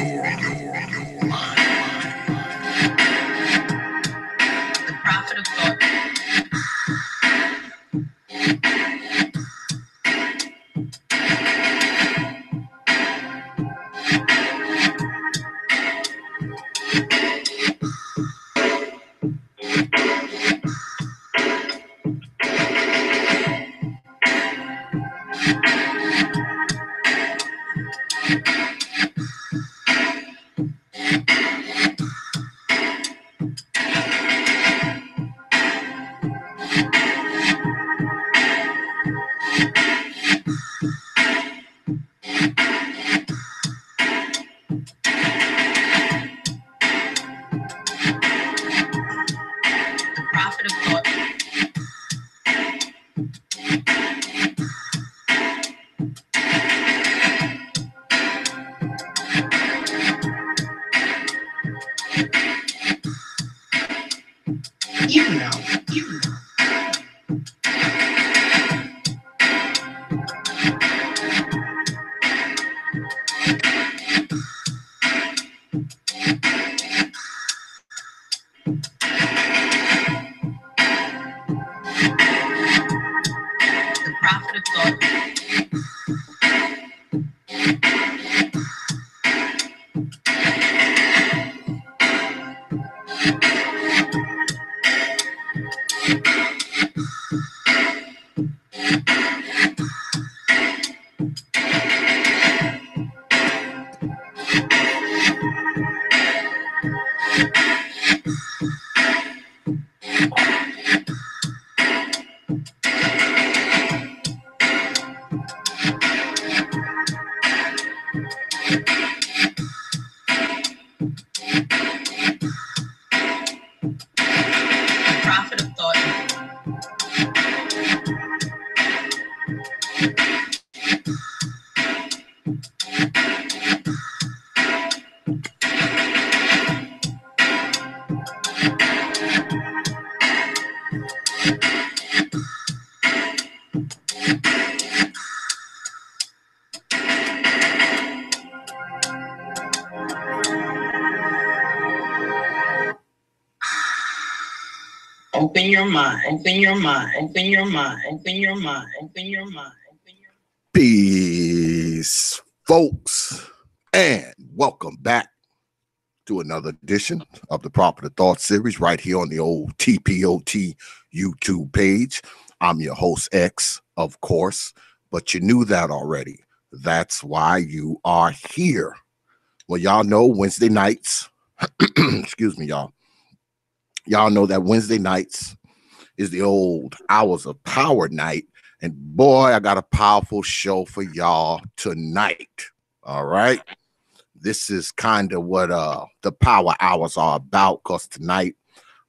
Open your mind. The prophet of thought. Open your mind, open your mind, open your mind, open your mind, open your mind, open your mind. Peace, folks, and welcome back to another edition of the Prophet of Thought series right here on the old T.P.O.T YouTube page. I'm your host, X, of course, but you knew that already. That's why you are here. Well, y'all know Wednesday nights, excuse me, y'all. Y'all know that Wednesday nights is the old Hours of Power night. And boy, I got a powerful show for y'all tonight. All right. This is kind of what the power hours are about, because tonight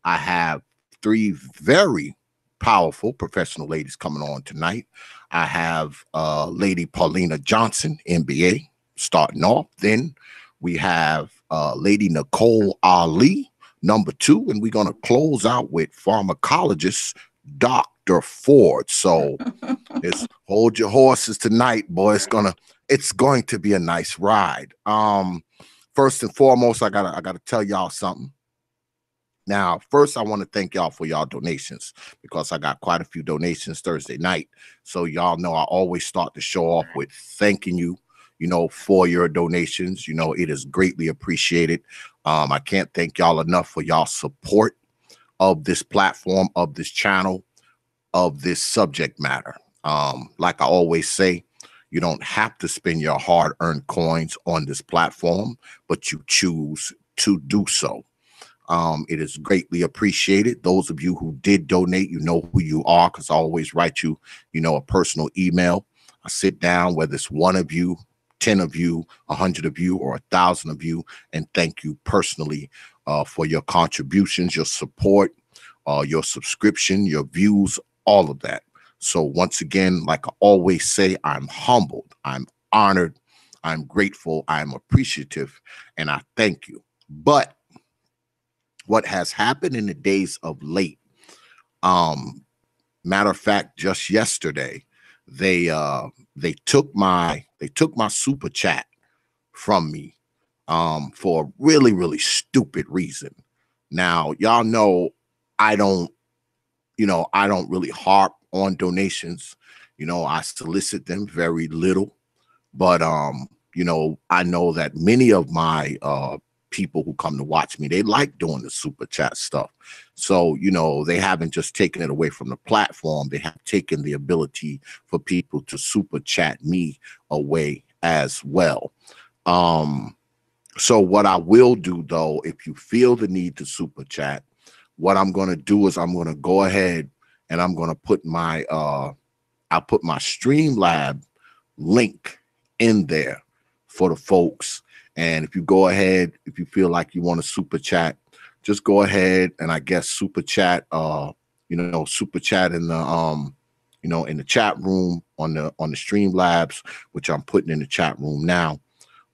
I have three very powerful professional ladies coming on tonight. I have Lady Paulina Johnson, M.B.A, starting off. Then we have Lady Nicole Ali, number 2, and we're going to close out with Pharmacologist Dr. Ford. So it's hold your horses tonight, boy. It's going to be a nice ride. First and foremost, I gotta tell y'all something. Now, first, I want to thank y'all for y'all donations, because I got quite a few donations Thursday night. So y'all know I always start the show off with thanking you, for your donations. It is greatly appreciated. I can't thank y'all enough for y'all support of this platform, of this channel, of this subject matter. Like I always say, you don't have to spend your hard-earned coins on this platform, but you choose to do so. It is greatly appreciated. Those of you who did donate, you know who you are, because I always write you, a personal email. I sit down, whether it's one of you, 10 of you, 100 of you, or 1,000 of you, and thank you personally for your contributions, your support, your subscription, your views, all of that. So once again, like I always say, I'm humbled, I'm honored, I'm grateful, I'm appreciative, and I thank you. But what has happened in the days of late. Matter of fact, just yesterday, they took my super chat from me for a really, really stupid reason. Now, y'all know I don't, I don't really harp on donations. I solicit them very little, but I know that many of my people who come to watch me, they like doing the super chat stuff. So, they haven't just taken it away from the platform, they have taken the ability for people to super chat me away as well. So what I will do, though, if you feel the need to super chat, what I'm going to do is I'm going to go ahead and I'm going to put I'll put my Streamlab link in there for the folks. And if you go ahead, if you feel like you want to super chat, just go ahead and I guess super chat, super chat in the in the chat room on the Streamlabs, which I'm putting in the chat room now.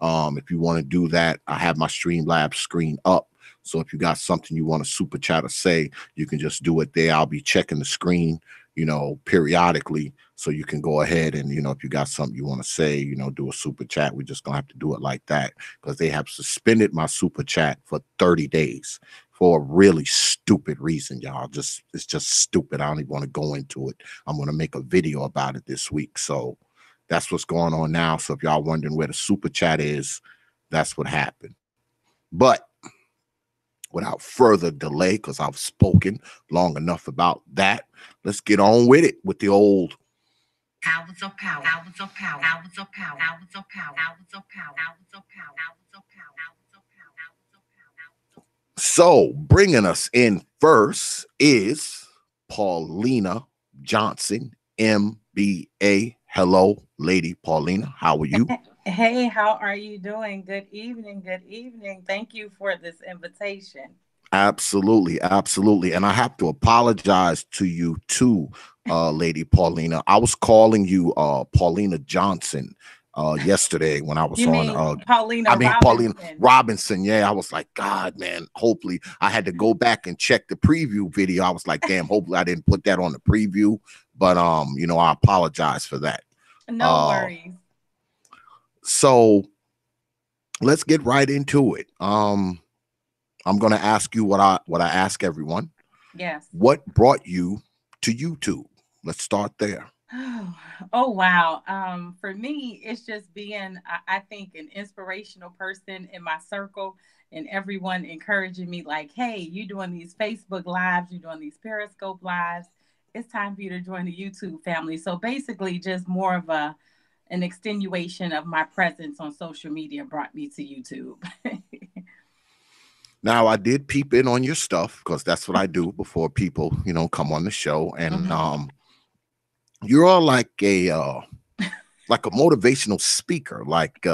If you want to do that, I have my Streamlabs screen up. So if you got something you want to super chat or say, you can just do it there. I'll be checking the screen, periodically. So you can go ahead and, if you got something you want to say, do a super chat. We're just going to have to do it like that because they have suspended my super chat for 30 days for a really stupid reason, y'all. It's just stupid. I don't even want to go into it. I'm going to make a video about it this week. So that's what's going on now. So if y'all wondering where the super chat is, that's what happened. But without further delay, because I've spoken long enough about that, let's get on with it with the old hours of power, hours of power, hours of power, hours of power, hours of power, hours of power, hours of power, hours of power, hours of power. So bringing us in first is Paulina Johnson, M.B.A. Hello, Lady Paulina. How are you? Hey, how are you doing? Good evening. Good evening. Thank you for this invitation. Absolutely, absolutely. And I have to apologize to you too, Lady Paulina. I was calling you Paulina Johnson yesterday when I was You on mean Paulina Paulina Robinson? Robinson. Yeah, I was like, God, man, hopefully I had to go back and check the preview video. I was like, damn, hopefully I didn't put that on the preview. But I apologize for that. No worries. So let's get right into it. I'm going to ask you what I ask everyone. Yes. What brought you to YouTube? Let's start there. Oh wow. For me, it's just being, I think, an inspirational person in my circle and everyone encouraging me, like, hey, you doing these Facebook lives, you're doing these Periscope lives. It's time for you to join the YouTube family. So basically, just more of an extenuation of my presence on social media brought me to YouTube. Now, I did peep in on your stuff because that's what I do before people, come on the show. And you're all like a motivational speaker. Like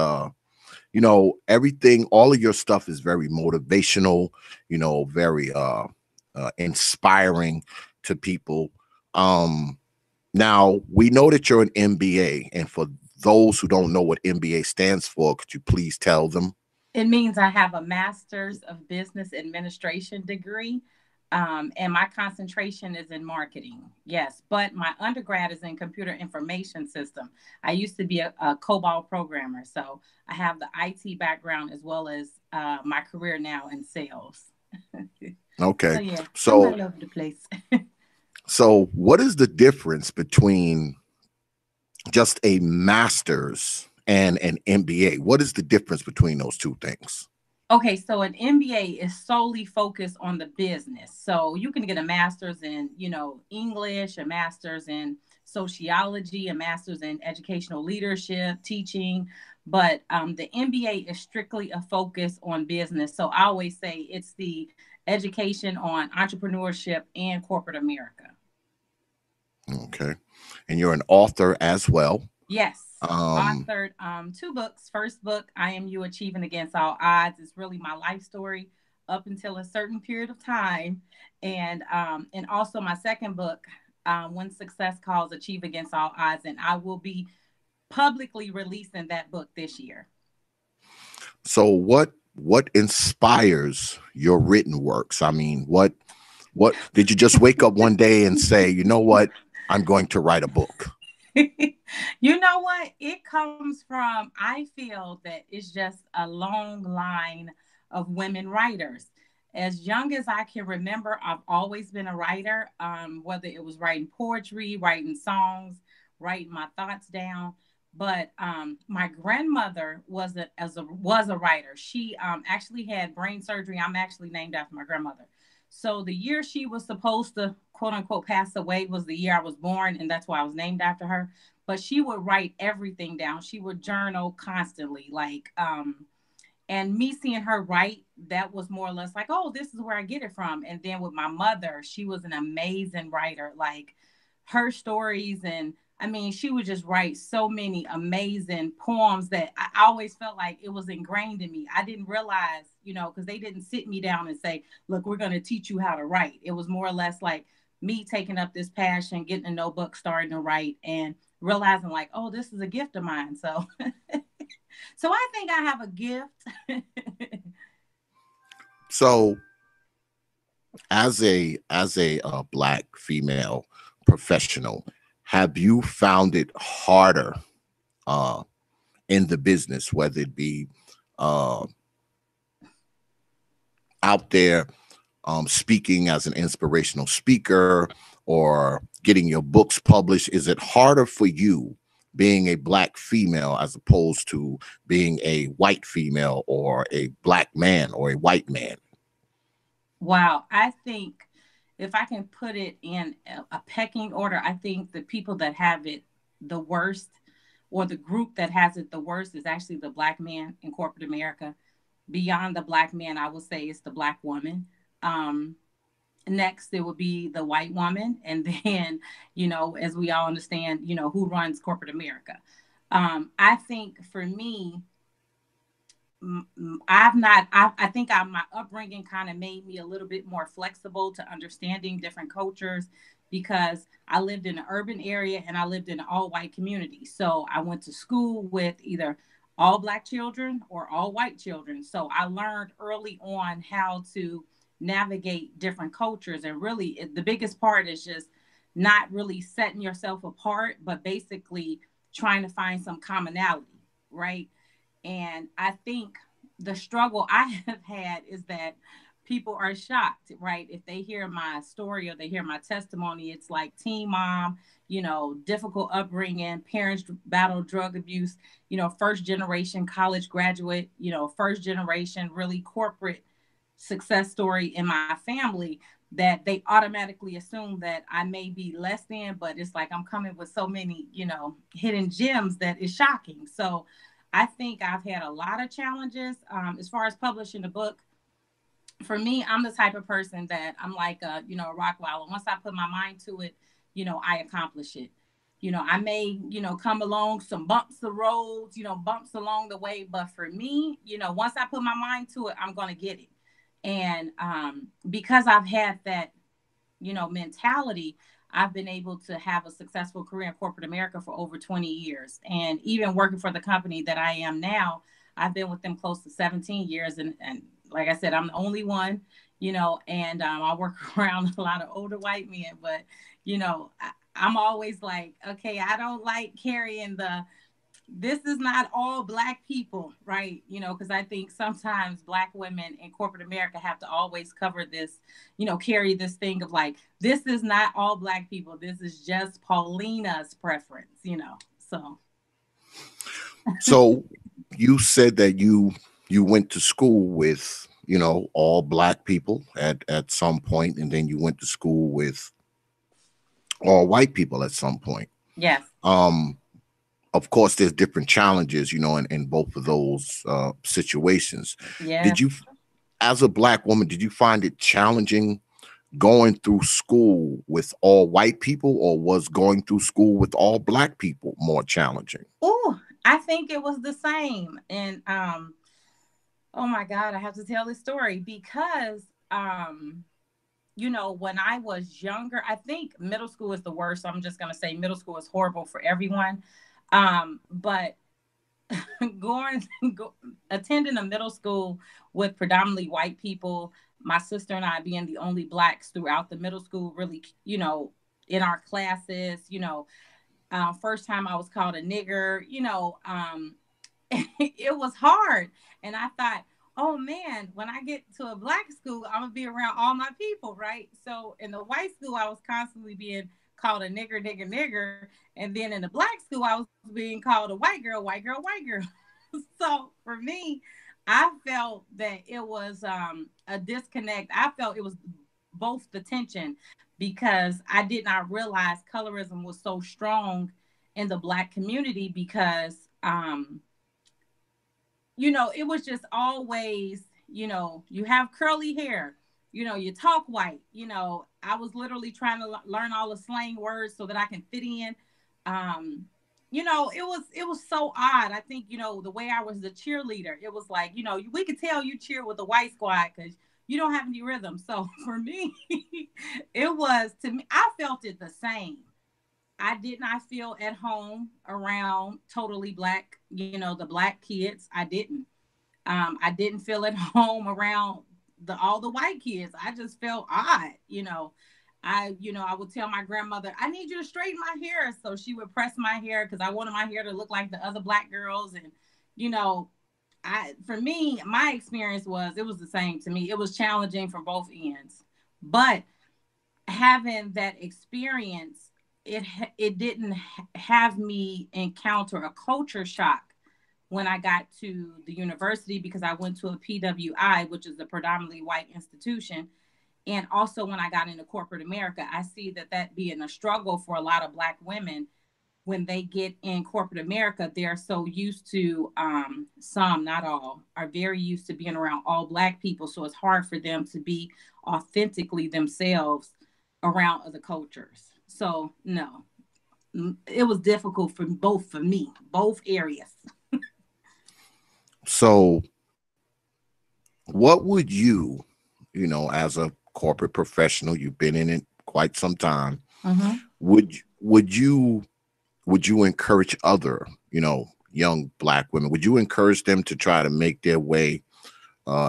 everything, all of your stuff is very motivational, very inspiring to people. Now we know that you're an MBA, and for those who don't know what MBA stands for, could you please tell them? It means I have a master's of business administration degree, and my concentration is in marketing. Yes, but my undergrad is in computer information system. I used to be a COBOL programmer, so I have the IT background as well as my career now in sales. Okay, So yeah, I'm so all over the place. so what is the difference between just a master's and an MBA? What is the difference between those two things? Okay, so an MBA is solely focused on the business. So you can get a master's in, English, a master's in sociology, a master's in educational leadership, teaching. But the MBA is strictly a focus on business. So I always say it's the education on entrepreneurship and corporate America. Okay, and you're an author as well. Yes. Um, Authored two books. First book, I Am You Achieving Against All Odds, is really my life story up until a certain period of time. And also my second book, When Success Calls, Achieve Against All Odds. And I will be publicly releasing that book this year. So what what inspires your written works? I mean, what did you just wake up one day and say, you know what, I'm going to write a book? You know what? It comes from, I feel that it's just a long line of women writers. As young as I can remember, I've always been a writer, whether it was writing poetry, writing songs, writing my thoughts down. But my grandmother was a writer. She actually had brain surgery. I'm actually named after my grandmother. So the year she was supposed to quote unquote pass away was the year I was born, and that's why I was named after her. But she would write everything down. She would journal constantly, like and me seeing her write, that was more or less like, oh, this is where I get it from. And then with my mother, she was an amazing writer. Like her stories, and I mean, she would just write so many amazing poems that I always felt like it was ingrained in me. I didn't realize, because they didn't sit me down and say, look, we're going to teach you how to write. It was more or less like me taking up this passion, getting a notebook, starting to write, and realizing like, oh, this is a gift of mine. So so I think I have a gift. So as a black female professional, have you found it harder uh in the business, whether it be uh out there speaking as an inspirational speaker or getting your books published? Is it harder for you being a black female as opposed to being a white female or a black man or a white man? Wow. I think if I can put it in a pecking order, I think the people that have it the worst, or the group that has it the worst, is actually the black man in corporate America. Beyond the black man, I would say it's the black woman. Um, Next, it would be the white woman. And then, as we all understand, who runs corporate America. I think for me, I think my upbringing kind of made me a little bit more flexible to understanding different cultures, because I lived in an urban area and I lived in an all white community. So I went to school with either all black children or all white children. So I learned early on how to navigate different cultures. And really, the biggest part is just not really setting yourself apart, but basically trying to find some commonality, right? And I think the struggle I have had is that people are shocked, right? If they hear my story or they hear my testimony, it's like teen mom, difficult upbringing, parents battle drug abuse, first generation college graduate, first generation really corporate success story in my family, that they automatically assume that I may be less than, but it's like I'm coming with so many, hidden gems that is shocking. So I think I've had a lot of challenges as far as publishing a book. For me, I'm the type of person that I'm like a rock wall. Once I put my mind to it, I accomplish it. I may, come along some bumps the roads, bumps along the way. But for me, once I put my mind to it, I'm gonna get it. And because I've had that, mentality, I've been able to have a successful career in corporate America for over 20 years. And even working for the company that I am now, I've been with them close to 17 years. And like I said, I'm the only one, and I work around a lot of older white men. But, I'm always like, okay, I don't like carrying this is not all black people, right? Because I think sometimes black women in corporate America have to always cover this, carry this thing of like, this is not all black people. This is just Paulina's preference, So, So you said that you went to school with, all black people at some point, and then you went to school with all white people at some point. yes. Um, of course, there's different challenges, in both of those situations. Yeah. Did you, as a black woman, did you find it challenging going through school with all white people, or was going through school with all black people more challenging? Oh, I think it was the same. And oh my God, I have to tell this story because when I was younger, I think middle school is the worst. So I'm just gonna say middle school is horrible for everyone. But going attending a middle school with predominantly white people, my sister and I being the only blacks throughout the middle school, really, in our classes, first time I was called a nigger, it was hard. And I thought, oh man, when I get to a black school, I'm gonna be around all my people, right? So in the white school, I was constantly being called a nigger, nigger, nigger. And then in the black school, I was being called a white girl, white girl, white girl. So for me, I felt that it was a disconnect. I felt it was both the tension because I did not realize colorism was so strong in the black community because it was just always, you have curly hair, you talk white, I was literally trying to learn all the slang words so that I can fit in. It was so odd. I think, the way I was the cheerleader, it was like, we could tell you cheer with the white squad because you don't have any rhythm. So for me, to me, I felt it the same. I did not feel at home around totally black, the black kids. I didn't feel at home around all the white kids. I just felt odd. I would tell my grandmother, I need you to straighten my hair. So she would press my hair because I wanted my hair to look like the other black girls. And, for me, my experience it was the same to me. It was challenging from both ends. But having that experience, it didn't have me encounter a culture shock when I got to the university because I went to a PWI, which is a predominantly white institution. And also when I got into corporate America, I see that being a struggle for a lot of black women when they get in corporate America, they're so used to, some, not all, are very used to being around all black people. So it's hard for them to be authentically themselves around other cultures. So no, it was difficult for me, both areas. So, what would as a corporate professional, you've been in it quite some time, would you encourage other, young black women? Would you encourage them to try to make their way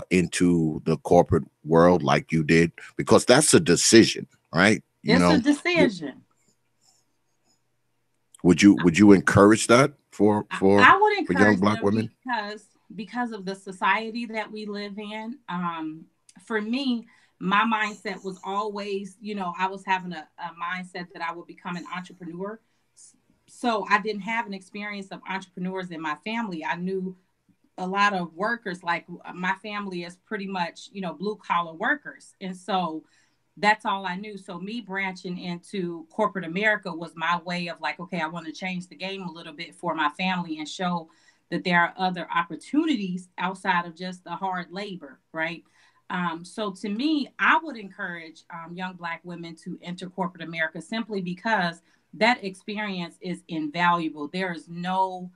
into the corporate world like you did? Because that's a decision, right? It's a decision. Would you encourage that for I would for young encourage black them women? because of the society that we live in. For me, my mindset was always, I was having a mindset that I would become an entrepreneur. So I didn't have an experience of entrepreneurs in my family. I knew a lot of workers, like my family is pretty much, blue collar workers. And so that's all I knew. So me branching into corporate America was my way of like, okay, I want to change the game a little bit for my family and show that there are other opportunities outside of just the hard labor, right? So to me, I would encourage young black women to enter corporate America simply because that experience is invaluable. There is no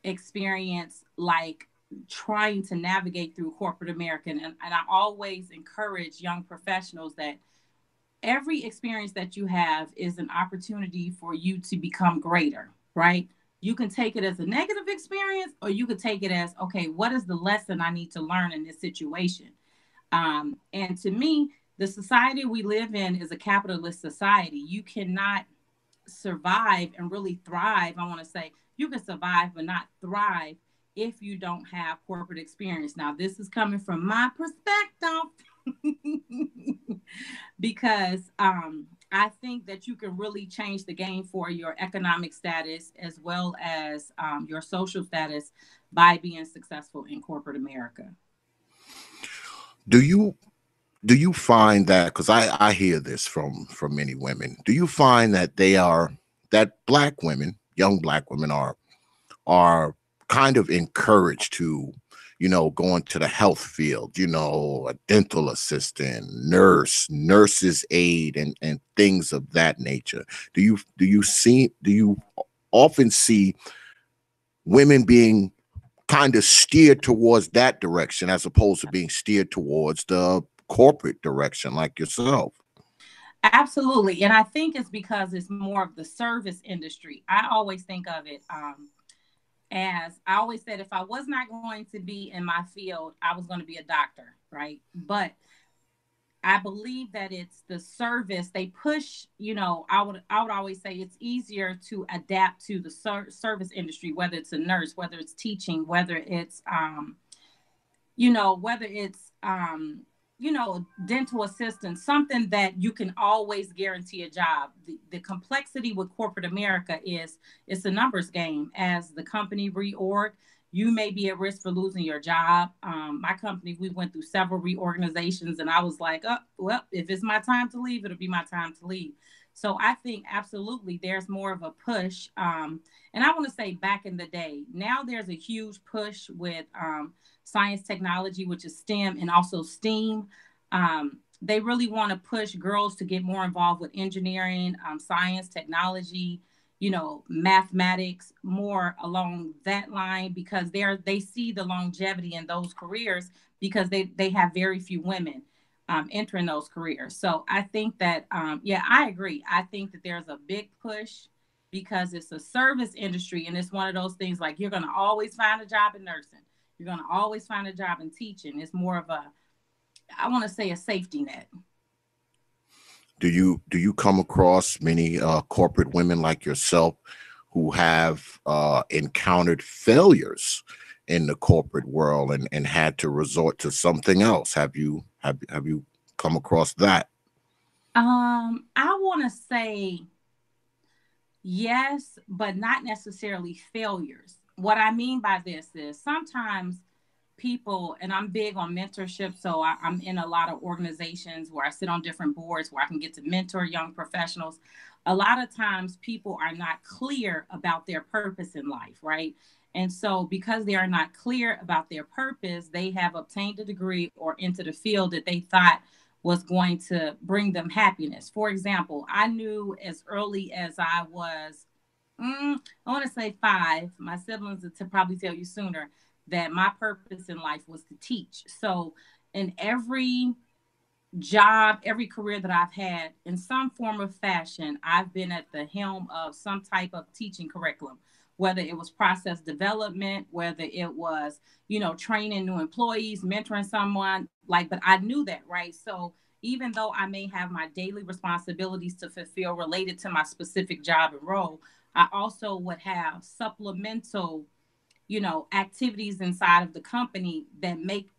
experience like trying to navigate through corporate America. And I always encourage young professionals that every experience that you have is an opportunity for you to become greater, right? You can take it as a negative experience, or you could take it as, okay, what is the lesson I need to learn in this situation? And to me, the society we live in is a capitalist society. You cannot survive and really thrive. I want to say you can survive but not thrive if you don't have corporate experience. Now, this is coming from my perspective because I think that you can really change the game for your economic status as well as your social status by being successful in corporate America. Do you find that, because I hear this from many women, do you find that that black women, young black women are kind of encouraged to, go into the health field, a dental assistant, nurse's aide, and things of that nature? Do you often see women being kind of steered towards that direction as opposed to being steered towards the corporate direction like yourself? Absolutely. And I think it's because it's more of the service industry. I always think of it as I always said, if I was not going to be in my field, I was going to be a doctor, right? But I believe that it's the service they push. I would always say it's easier to adapt to the service industry, whether it's a nurse, whether it's teaching, whether it's dental assistant, something that you can always guarantee a job. The complexity with corporate America is it's a numbers game. As the company reorg, you may be at risk for losing your job. My company, we went through several reorganizations, and I was like, oh, well, if it's my time to leave, it'll be my time to leave. So I think absolutely there's more of a push. And I want to say back in the day, now there's a huge push with science, technology, which is STEM, and also STEAM. They really want to push girls to get more involved with engineering, science, technology, mathematics, more along that line, because they see the longevity in those careers, because they have very few women entering those careers. So I think that, yeah, I agree. I think that there's a big push because it's a service industry, and it's one of those things like you're going to always find a job in nursing. You're going to always find a job in teaching. It's more of I want to say a safety net. Do you come across many corporate women like yourself who have encountered failures in the corporate world and had to resort to something else? Have you come across that? I want to say yes, but not necessarily failures. What I mean by this is sometimes people, and I'm big on mentorship, so I'm in a lot of organizations where I sit on different boards where I can get to mentor young professionals. A lot of times people are not clear about their purpose in life, right? And so because they are not clear about their purpose, they have obtained a degree or into the field that they thought was going to bring them happiness. For example, I knew as early as I was, I want to say 5, my siblings would probably tell you sooner, that my purpose in life was to teach. So in every job, every career that I've had, in some form of fashion, I've been at the helm of some type of teaching curriculum, whether it was process development, whether it was, training new employees, mentoring someone, but I knew that, right? So even though I may have my daily responsibilities to fulfill related to my specific job and role, I also would have supplemental activities inside of the company that make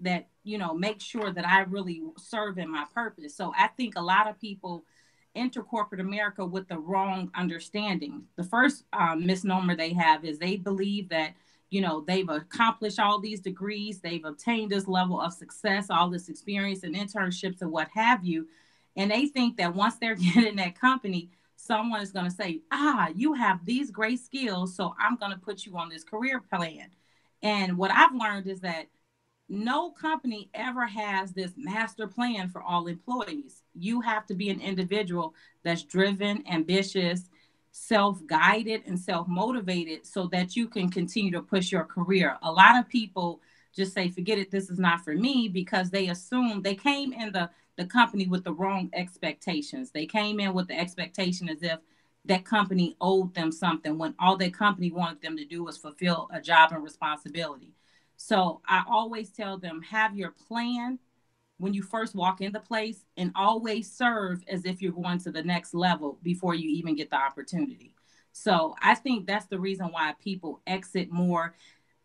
sure that I really serve in my purpose. So I think a lot of people enter corporate America with the wrong understanding. The first misnomer they have is they believe that they've accomplished all these degrees, they've obtained this level of success, all this experience and internships and what have you, and they think that once they're getting that company, someone is going to say, you have these great skills, so I'm going to put you on this career plan. And what I've learned is that no company ever has this master plan for all employees. You have to be an individual that's driven, ambitious, self-guided, and self-motivated so that you can continue to push your career. A lot of people just say, forget it, this is not for me, because they assume they came in the company with the wrong expectations. They came in with the expectation as if that company owed them something when all that company wanted them to do was fulfill a job and responsibility. So I always tell them, have your plan when you first walk in the place, and always serve as if you're going to the next level before you even get the opportunity. So I think that's the reason why people exit more.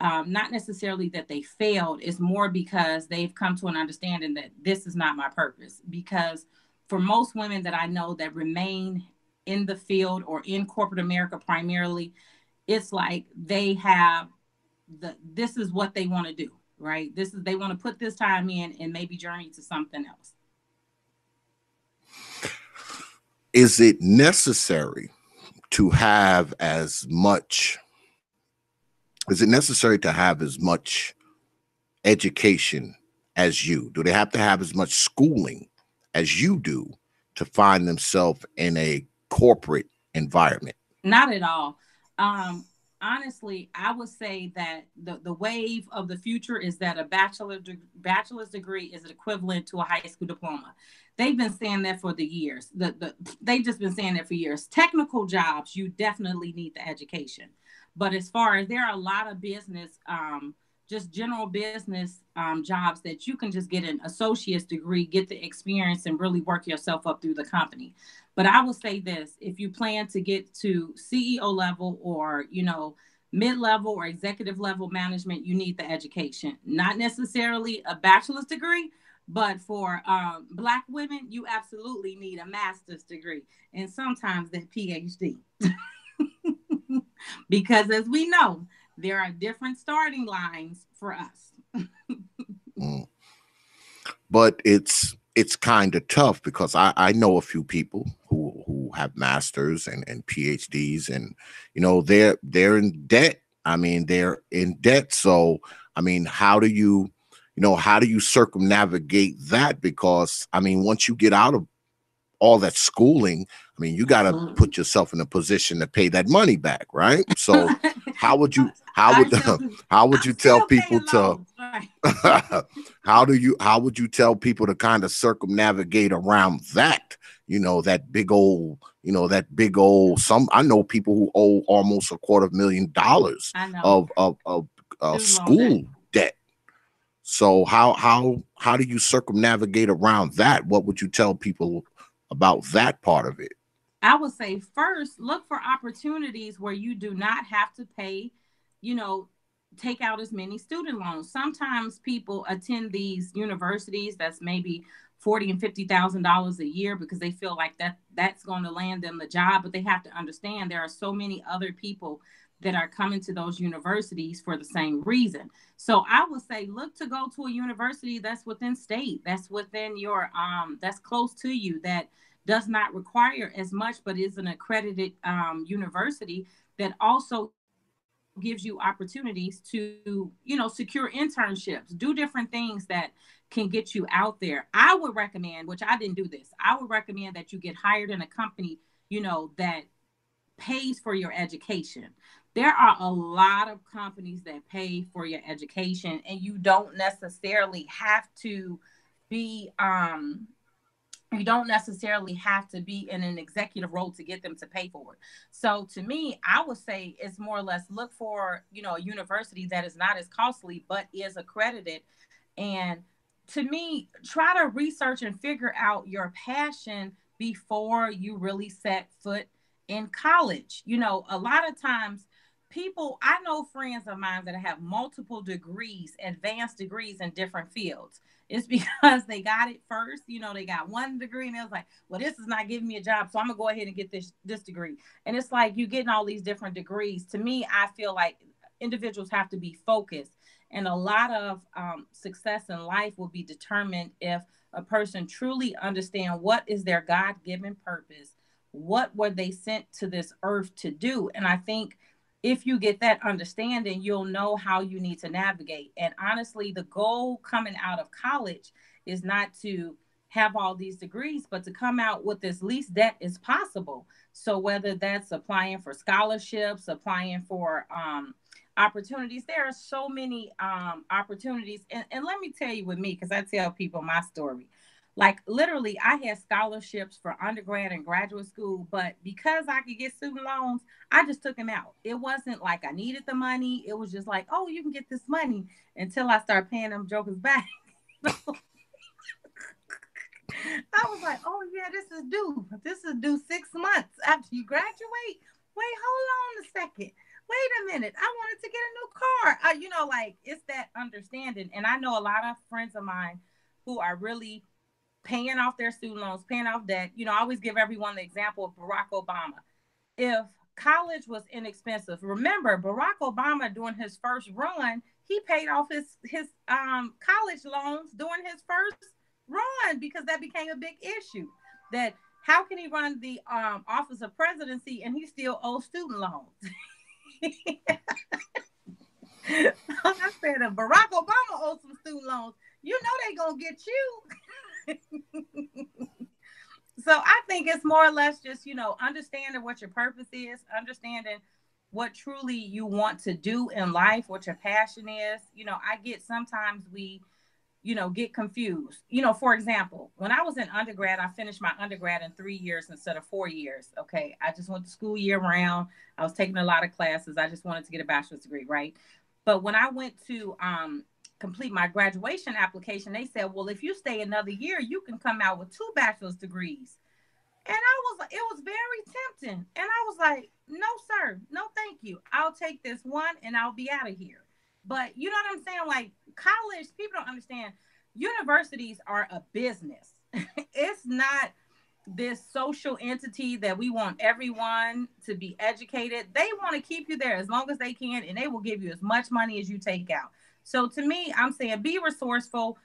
Not necessarily that they failed, it's more because they've come to an understanding that this is not my purpose. Because for most women that I know that remain in the field or in corporate America primarily, it's like they have this is what they want to do, right? They want to put this time in and maybe journey to something else. Is it necessary to have as much education as you? Do they have to have as much schooling as you do to find themselves in a corporate environment? Not at all. Honestly, I would say that the wave of the future is that a bachelor's degree is equivalent to a high school diploma. They've been saying that for the years. They've just been saying that for years. Technical jobs, you definitely need the education. But as far as there are a lot of business, just general business jobs that you can just get an associate's degree, get the experience, and really work yourself up through the company. But I will say this: if you plan to get to CEO level, or mid-level or executive level management, you need the education. Not necessarily a bachelor's degree, but for Black women, you absolutely need a master's degree, and sometimes that PhD. Because as we know, there are different starting lines for us. Mm. But it's kind of tough because I know a few people who have masters and PhDs, and they're in debt. I mean, they're in debt. So I mean, how do you circumnavigate that? Because I mean, once you get out of all that schooling, I mean, you got to put yourself in a position to pay that money back, right? So how would you how would you tell people to how would you tell people to kind of circumnavigate around that? That big old some I know people who owe almost $250,000 of school debt. So how do you circumnavigate around that? What would you tell people about that part of it? I would say first look for opportunities where you do not have to pay, you know, take out as many student loans. Sometimes people attend these universities that's maybe $40,000 and $50,000 a year because they feel like that's going to land them the job, but they have to understand there are so many other people that are coming to those universities for the same reason. So I would say look to go to a university that's within state, that's within your that's close to you, that does not require as much, but is an accredited university that also gives you opportunities to, secure internships, do different things that can get you out there. I would recommend, which I didn't do this, I would recommend that you get hired in a company, that pays for your education. There are a lot of companies that pay for your education, and you don't necessarily have to be in an executive role to get them to pay for it. So to me, I would say it's more or less look for, a university that is not as costly but is accredited. And to me, try to research and figure out your passion before you really set foot in college. A lot of times I know friends of mine that have multiple degrees, advanced degrees in different fields. It's because they got it first. They got one degree and it was like, well, this is not giving me a job, so I'm gonna go ahead and get this degree. And it's like you getting all these different degrees. To me, I feel like individuals have to be focused, and a lot of success in life will be determined if a person truly understand what is their God-given purpose, what were they sent to this earth to do. And I think if you get that understanding, you'll know how you need to navigate. And honestly, the goal coming out of college is not to have all these degrees, but to come out with as least debt as possible. So whether that's applying for scholarships, applying for opportunities, there are so many opportunities. And let me tell you with me, because I tell people my story. Like literally, I had scholarships for undergrad and graduate school, but because I could get student loans, I just took them out. It wasn't like I needed the money. It was just like, oh, you can get this money until I start paying them jokers back. I was like, oh yeah, this is due. This is due 6 months after you graduate. Wait, hold on a second. Wait a minute. I wanted to get a new car. Like it's that understanding. And I know a lot of friends of mine who are really paying off their student loans, paying off debt. I always give everyone the example of Barack Obama. If college was inexpensive, remember Barack Obama during his first run, he paid off his college loans during his first run because that became a big issue. That how can he run the office of presidency and he still owes student loans? I said, if Barack Obama owes some student loans, they gonna get you. So I think it's more or less just, understanding what your purpose is, understanding what truly you want to do in life, what your passion is. I get sometimes we get confused. For example, when I was in undergrad, I finished my undergrad in 3 years instead of 4 years. Okay. I just went to school year round. I was taking a lot of classes. I just wanted to get a bachelor's degree. Right. But when I went to complete my graduation application, they said, well, if you stay another year, you can come out with 2 bachelor's degrees. And it was very tempting. And I was like, no, sir, no, thank you. I'll take this one and I'll be out of here. But you know what I'm saying? Like college, people don't understand. Universities are a business. It's not this social entity that we want everyone to be educated. They want to keep you there as long as they can, and they will give you as much money as you take out. So to me, I'm saying be resourceful.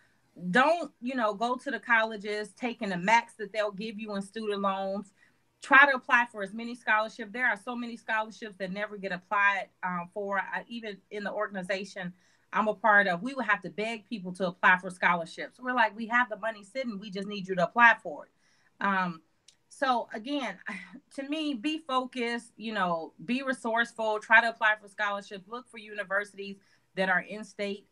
Don't, go to the colleges taking the max that they'll give you in student loans. Try to apply for as many scholarships. There are so many scholarships that never get applied for. Even in the organization I'm a part of, we would have to beg people to apply for scholarships. We're like, we have the money sitting. We just need you to apply for it. So again, to me, be focused, be resourceful, try to apply for scholarships, look for universities that are in state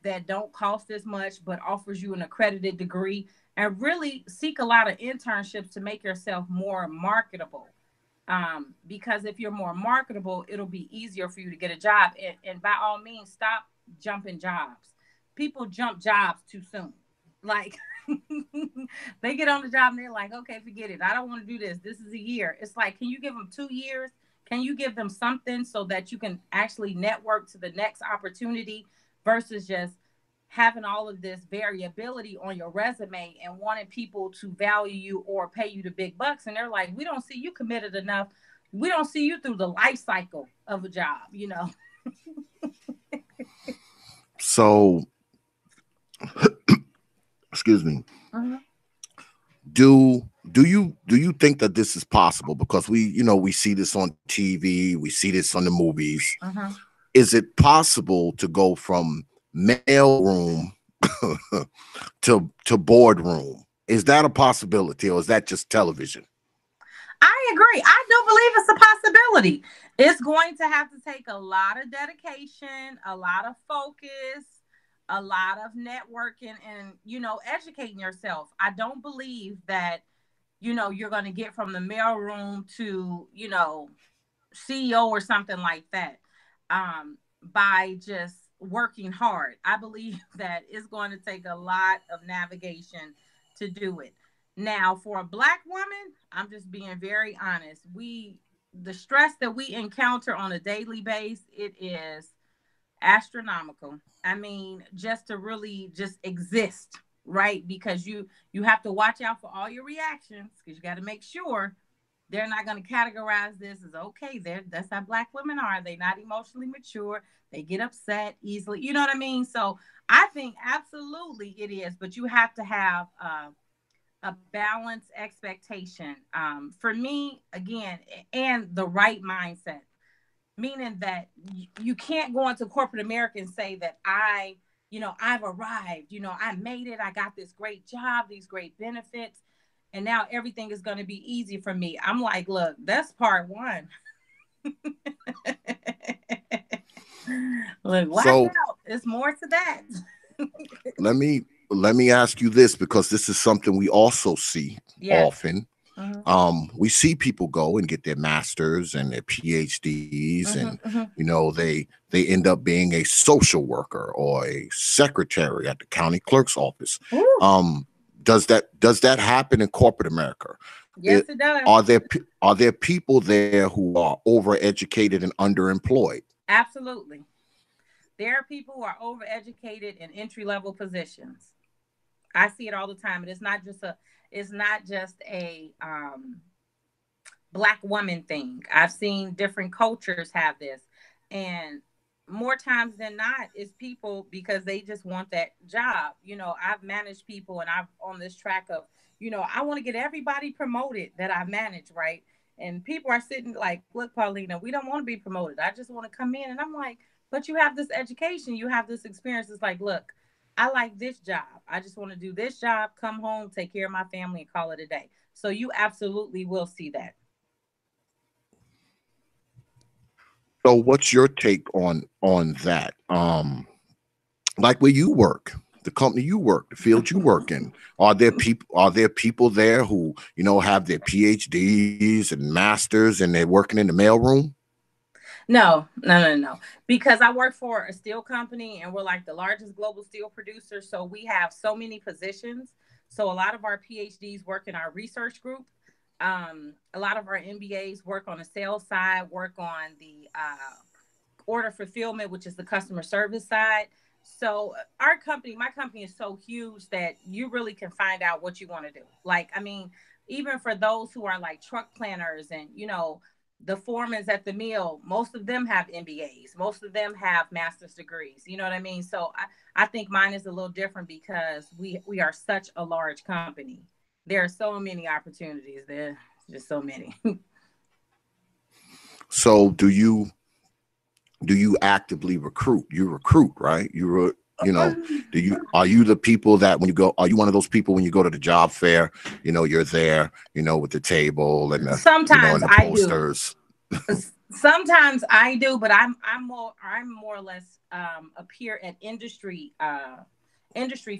that don't cost as much, but offers you an accredited degree, and really seek a lot of internships to make yourself more marketable. Because if you're more marketable, it'll be easier for you to get a job. And by all means, stop jumping jobs. People jump jobs too soon. Like they get on the job and they're like, okay, forget it. I don't want to do this. This is a year. It's like, can you give them 2 years? Can you give them something so that you can actually network to the next opportunity versus just having all of this variability on your resume and wanting people to value you or pay you the big bucks? And they're like, we don't see you committed enough. We don't see you through the life cycle of a job. So, excuse me. Uh-huh. Do you think that this is possible? Because we see this on TV, we see this on the movies. Uh-huh. Is it possible to go from mail room to boardroom? Is that a possibility, or is that just television? I agree. I do believe it's a possibility. It's going to have to take a lot of dedication, a lot of focus, a lot of networking, and educating yourself. I don't believe that you're going to get from the mailroom to CEO or something like that by just working hard. I believe that it's going to take a lot of navigation to do it. Now, for a Black woman, I'm just being very honest. The stress that we encounter on a daily basis, it is astronomical. I mean, just to really just exist, right? Because you have to watch out for all your reactions, because you got to make sure they're not going to categorize this as okay. That's how Black women are. They're not emotionally mature. They get upset easily. You know what I mean? So I think absolutely it is, but you have to have a balanced expectation. For me, again, and the right mindset. Meaning that you can't go into corporate America and say that I've arrived, I made it. I got this great job, these great benefits, and now everything is going to be easy for me. I'm like, look, that's part one. Look, watch out. There's more to that. let me ask you this, because this is something we also see often. Mm-hmm. We see people go and get their masters and their PhDs, Mm-hmm. and they end up being a social worker or a secretary at the county clerk's office. Ooh. Does that happen in corporate America? Yes, it does. Are there people there who are overeducated and underemployed? Absolutely. There are people who are overeducated in entry-level positions. I see it all the time. And it's not just a Black woman thing. I've seen different cultures have this. And more times than not, it's people because they just want that job. I've managed people, and I've on this track of, I want to get everybody promoted that I manage, right? And people are sitting like, look, Paulina, we don't want to be promoted. I just want to come in. And I'm like, but you have this education, you have this experience. It's like, look, I like this job. I just want to do this job, come home, take care of my family, and call it a day. So you absolutely will see that. So what's your take on that? Like where you work, the company you work, the field you work in? Are there people there who, you know, have their PhDs and masters and they're working in the mailroom? No. Because I work for a steel company and we're like the largest global steel producer. So we have so many positions. So a lot of our PhDs work in our research group. A lot of our MBAs work on the sales side, work on the order fulfillment, which is the customer service side. So my company is so huge that you really can find out what you want to do. Like, I mean, even for those who are like truck planners and, you know, the foremans at the mill, most of them have MBAs. Most of them have master's degrees. You know what I mean? So I think mine is a little different because we are such a large company. There are so many opportunities. There's just so many. So do you actively recruit? You recruit, right? You know, are you the people that when you go, are you one of those people when you go to the job fair, you know, you're there, you know, with the table and the, you know, Sometimes and the I do. posters? Sometimes I do, but I'm more or less appear at industry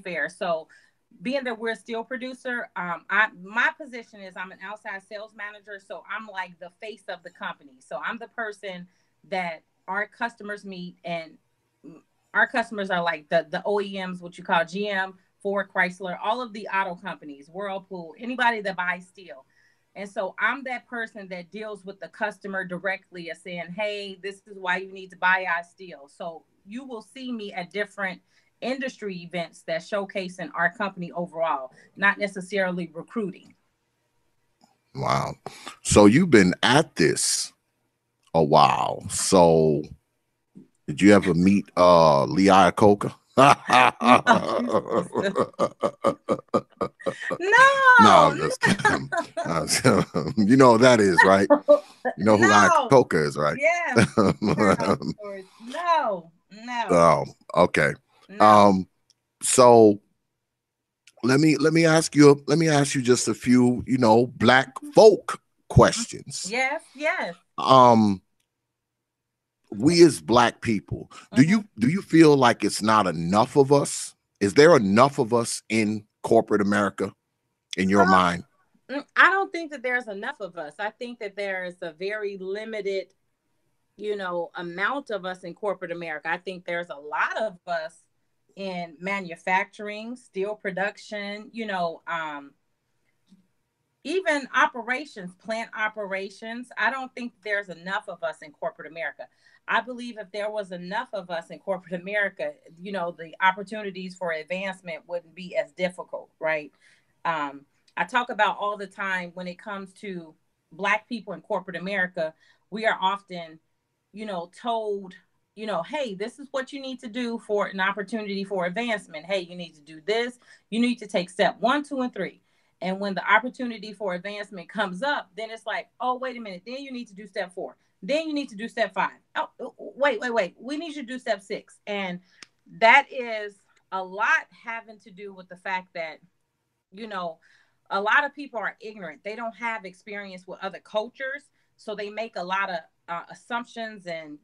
fairs. So being that we're a steel producer, my position is I'm an outside sales manager. So I'm like the face of the company. So I'm the person that our customers meet, and our customers are like the OEMs, what you call GM, Ford, Chrysler, all of the auto companies, Whirlpool, anybody that buys steel. And so I'm that person that deals with the customer directly as saying, hey, this is why you need to buy our steel. So you will see me at different industry events that showcasing our company overall, not necessarily recruiting. Wow. So you've been at this a while. So did you ever meet Lee Iacocca? No, I'm No, just kidding. You know who that is, right? You know who no. Iacocca is, right? Yes. Heard all the stories. No, Oh, okay. no. Um, so let me ask you just a few, you know, black folk questions. Yes. Um, we as black people, Hmm. do you feel like it's not enough of us? Is there enough of us in corporate America in your mind? I don't think that there's enough of us. I think that there is a very limited, amount of us in corporate America. I think there's a lot of us in manufacturing, steel production, even operations, plant operations. I don't think there's enough of us in corporate America. I believe if there was enough of us in corporate America, the opportunities for advancement wouldn't be as difficult, right? I talk about all the time when it comes to Black people in corporate America, we are often, told, hey, this is what you need to do for an opportunity for advancement. Hey, you need to do this. You need to take step one, two, and three. And when the opportunity for advancement comes up, then it's like, oh, wait a minute. Then you need to do step four. Then you need to do step five. Oh, wait. We need you to do step six. And that is a lot having to do with the fact that, you know, a lot of people are ignorant. They don't have experience with other cultures. So they make a lot of assumptions and,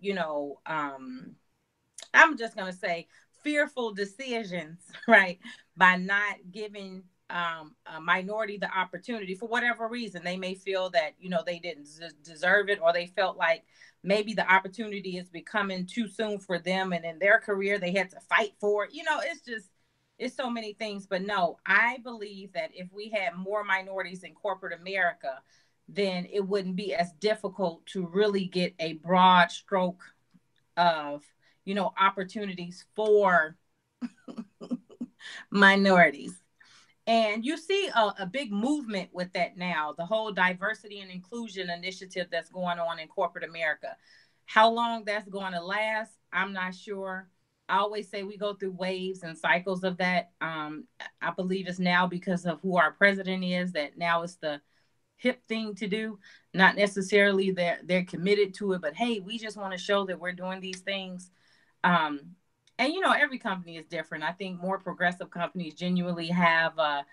I'm just going to say fearful decisions, right? By not giving a minority the opportunity for whatever reason. They may feel that, they didn't deserve it, or they felt like maybe the opportunity is becoming too soon for them. And in their career, they had to fight for it. It's so many things. But no, I believe that if we had more minorities in corporate America, then it wouldn't be as difficult to really get a broad stroke of opportunities for minorities. And you see a big movement with that now, the whole diversity and inclusion initiative that's going on in corporate America. How long that's going to last, I'm not sure. I always say we go through waves and cycles of that. I believe it's now because of who our president is that now it's the hip thing to do. Not necessarily they're committed to it, but hey, we just want to show that we're doing these things. Um, and every company is different. I think more progressive companies genuinely have a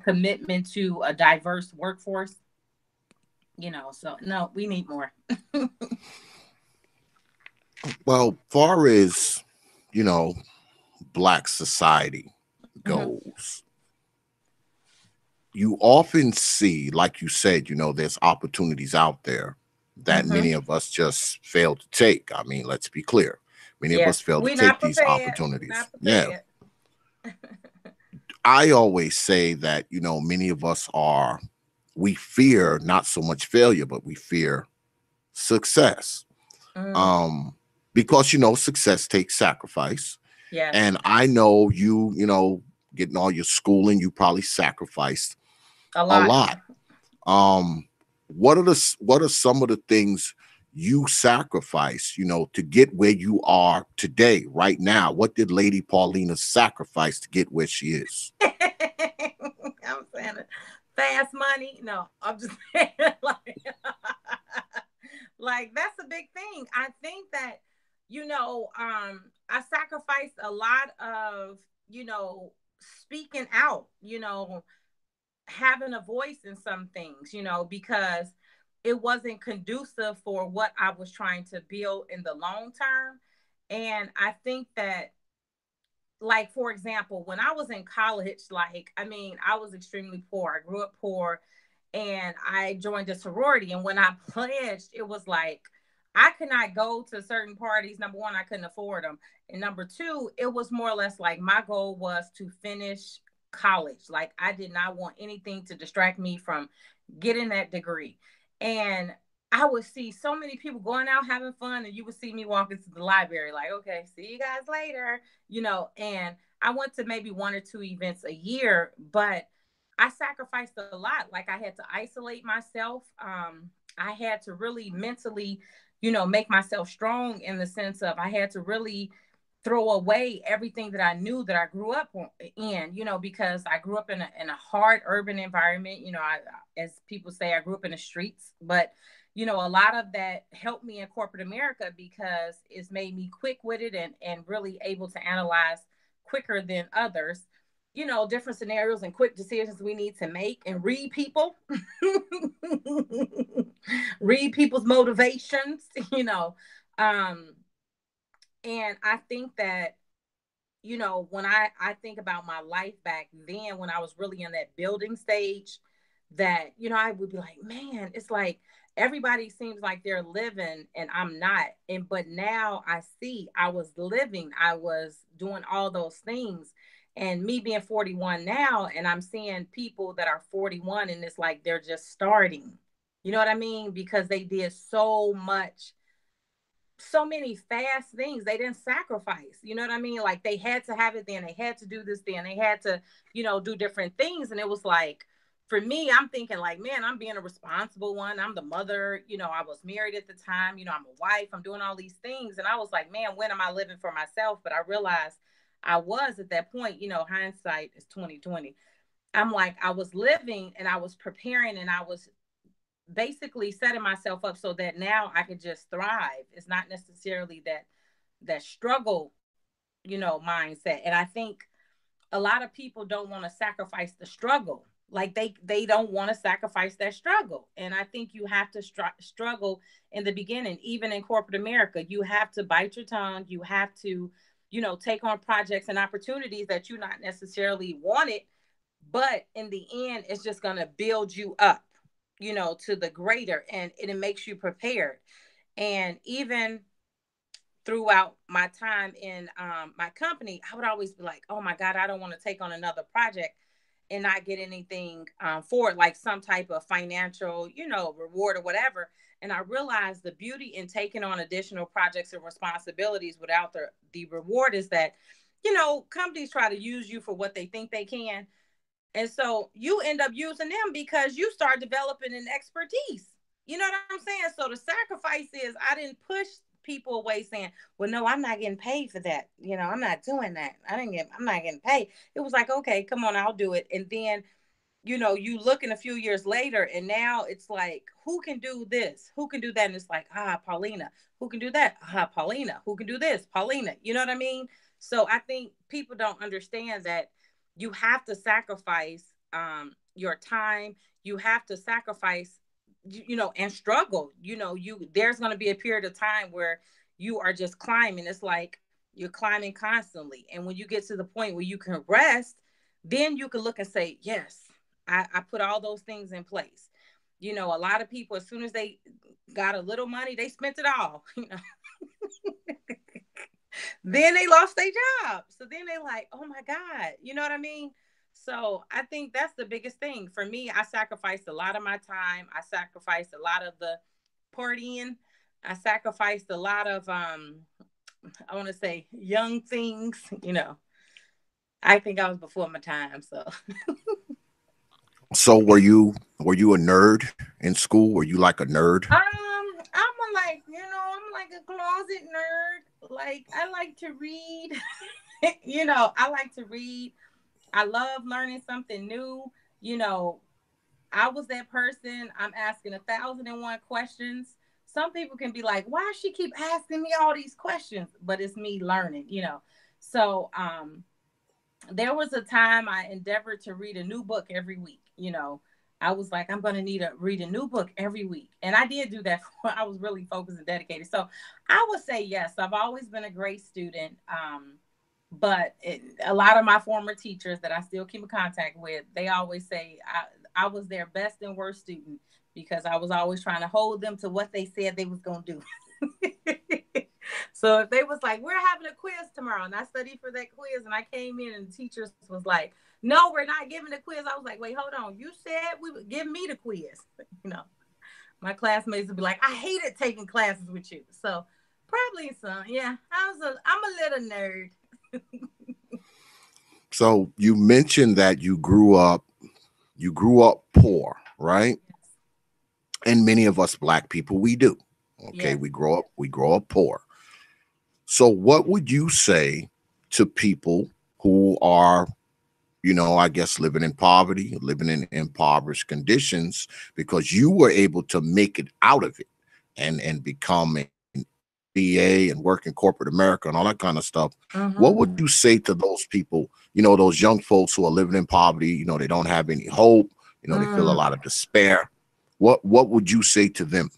commitment to a diverse workforce. So no, we need more. Well, far as, you know, black society, goes, you often see, like you said, there's opportunities out there that many of us just fail to take. I mean, let's be clear. Many of Yes, us fail to we not take these prepared. Not opportunities. Yeah. prepared. I always say that, many of us we fear not so much failure, but we fear success. Mm, Um, because, success takes sacrifice. yes. And I know getting all your schooling, you probably sacrificed A a lot. lot. What are some of the things you sacrifice, to get where you are today, right now? What did Lady Paulina sacrifice to get where she is? I'm saying it. Fast money. No, I'm just saying like that's a big thing. I think that, I sacrificed a lot of, speaking out, having a voice in some things, because it wasn't conducive for what I was trying to build in the long term. And I think that, like, for example, when I was in college, like, I mean, I was extremely poor. I grew up poor, and I joined a sorority. And when I pledged, it was like I could not go to certain parties. Number one, I couldn't afford them. And number two, it was more or less like my goal was to finish college. Like, I did not want anything to distract me from getting that degree. And I would see so many people going out having fun, and you would see me walking to the library, like, okay, see you guys later, and I went to maybe one or two events a year, but I sacrificed a lot. Like, I had to isolate myself. I had to really mentally, make myself strong, in the sense of I had to really throw away everything that I knew that I grew up in, because I grew up in a hard urban environment. As people say, I grew up in the streets, but a lot of that helped me in corporate America, because it's made me quick witted and really able to analyze quicker than others, different scenarios and quick decisions we need to make, and read people, read people's motivations, Um, and I think that, when I think about my life back then, when I was really in that building stage, that, I would be like, man, it's like everybody seems like they're living and I'm not. And but now I see I was living, I was doing all those things. And me being 41 now, and I'm seeing people that are 41, and it's like they're just starting. You know what I mean? Because they did so much, so many fast things. They didn't sacrifice. You know what I mean? Like, they had to have it then. They had to do this then. They had to, do different things. And it was like, for me, I'm thinking like, man, I'm being a responsible one. I'm the mother. I was married at the time. I'm a wife. I'm doing all these things. And I was like, man, when am I living for myself? But I realized I was at that point. Hindsight is 2020. I'm like, I was living and I was preparing and I was basically setting myself up so that now I could just thrive. It's not necessarily that struggle, mindset. And I think a lot of people don't want to sacrifice the struggle. Like, they don't want to sacrifice that struggle. And I think you have to struggle in the beginning. Even in corporate America, you have to bite your tongue. You have to, take on projects and opportunities that you not necessarily wanted, but in the end, it's just going to build you up, to the greater, and it makes you prepared. And even throughout my time in my company, I would always be like, oh my God, I don't want to take on another project and not get anything for it, like some type of financial, reward or whatever. And I realized the beauty in taking on additional projects and responsibilities without the reward is that, companies try to use you for what they think they can. And so you end up using them because you start developing an expertise. You know what I'm saying? So the sacrifice is I didn't push people away saying, well, no, I'm not getting paid for that. I'm not doing that. I'm not getting paid. It was like, okay, come on, I'll do it. And then, you look in a few years later and now it's like, who can do this? Who can do that? And it's like, Paulina. Who can do that? Paulina. Who can do this? Paulina. You know what I mean? So I think people don't understand that you have to sacrifice your time. You have to sacrifice, and struggle. There's going to be a period of time where you are just climbing. It's like you're climbing constantly. And when you get to the point where you can rest, Then you could look and say, yes, I put all those things in place. You know, a lot of people, as soon as they got a little money, they spent it all. You know, then they lost their job. So then they like, oh my God, you know what I mean? So I think that's the biggest thing. For me, I sacrificed a lot of my time. I sacrificed a lot of the partying. I sacrificed a lot of I want to say young things, you know. I think I was before my time. So So were you a nerd in school? Were you like a nerd? I'm a, like, you know, I'm like a closet nerd. Like I like to read. You know, I like to read. I love learning something new. You know, I was that person. I'm asking 1,001 questions. Some people can be like, why she keep asking me all these questions? But it's me learning, you know. So there was a time I endeavored to read a new book every week. You know, I was like, I'm going to need to read a new book every week. And I did do that. I was really focused and dedicated. So I would say, yes, I've always been a great student. A lot of my former teachers that I still keep in contact with, they always say I was their best and worst student because I was always trying to hold them to what they said they was going to do. So if they was like, we're having a quiz tomorrow, and I studied for that quiz, and I came in and the teachers was like, no, we're not giving the quiz. I was like, wait, hold on. You said we would give me the quiz. You know, my classmates would be like, I hated taking classes with you. So probably some, yeah. I'm a little nerd. So you mentioned that you grew up poor, right? And many of us black people, we do. Okay, Yes. we grow up poor. So what would you say to people who are, I guess living in poverty, living in impoverished conditions because you were able to make it out of it and become an MBA and work in corporate America and all that kind of stuff. What would Mm-hmm. you say to those people, those young folks who are living in poverty, they don't have any hope, they feel a Mm. lot of despair. What would you say to them?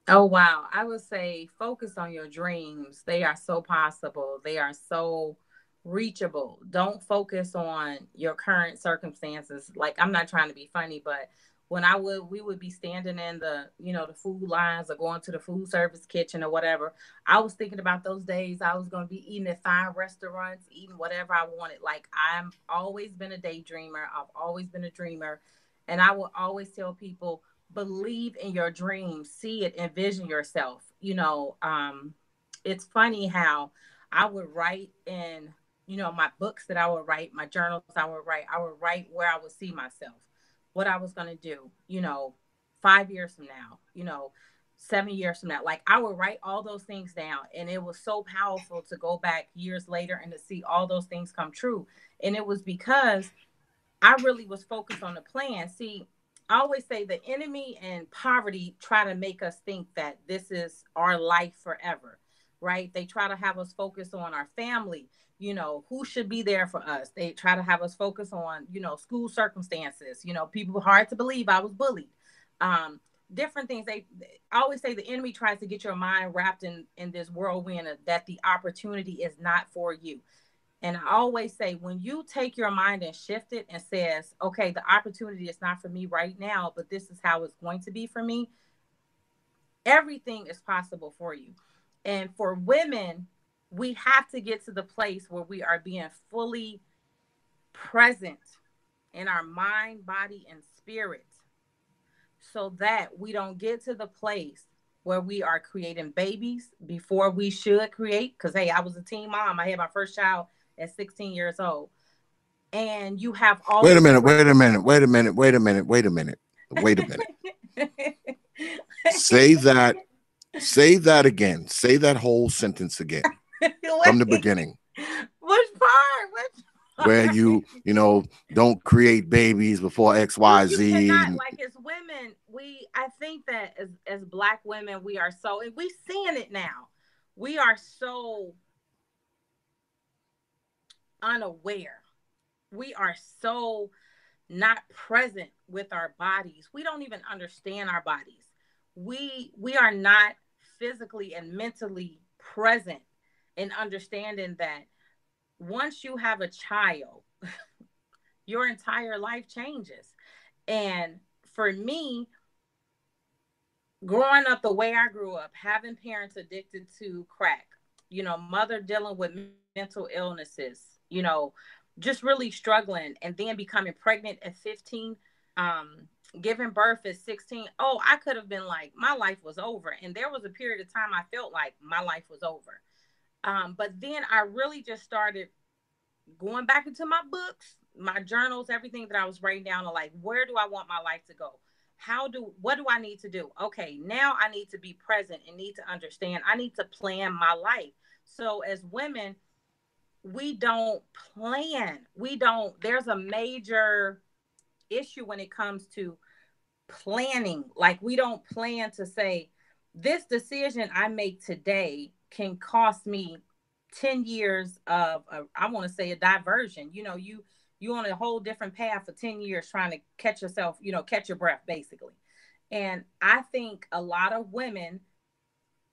Oh, wow. I would say focus on your dreams. They are so possible, they are so reachable. Don't focus on your current circumstances. Like, I'm not trying to be funny, but we would be standing in the food lines or going to the food service kitchen or whatever. I was thinking about those days I was going to be eating at 5 restaurants, eating whatever I wanted. Like, I'm always been a daydreamer. I've always been a dreamer. And I will always tell people, believe in your dreams, see it, envision yourself. It's funny how I would write in, my books that I would write, my journals I would write where I would see myself, what I was going to do, 5 years from now, 7 years from now. Like, I would write all those things down, and it was so powerful to go back years later and to see all those things come true. And it was because I really was focused on the plan. See, I always say the enemy and poverty try to make us think that this is our life forever, right? They try to have us focus on our family, who should be there for us. They try to have us focus on, school circumstances, people. Hard to believe I was bullied. Um, Different things. I always say the enemy tries to get your mind wrapped in this whirlwind that the opportunity is not for you. And I always say, when you take your mind and shift it and says, okay, the opportunity is not for me right now, but this is how it's going to be for me, everything is possible for you. And for women, we have to get to the place where we are being fully present in our mind, body, and spirit, so that we don't get to the place where we are creating babies before we should create. Because, hey, I was a teen mom. I had my first child at 16 years old. And you have all Wait a this minute, great. wait a minute, wait a minute, wait a minute, wait a minute, wait a minute. Say that, say that again. Say that whole sentence again from the Wait, beginning. which part? Which Where part? don't create babies before You XYZ. cannot, And like, as women, I think that as black women, we are so, and we seeing it now. We are so unaware. We are so not present with our bodies. We don't even understand our bodies. We are not physically and mentally present in understanding that once you have a child, your entire life changes. And for me, growing up the way I grew up, having parents addicted to crack, mother dealing with mental illnesses, just really struggling, and then becoming pregnant at 15, giving birth at 16. Oh, I could have been like, my life was over. And there was a period of time I felt like my life was over. But then I really just started going back into my books, my journals, everything that I was writing down, like, where do I want my life to go? What do I need to do? Okay, now I need to be present and need to understand. I need to plan my life. So as women, we don't plan. There's a major issue when it comes to planning. Like, we don't plan to say, this decision I make today can cost me 10 years of I want to say a diversion. You on a whole different path for 10 years trying to catch yourself, catch your breath, basically. And I think a lot of women,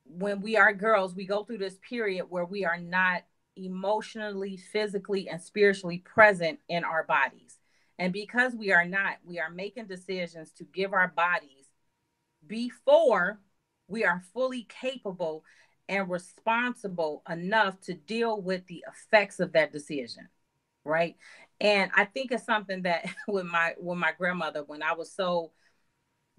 when we are girls, we go through this period where we are not emotionally, physically, and spiritually present in our bodies. And because we are not, we are making decisions to give our bodies before we are fully capable and responsible enough to deal with the effects of that decision. Right. And I think it's something that with my grandmother, when I was so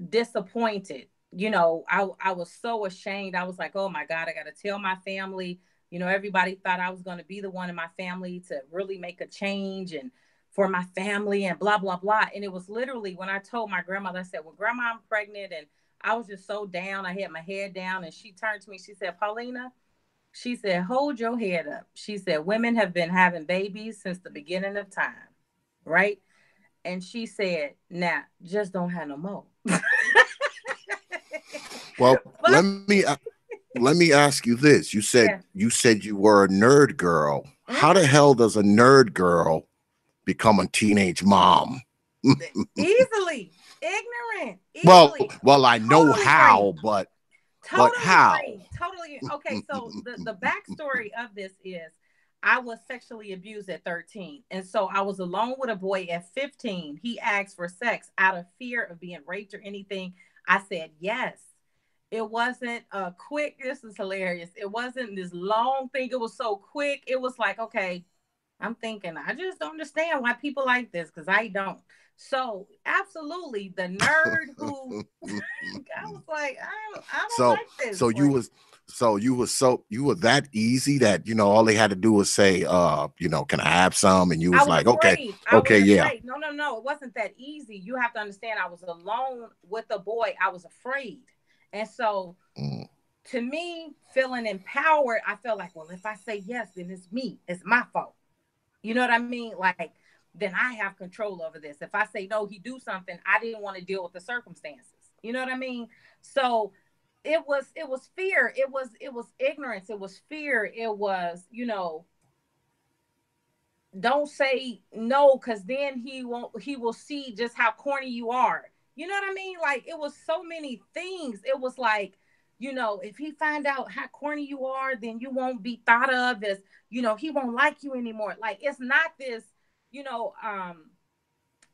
disappointed, I was so ashamed. I was like, oh my God, I got to tell my family. Everybody thought I was going to be the one in my family to really make a change and for my family and blah, blah, blah. And it was literally when I told my grandmother, I said, well, Grandma, I'm pregnant. And I was just so down. I had my head down, and she turned to me. She said, Paulina, she said, hold your head up. She said, women have been having babies since the beginning of time. Right. And she said, nah, just don't have no more. Well, let me ask you this. You said you were a nerd girl. Mm-hmm. How the hell does a nerd girl become a teenage mom? Easily. Ignorant. Easily. Well, I know totally how, green. But how? Green. Totally. Okay, so the backstory of this is I was sexually abused at 13. And so I was alone with a boy at 15. He asked for sex out of fear of being raped or anything. I said yes. It wasn't a quick, this is hilarious. It wasn't this long thing. It was so quick. It was like, okay, I'm thinking, I just don't understand why people like this, because I don't. So absolutely, the nerd who I was like, I don't like this. You were that easy that all they had to do was say, can I have some? And you was like, afraid. Okay, yeah. No, it wasn't that easy. You have to understand, I was alone with a boy. I was afraid. And so to me, feeling empowered, I felt like, well, if I say yes, then it's me. It's my fault. You know what I mean? Like, then I have control over this. If I say no, he do something, I didn't want to deal with the circumstances. You know what I mean? So it was fear. It was ignorance. It was fear. It was, don't say no, because then he will see just how corny you are. You know what I mean? Like, it was so many things. It was like, if he find out how corny you are, then you won't be thought of as, he won't like you anymore. Like, it's not this, and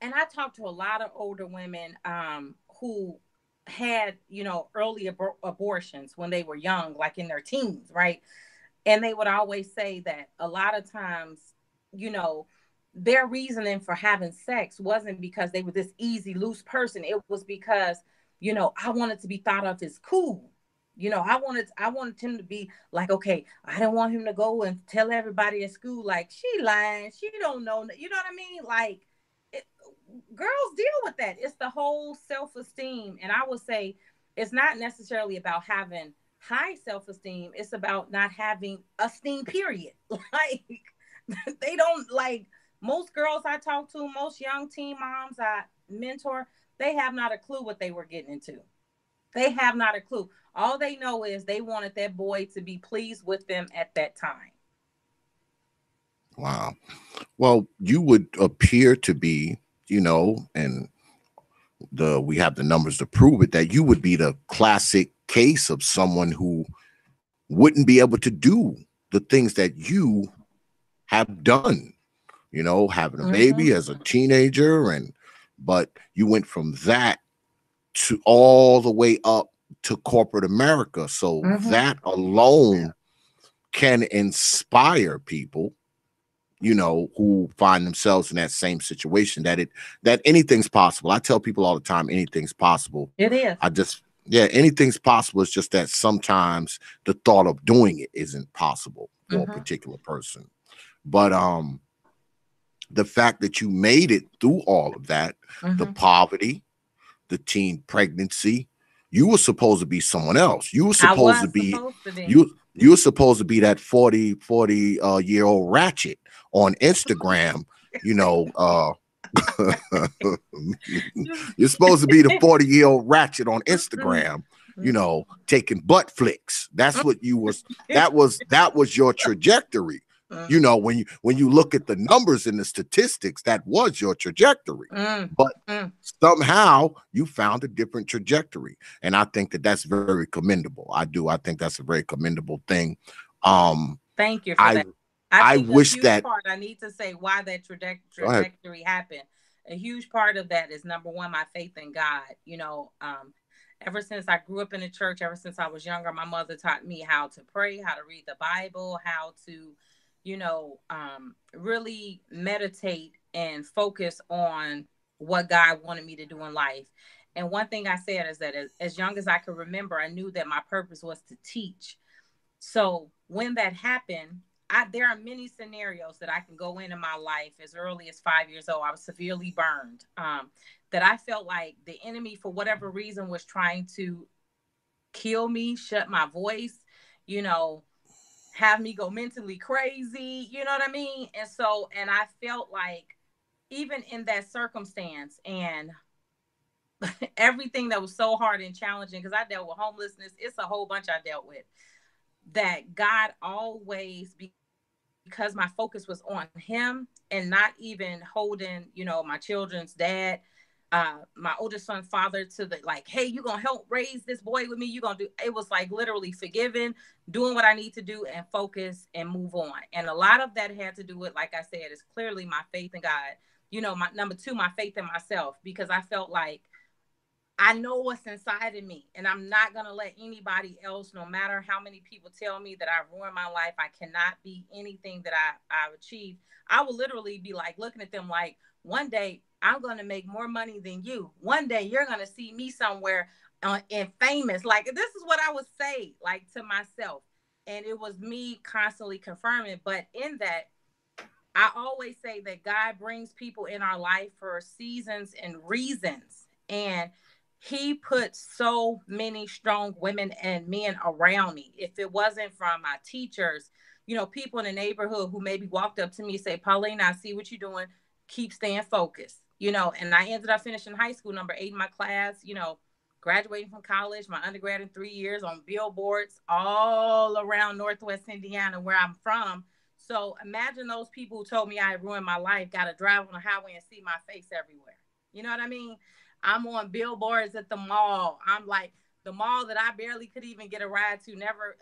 I talked to a lot of older women who had, early abortions when they were young, like in their teens, right? And they would always say that a lot of times, their reasoning for having sex wasn't because they were this easy, loose person. It was because, I wanted to be thought of as cool. I wanted him to be like, okay, I didn't want him to go and tell everybody at school, like, she lying, she don't know. You know what I mean? Like, girls deal with that. It's the whole self-esteem. And I would say it's not necessarily about having high self-esteem. It's about not having esteem, period. Like, they don't, like, most girls I talk to, most young teen moms I mentor, they have not a clue what they were getting into. They have not a clue. All they know is they wanted that boy to be pleased with them at that time. Wow. Well, you would appear to be, and we have the numbers to prove it, that you would be the classic case of someone who wouldn't be able to do the things that you have done. having a Mm-hmm. baby as a teenager, but you went from that to all the way up to corporate America. So Mm-hmm. that alone can inspire people, who find themselves in that same situation, that anything's possible. I tell people all the time, anything's possible. It is. Anything's possible. It's just that sometimes the thought of doing it isn't possible for a Mm-hmm. particular person. But the fact that you made it through all of that, the Mm-hmm. poverty, the teen pregnancy, you were supposed to be someone else. You were I supposed to was be supposed to be. you were supposed to be that 40 year old ratchet on Instagram, you know, uh you're supposed to be the 40-year-old ratchet on Instagram, taking butt flicks. That's what you was. That was your trajectory. When you look at the numbers and the statistics, that was your trajectory. But somehow you found a different trajectory, and I think that that's very commendable. I do. I think that's a very commendable thing. Thank you for I that. I I think a wish huge that. part, I need to say why that Go ahead. trajectory happened. A huge part of that is number one, my faith in God. Ever since I grew up in the church, ever since I was younger, my mother taught me how to pray, how to read the Bible, how to, really meditate and focus on what God wanted me to do in life. And one thing I said is that as young as I could remember, I knew that my purpose was to teach. So when that happened, there are many scenarios that I can go into my life as early as 5 years old. I was severely burned. That I felt like the enemy, for whatever reason, was trying to kill me, shut my voice, you know, have me go mentally crazy. You know what I mean? And I felt like even in that circumstance and everything that was so hard and challenging, because I dealt with homelessness, it's a whole bunch I dealt with, that God always, because my focus was on him and not even holding, my children's dad, my oldest son's father, to the like, hey, you gonna help raise this boy with me? You gonna do it? Was like literally forgiving, doing what I need to do, and focus and move on. And a lot of that had to do with, like I said, is clearly my faith in God. My number two, my faith in myself, because I felt like I know what's inside of me, and I'm not going to let anybody else, no matter how many people tell me that I've ruined my life, I cannot be anything that I've achieved. I will literally be like looking at them like, one day I'm going to make more money than you. One day you're going to see me somewhere and famous. Like, this is what I would say, like, to myself. And it was me constantly confirming. But in that, I always say that God brings people in our life for seasons and reasons. And he put so many strong women and men around me. If it wasn't from my teachers, people in the neighborhood who maybe walked up to me and say, Paulina, I see what you're doing. Keep staying focused. And I ended up finishing high school number 8 in my class, graduating from college, my undergrad in 3 years, on billboards all around Northwest Indiana, where I'm from. So imagine those people who told me I had ruined my life got to drive on the highway and see my face everywhere. You know what I mean? I'm on billboards at the mall. I'm like, the mall that I barely could even get a ride to, never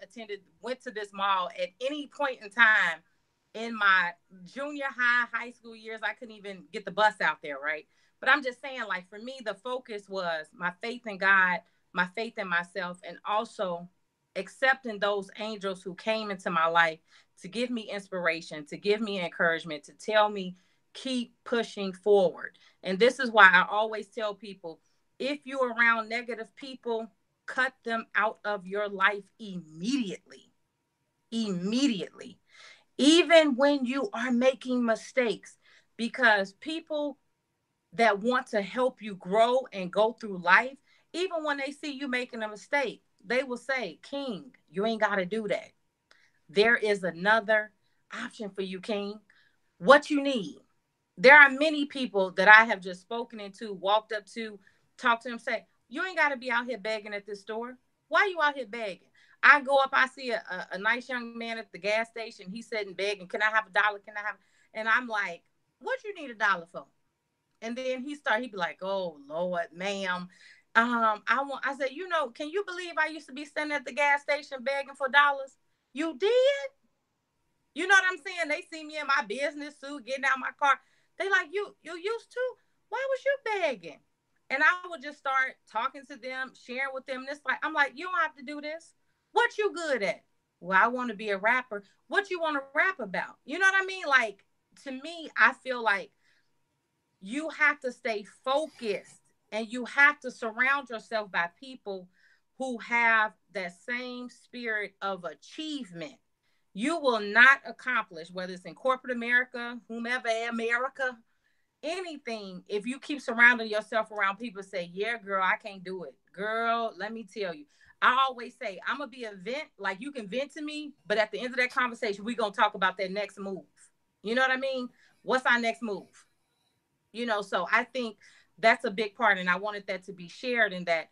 went to this mall at any point in time in my junior high school years. I couldn't even get the bus out there, right? But I'm just saying, like, for me, the focus was my faith in God, my faith in myself, and also accepting those angels who came into my life to give me inspiration, to give me encouragement, to tell me keep pushing forward. And this is why I always tell people, if you're around negative people, cut them out of your life immediately. Immediately. Even when you are making mistakes, because people that want to help you grow and go through life, even when they see you making a mistake, they will say, King, you ain't got to do that. There is another option for you, King. What you need. There are many people that I have just spoken into, walked up to, talked to them, say, you ain't got to be out here begging at this store. Why you out here begging? I go up, I see a nice young man at the gas station. He's sitting begging, can I have $1? Can I have? And I'm like, what you need $1 for? And then he'd be like, oh Lord, ma'am. I said, can you believe I used to be standing at the gas station begging for dollars? You did? You know what I'm saying? They see me in my business suit, getting out my car. They like, you used to? Why was you begging? And I would just start talking to them, sharing with them. And it's like, I'm like, you don't have to do this. What you good at? Well, I want to be a rapper. What you want to rap about? You know what I mean? Like, to me, I feel like you have to stay focused and you have to surround yourself by people who have that same spirit of achievement. You will not accomplish, whether it's in corporate America, whomever America, anything, if you keep surrounding yourself around people say, yeah, girl, I can't do it. Girl, let me tell you. I always say, I'm going to be a vent. Like, you can vent to me, but at the end of that conversation, we're going to talk about that next move. You know what I mean? What's our next move? You know, so I think that's a big part. And I wanted that to be shared, in that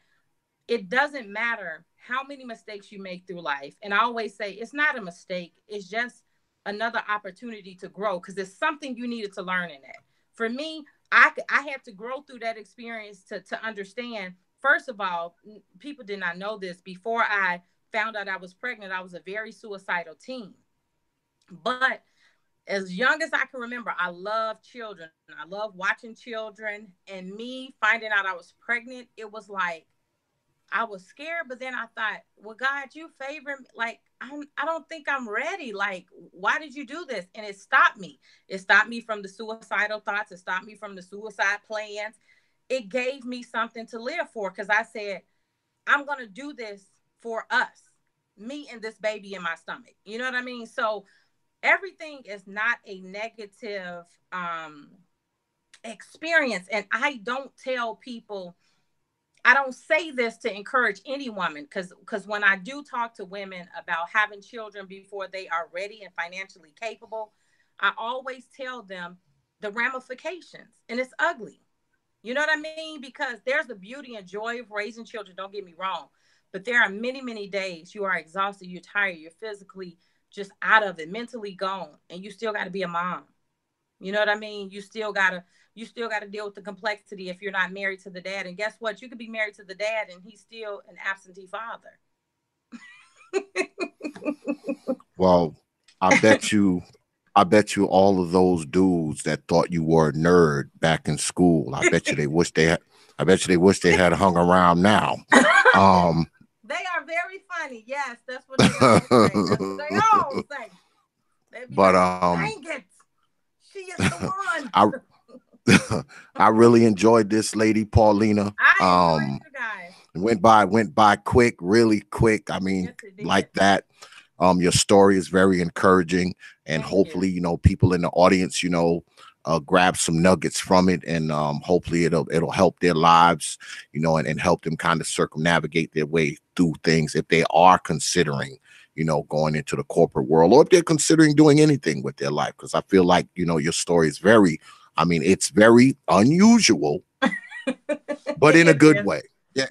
it doesn't matter how many mistakes you make through life. And I always say, it's not a mistake. It's just another opportunity to grow, because it's something you needed to learn in that. For me, I had to grow through that experience to understand. First of all, people did not know this. Before I found out I was pregnant, I was a very suicidal teen. But as young as I can remember, I love children. I love watching children. And me finding out I was pregnant, it was like, I was scared, but then I thought, well, God, you favor me. Like, I don't think I'm ready. Like, why did you do this? And it stopped me. It stopped me from the suicidal thoughts. It stopped me from the suicide plans. It gave me something to live for, because I said, I'm going to do this for us, me and this baby in my stomach. You know what I mean? So everything is not a negative experience. And I don't tell people, I don't say this to encourage any woman, because when I do talk to women about having children before they are ready and financially capable, I always tell them the ramifications, and it's ugly. You know what I mean? Because there's the beauty and joy of raising children, don't get me wrong, but there are many, many days you are exhausted, you're tired, you're physically just out of it, mentally gone, and you still got to be a mom. You know what I mean? You still gotta deal with the complexity if you're not married to the dad. And guess what? You could be married to the dad and he's still an absentee father. Well, I bet you, all of those dudes that thought you were a nerd back in school, I bet you they wish they had. I bet you they wish they had hung around now. They are very funny. Yes, that's what they all say. That's what they all say. They be but like, dang it, she is the one. I really enjoyed this, Lady Paulina. I enjoyed you guys. Went by quick, really quick. I mean, Yes, like that. Your story is very encouraging, and Thank hopefully, people in the audience, grab some nuggets from it, and hopefully it'll help their lives, and help them kind of circumnavigate their way through things if they are considering, going into the corporate world, or if they're considering doing anything with their life. Because I feel like, your story is it's very unusual, but in a good way.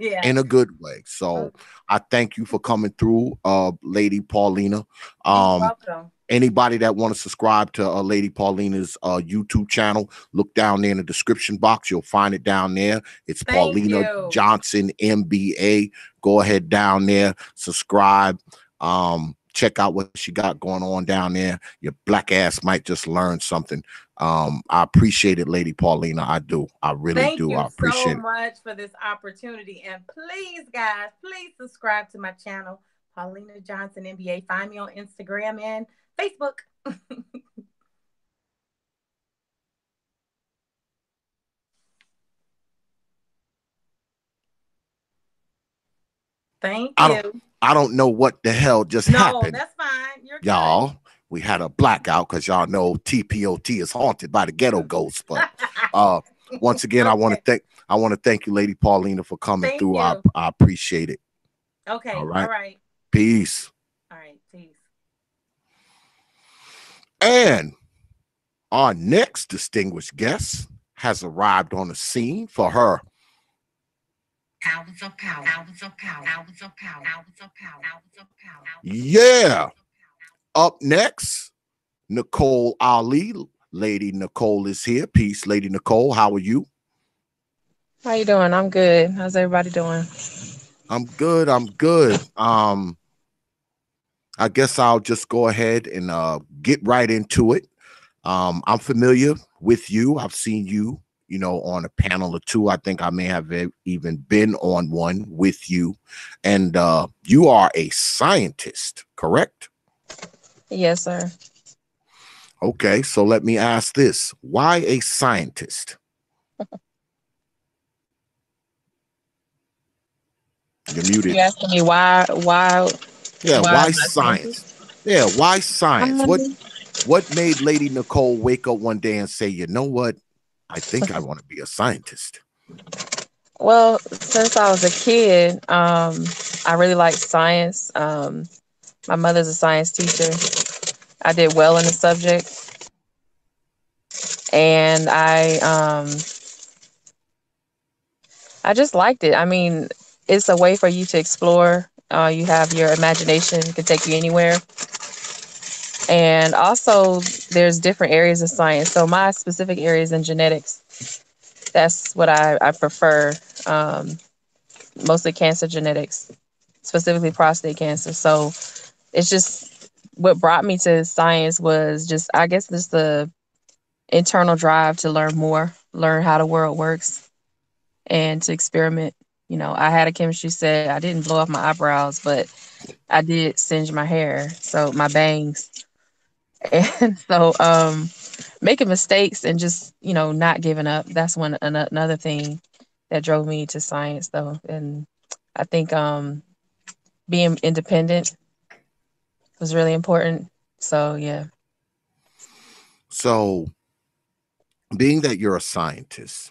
Yeah, in a good way. So I thank you for coming through, Lady Paulina. You're welcome. Anybody that want to subscribe to Lady Paulina's YouTube channel, look down there in the description box. You'll find it down there. It's Paulina Johnson, M.B.A. Go ahead down there, subscribe. Check out what she got going on down there. Your black ass might just learn something. I appreciate it, Lady Paulina. I do. I really do. I appreciate it. Thank you so much for this opportunity. And please, guys, please subscribe to my channel, Paulina Johnson, M.B.A. Find me on Instagram and Facebook. Thank you. I don't know what the hell just happened. No, that's fine. You're y'all. Good. We had a blackout because y'all know T.P.O.T is haunted by the ghetto ghosts. But once again, I want to thank you, Lady Paulina, for coming through. I appreciate it. Okay. All right. Peace. All right. Peace. And our next distinguished guest has arrived on the scene for her. Yeah. Up next, Nicole Ali. Lady Nicole is here. Peace, Lady Nicole. How are you? How you doing? I'm good. How's everybody doing? I'm good. I guess I'll just go ahead and get right into it. I'm familiar with you. I've seen you, on a panel or two. I think I may have even been on one with you. And you are a scientist, correct? Yes, sir. Okay, so let me ask this. Why a scientist? You're muted. You asking me Yeah, why why am I science? scientist? Yeah, why science? What Um, what made Lady Nicole wake up one day and say, you know what? I think I want to be a scientist. well, since I was a kid, I really liked science. My mother's a science teacher. I did well in the subject, and I just liked it. I mean, it's a way for you to explore. You have your imagination can take you anywhere. And also, there's different areas of science. So my specific area is in genetics. That's what I prefer. Um, Mostly cancer genetics, specifically prostate cancer. So it's just what brought me to science was just, I guess, just the internal drive to learn more, learn how the world works, and to experiment. I had a chemistry set. I didn't blow off my eyebrows, but I did singe my hair, so my bangs. And so making mistakes and just, not giving up. That's another thing that drove me to science though. And I think being independent was really important. So yeah. So, being that you're a scientist,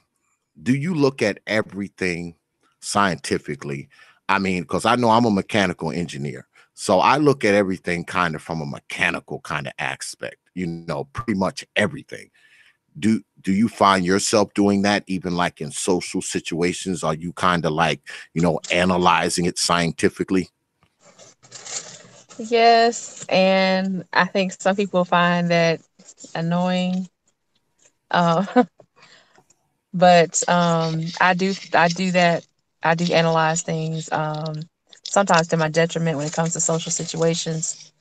do you look at everything scientifically? I mean, because I know I'm a mechanical engineer. So I look at everything kind of from a mechanical kind of aspect, pretty much everything. Do you find yourself doing that even like in social situations? Are you kind of like, analyzing it scientifically? Yes, and I think some people find that annoying. Uh, but I do that. I do analyze things. Sometimes to my detriment when it comes to social situations.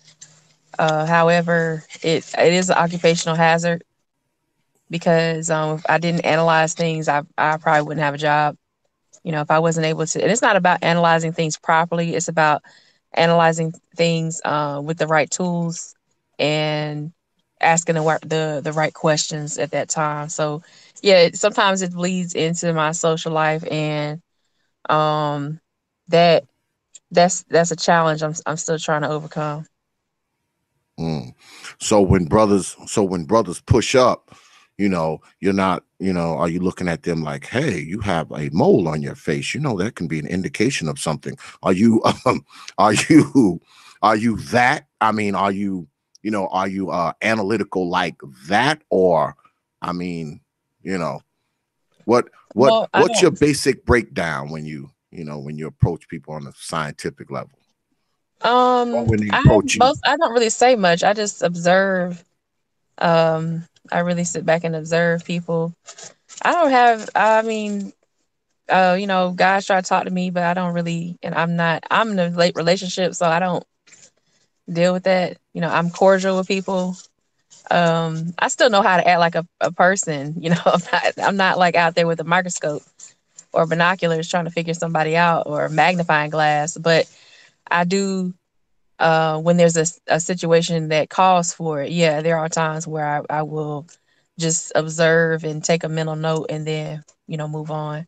However, it is an occupational hazard because if I didn't analyze things, I probably wouldn't have a job. If I wasn't able to, and it's not about analyzing things properly. It's about analyzing things with the right tools and asking the right questions at that time. So, yeah, sometimes it bleeds into my social life, and um, that that's a challenge I'm still trying to overcome. Mm. So when brothers push up, you're not, are you looking at them like, hey, you have a mole on your face? That can be an indication of something. Are you, are you, are you that? I mean, are you analytical like that? Or, I mean, you know, what, Well, I what's your don't. basic breakdown when when you approach people on a scientific level? Or when you approach you? I don't really say much. I just observe. I really sit back and observe people. I don't have. I mean, guys try to talk to me, but I don't really. And I'm not. I'm in a late relationship, so I don't deal with that. I'm cordial with people. I still know how to act like a person. I'm not like out there with a microscope or binoculars trying to figure somebody out or a magnifying glass, but I do when there's a situation that calls for it. Yeah, there are times where I will just observe and take a mental note and then move on.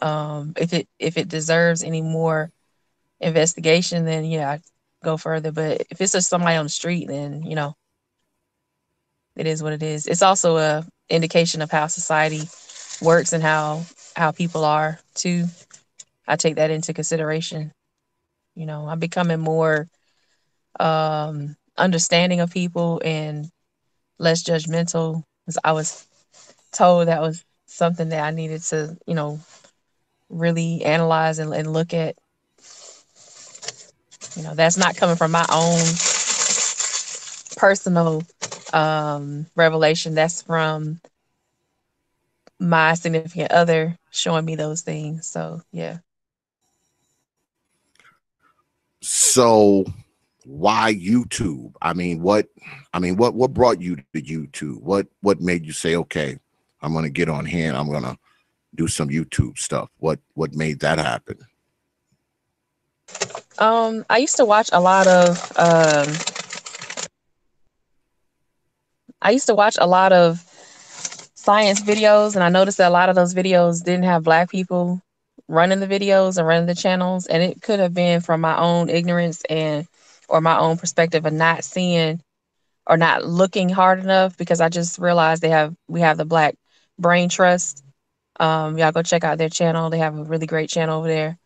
If it deserves any more investigation, then yeah, I go further. But if it's just somebody on the street, then it is what it is. It's also a indication of how society works and how people are too. I take that into consideration. I'm becoming more understanding of people and less judgmental. 'Cause I was told that was something that I needed to, really analyze and look at. That's not coming from my own personal revelation. That's from my significant other showing me those things. So yeah. So why YouTube? What brought you to YouTube? What made you say, okay, I'm gonna get on here and I'm gonna do some YouTube stuff? What made that happen? I used to watch a lot of science videos, and I noticed that a lot of those videos didn't have Black people running the videos and running the channels, and it could have been from my own ignorance and or my own perspective of not seeing or not looking hard enough, because I just realized we have the Black Brain Trust. Y'all go check out their channel. They have a really great channel over there.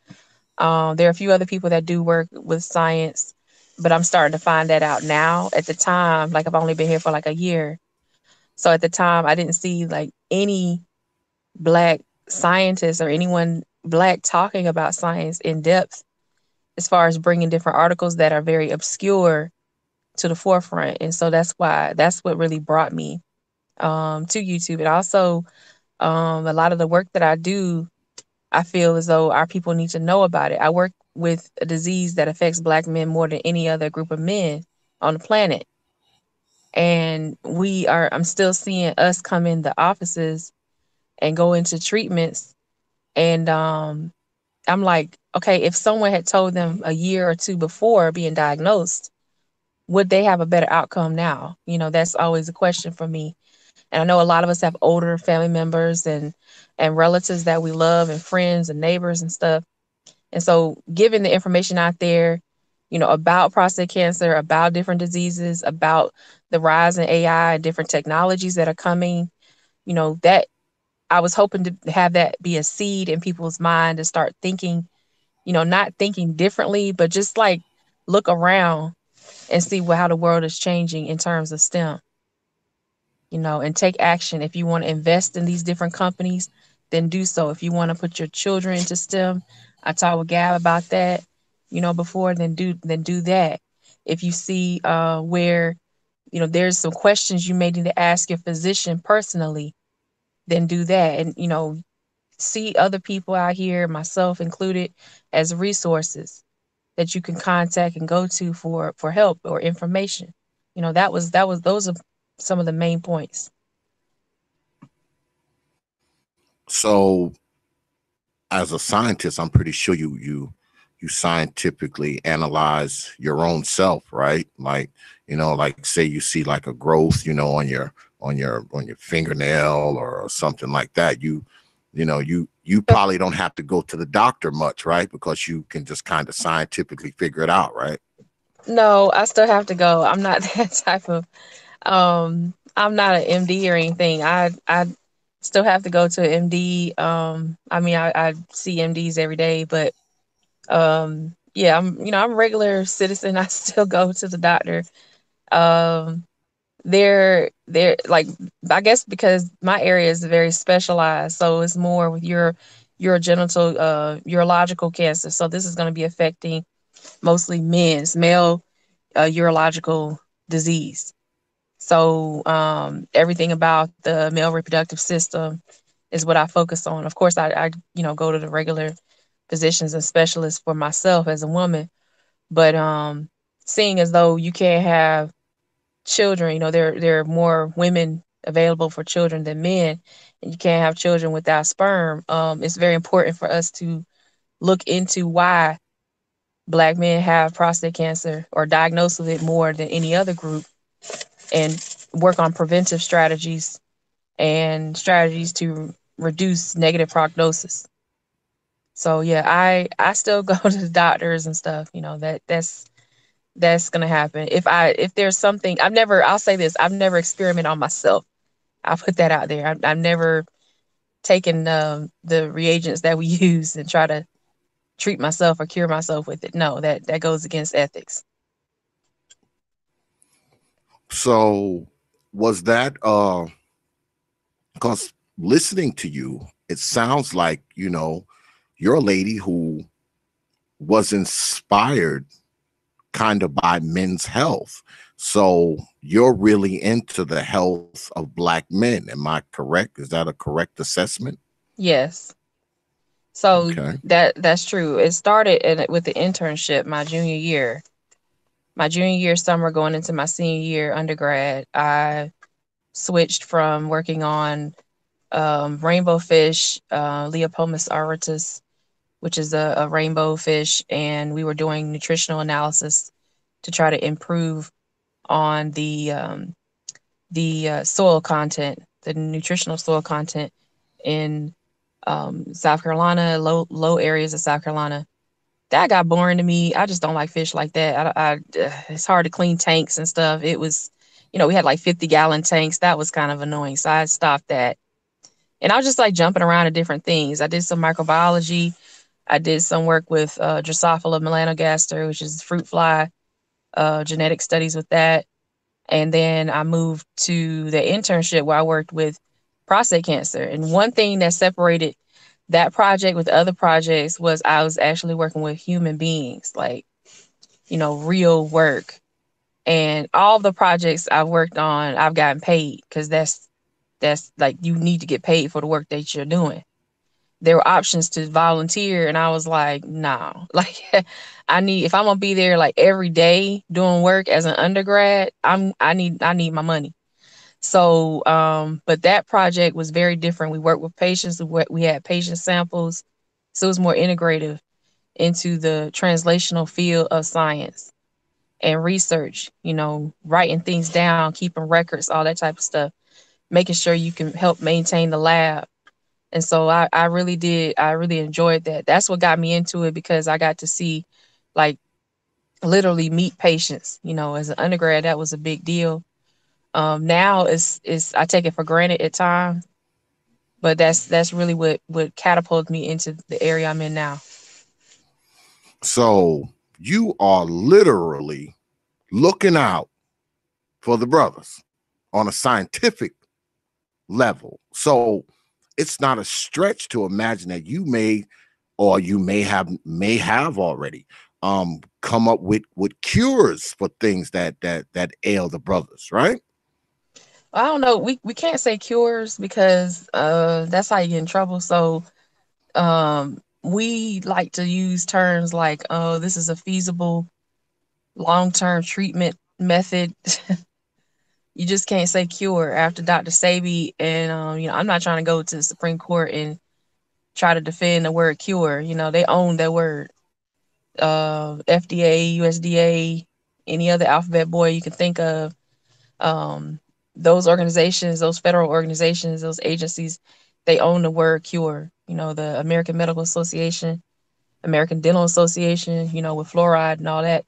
There are a few other people that do work with science, but I'm starting to find that out now. At the time, like I've only been here for like a year. So at the time, I didn't see like any Black scientists or anyone Black talking about science in depth as far as bringing different articles that are very obscure to the forefront. And so that's what really brought me to YouTube. And also, a lot of the work that I do, I feel as though our people need to know about it. I work with a disease that affects Black men more than any other group of men on the planet. And I'm still seeing us come in the offices and go into treatments. And I'm like, okay, if someone had told them a year or two before being diagnosed, would they have a better outcome now? That's always a question for me. And I know a lot of us have older family members and relatives that we love and friends and neighbors and stuff. And so giving the information out there, about prostate cancer, about different diseases, about the rise in AI and different technologies that are coming, that I was hoping to have that be a seed in people's mind to start thinking, not thinking differently, but just like look around and see how the world is changing in terms of STEM, and take action. If you want to invest in these different companies, then do so. If you want to put your children into STEM, I talked with Gab about that, before, then do that. If you see where, there's some questions you may need to ask your physician personally, then do that. And, see other people out here, myself included, as resources that you can contact and go to for help or information. Those are some of the main points. So, as a scientist, I'm pretty sure you scientifically analyze your own self, right? Like, like say you see like a growth, on your fingernail or something like that. You probably don't have to go to the doctor much, right? Because you can just kind of scientifically figure it out, right? No, I still have to go. I'm not that type of I'm not an MD or anything. I still have to go to an MD. I see MDs every day, but yeah, I'm a regular citizen. I still go to the doctor. Um they're like, I guess because my area is very specialized, so it's more with your urogenital urological cancer. So this is going to be affecting mostly male urological disease. So everything about the male reproductive system is what I focus on. Of course, I go to the regular physicians and specialists for myself as a woman, but seeing as though you can't have children, there are more women available for children than men, and you can't have children without sperm. It's very important for us to look into why Black men have prostate cancer or diagnosed with it more than any other group, and work on preventive strategies and strategies to reduce negative prognosis. So yeah, I still go to the doctors and stuff. That's gonna happen. If there's something, I'll say this, I've never experimented on myself. I'll put that out there. I've never taken the reagents that we use and try to treat myself or cure myself with it. No, that goes against ethics. So was that because listening to you, it sounds like, you're a lady who was inspired kind of by men's health. So you're really into the health of Black men. Am I correct? Is that a correct assessment? Yes. So Okay. that's true. It started with the internship my junior year. My junior year summer going into my senior year undergrad, I switched from working on rainbow fish, Leopomus auratus, which is a rainbow fish, and we were doing nutritional analysis to try to improve on the soil content, the nutritional soil content in South Carolina, low areas of South Carolina. That got boring to me. I just don't like fish like that. It's hard to clean tanks and stuff. It was, we had like 50-gallon tanks. That was kind of annoying. So I stopped that. And I was just like jumping around to different things. I did some microbiology. I did some work with Drosophila melanogaster, which is fruit fly, genetic studies with that. And then I moved to the internship where I worked with prostate cancer. And one thing that separated that project with other projects was I was actually working with human beings, like, real work. And all the projects I've worked on, I've gotten paid because that's like, you need to get paid for the work that you're doing. There were options to volunteer, and I was like, no, like if I'm gonna be there like every day doing work as an undergrad, I need my money. So, but that project was very different. We worked with patients. We had patient samples, so it was more integrative into the translational field of science and research. Writing things down, keeping records, all that type of stuff, making sure you can help maintain the lab. And so I really did. I really enjoyed that. That's what got me into it, because I got to see, like, literally meet patients. As an undergrad, that was a big deal. Now it's I take it for granted at times, but that's really what catapulted me into the area I'm in now. So you are literally looking out for the brothers on a scientific level. So it's not a stretch to imagine that you may, or you may have already come up with cures for things that ail the brothers, right? I don't know. We can't say cures because that's how you get in trouble. So we like to use terms like, oh, this is a feasible long-term treatment method. You just can't say cure after Dr. Sabi. And I'm not trying to go to the Supreme Court and try to defend the word cure. They own that word. FDA, USDA, any other alphabet boy you can think of. Those organizations, those federal organizations, those agencies, they own the word cure. The American Medical Association, American Dental Association, with fluoride and all that,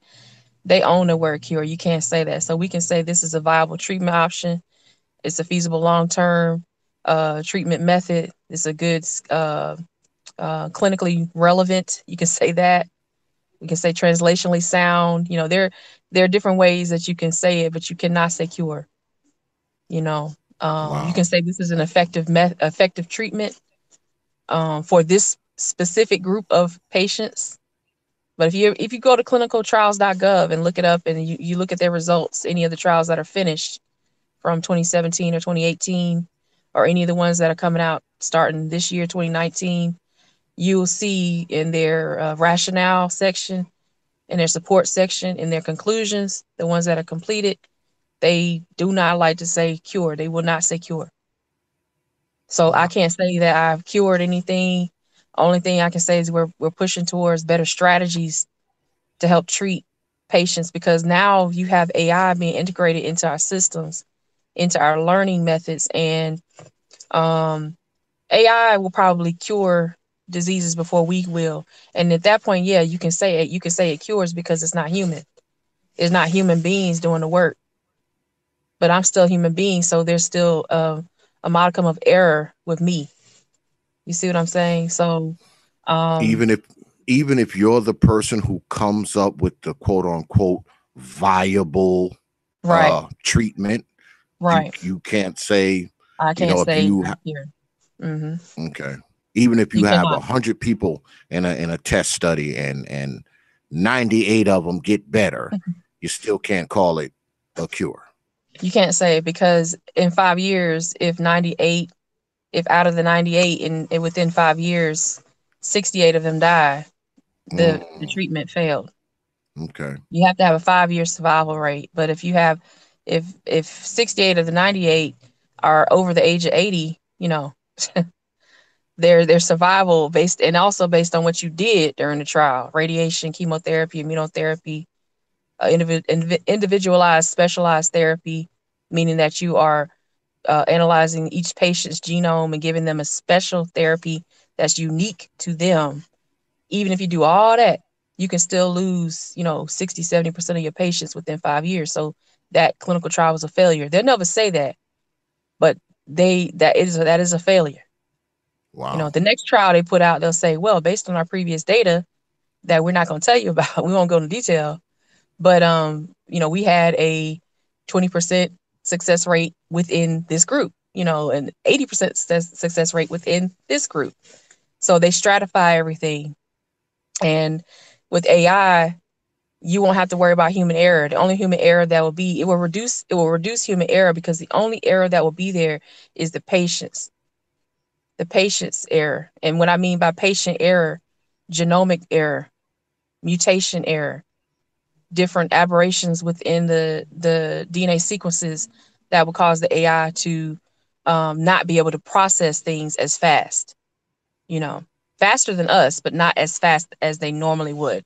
they own the word cure. You can't say that. So we can say this is a viable treatment option. It's a feasible long-term treatment method. It's a good clinically relevant. You can say that. We can say translationally sound. There are different ways that you can say it, but you cannot say cure. You can Wow. say this is an effective treatment for this specific group of patients. But if you go to clinicaltrials.gov and look it up, and you look at their results, any of the trials that are finished from 2017 or 2018, or any of the ones that are coming out starting this year, 2019, you'll see in their rationale section, in their support section, in their conclusions, the ones that are completed, they do not like to say cure. They will not say cure. So I Wow. can't say that I've cured anything. Only thing I can say is we're pushing towards better strategies to help treat patients, because now you have AI being integrated into our systems, into our learning methods, and AI will probably cure diseases before we will. And at that point, yeah, you can say it. You can say it cures because it's not human. It's not human beings doing the work. But I'm still a human being, so there's still a modicum of error with me. You see what I'm saying? So, um, Even if you're the person who comes up with the quote unquote viable right, treatment, right. you can't say, I can't if say you here. Hmm. okay, even if You you have cannot. 100 people in a test study and 98 of them get better, you still can't call it a cure. You can't say it, because in 5 years, if out of the 98 and within 5 years, 68 of them die, the Mm, treatment failed. Okay. You have to have a 5-year survival rate. But if you have, if 68 of the 98 are over the age of 80, their survival based, and also based on what you did during the trial: radiation, chemotherapy, immunotherapy, individualized, specialized therapy, meaning that you are analyzing each patient's genome and giving them a special therapy that's unique to them. Even if you do all that, you can still lose, 60-70% of your patients within 5 years. So that clinical trial was a failure. They'll never say that, but that is a failure. Wow. The next trial they put out, they'll say, well, based on our previous data that we're not going to tell you about, we won't go into detail, but we had a 20% success rate within this group, and 80% success rate within this group. So they stratify everything. And with AI, you won't have to worry about human error. The only human error that will be, it will reduce human error, because the only error that will be there is the patient's error. And what I mean by patient error: genomic error, mutation error, different aberrations within the DNA sequences that will cause the AI to not be able to process things as fast, faster than us, but not as fast as they normally would.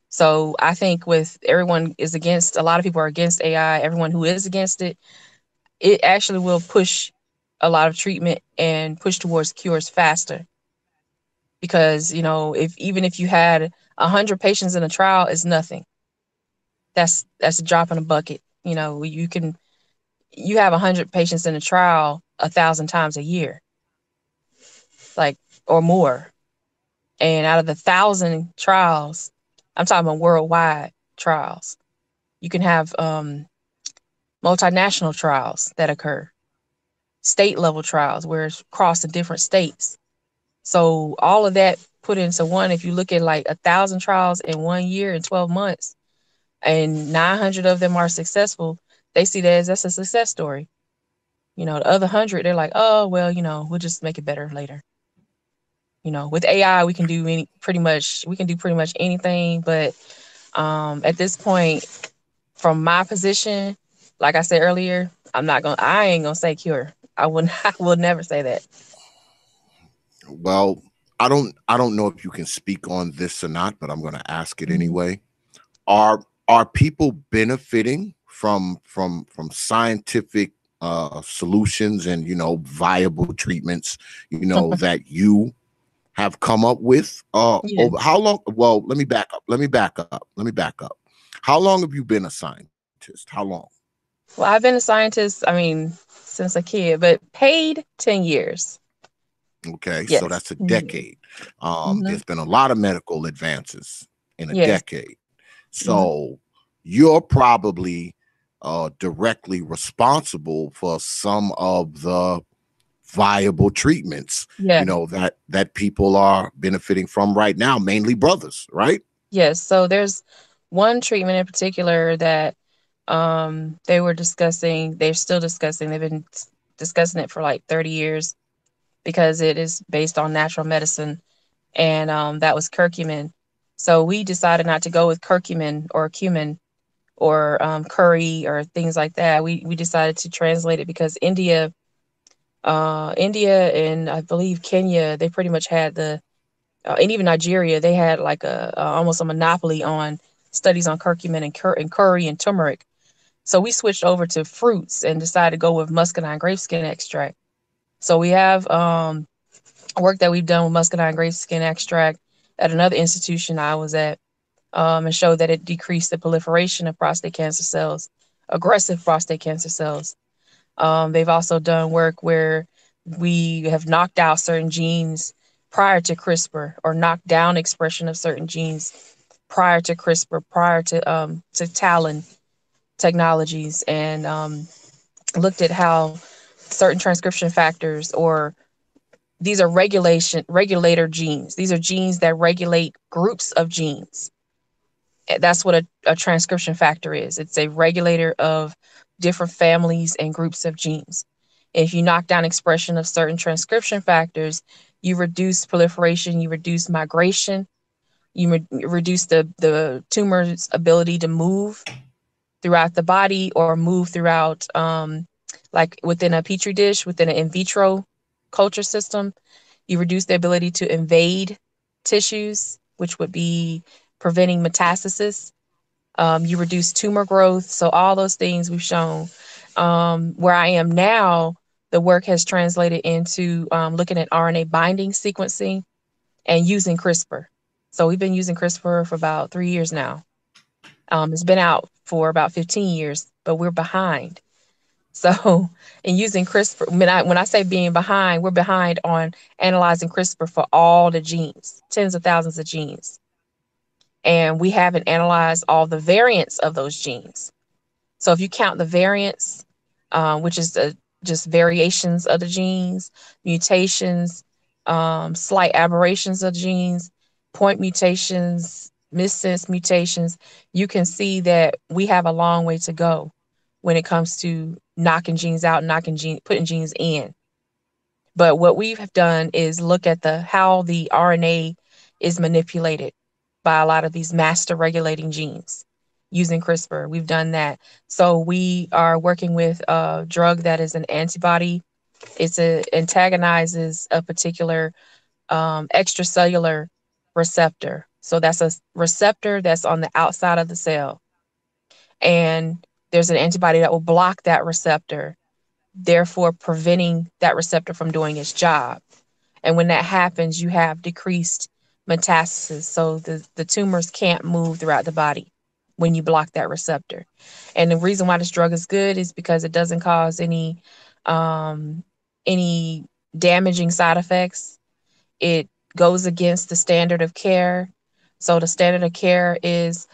So I think with everyone is against, a lot of people are against AI. Everyone who is against it, it actually will push a lot of treatment and push towards cures faster. Because, if you had 100 patients in a trial, it's nothing. That's a drop in a bucket. You have 100 patients in a trial 1,000 times a year, like, or more. And out of the 1,000 trials, I'm talking about worldwide trials, you can have multinational trials that occur, state level trials where it's across the different states. So all of that put into one, if you look at like 1,000 trials in 1 year and 12 months, and 900 of them are successful, they see that as that's a success story. The other 100, they're like, oh, well, we'll just make it better later. With AI, we can do pretty much anything. But at this point, from my position, like I said earlier, I ain't gonna say cure. I wouldn't, I will never say that. Well, I don't know if you can speak on this or not, but I'm going to ask it Mhm. anyway. Are people benefiting from scientific solutions and viable treatments that you have come up with over Yes. how long? Well, let me back up. How long have you been a scientist? How long? Well, I've been a scientist, I mean, since a kid, but paid 10 years. Okay, so Yes. that's a 10 years. decade. Hmm. There's been a lot of medical advances in a Yes. decade. Hmm. So you're probably directly responsible for some of the viable treatments, Yeah. that people are benefiting from right now, mainly brothers, right? Yes. So there's one treatment in particular that they were discussing, they're still discussing, they've been discussing it for like 30 years, because it is based on natural medicine, and that was curcumin. So we decided not to go with curcumin or cumin or curry or things like that. We decided to translate it because India and I believe Kenya, they pretty much had and even Nigeria, they had like almost a monopoly on studies on curcumin and curry and turmeric. So we switched over to fruits and decided to go with muscadine grape skin extract. So we have work that we've done with muscadine grape skin extract at another institution I was at, and showed that it decreased the proliferation of prostate cancer cells, aggressive prostate cancer cells. They've also done work where we have knocked out certain genes prior to CRISPR, or knocked down expression of certain genes prior to CRISPR, prior to TALEN technologies, and looked at how certain transcription factors, or these are regulator genes. These are genes that regulate groups of genes. That's what a transcription factor is. It's a regulator of different families and groups of genes. If you knock down expression of certain transcription factors, you reduce proliferation, you reduce migration You reduce the tumor's ability to move throughout the body or move throughout, like within a petri dish, within an in vitro culture system. You reduce the ability to invade tissues, which would be preventing metastasis. You reduce tumor growth. So all those things we've shown. Where I am now, the work has translated into looking at RNA binding sequencing and using CRISPR. So we've been using CRISPR for about 3 years now. It's been out for about 15 years, but we're behind. So, in using CRISPR, when I say being behind, we're behind on analyzing CRISPR for all the genes, tens of thousands of genes. And we haven't analyzed all the variants of those genes. So, if you count the variants, which is just variations of the genes, mutations, slight aberrations of genes, point mutations, missense mutations, you can see that we have a long way to go when it comes to knocking genes out, putting genes in. But what we have done is look at how the RNA is manipulated by a lot of these master regulating genes using CRISPR. We've done that. So we are working with a drug that is an antibody. Antagonizes a particular extracellular receptor. So that's a receptor that's on the outside of the cell. And there's an antibody that will block that receptor, therefore preventing that receptor from doing its job. And when that happens, you have decreased metastasis. So the tumors can't move throughout the body when you block that receptor. And the reason why this drug is good is because it doesn't cause any damaging side effects. It goes against the standard of care. So the standard of care is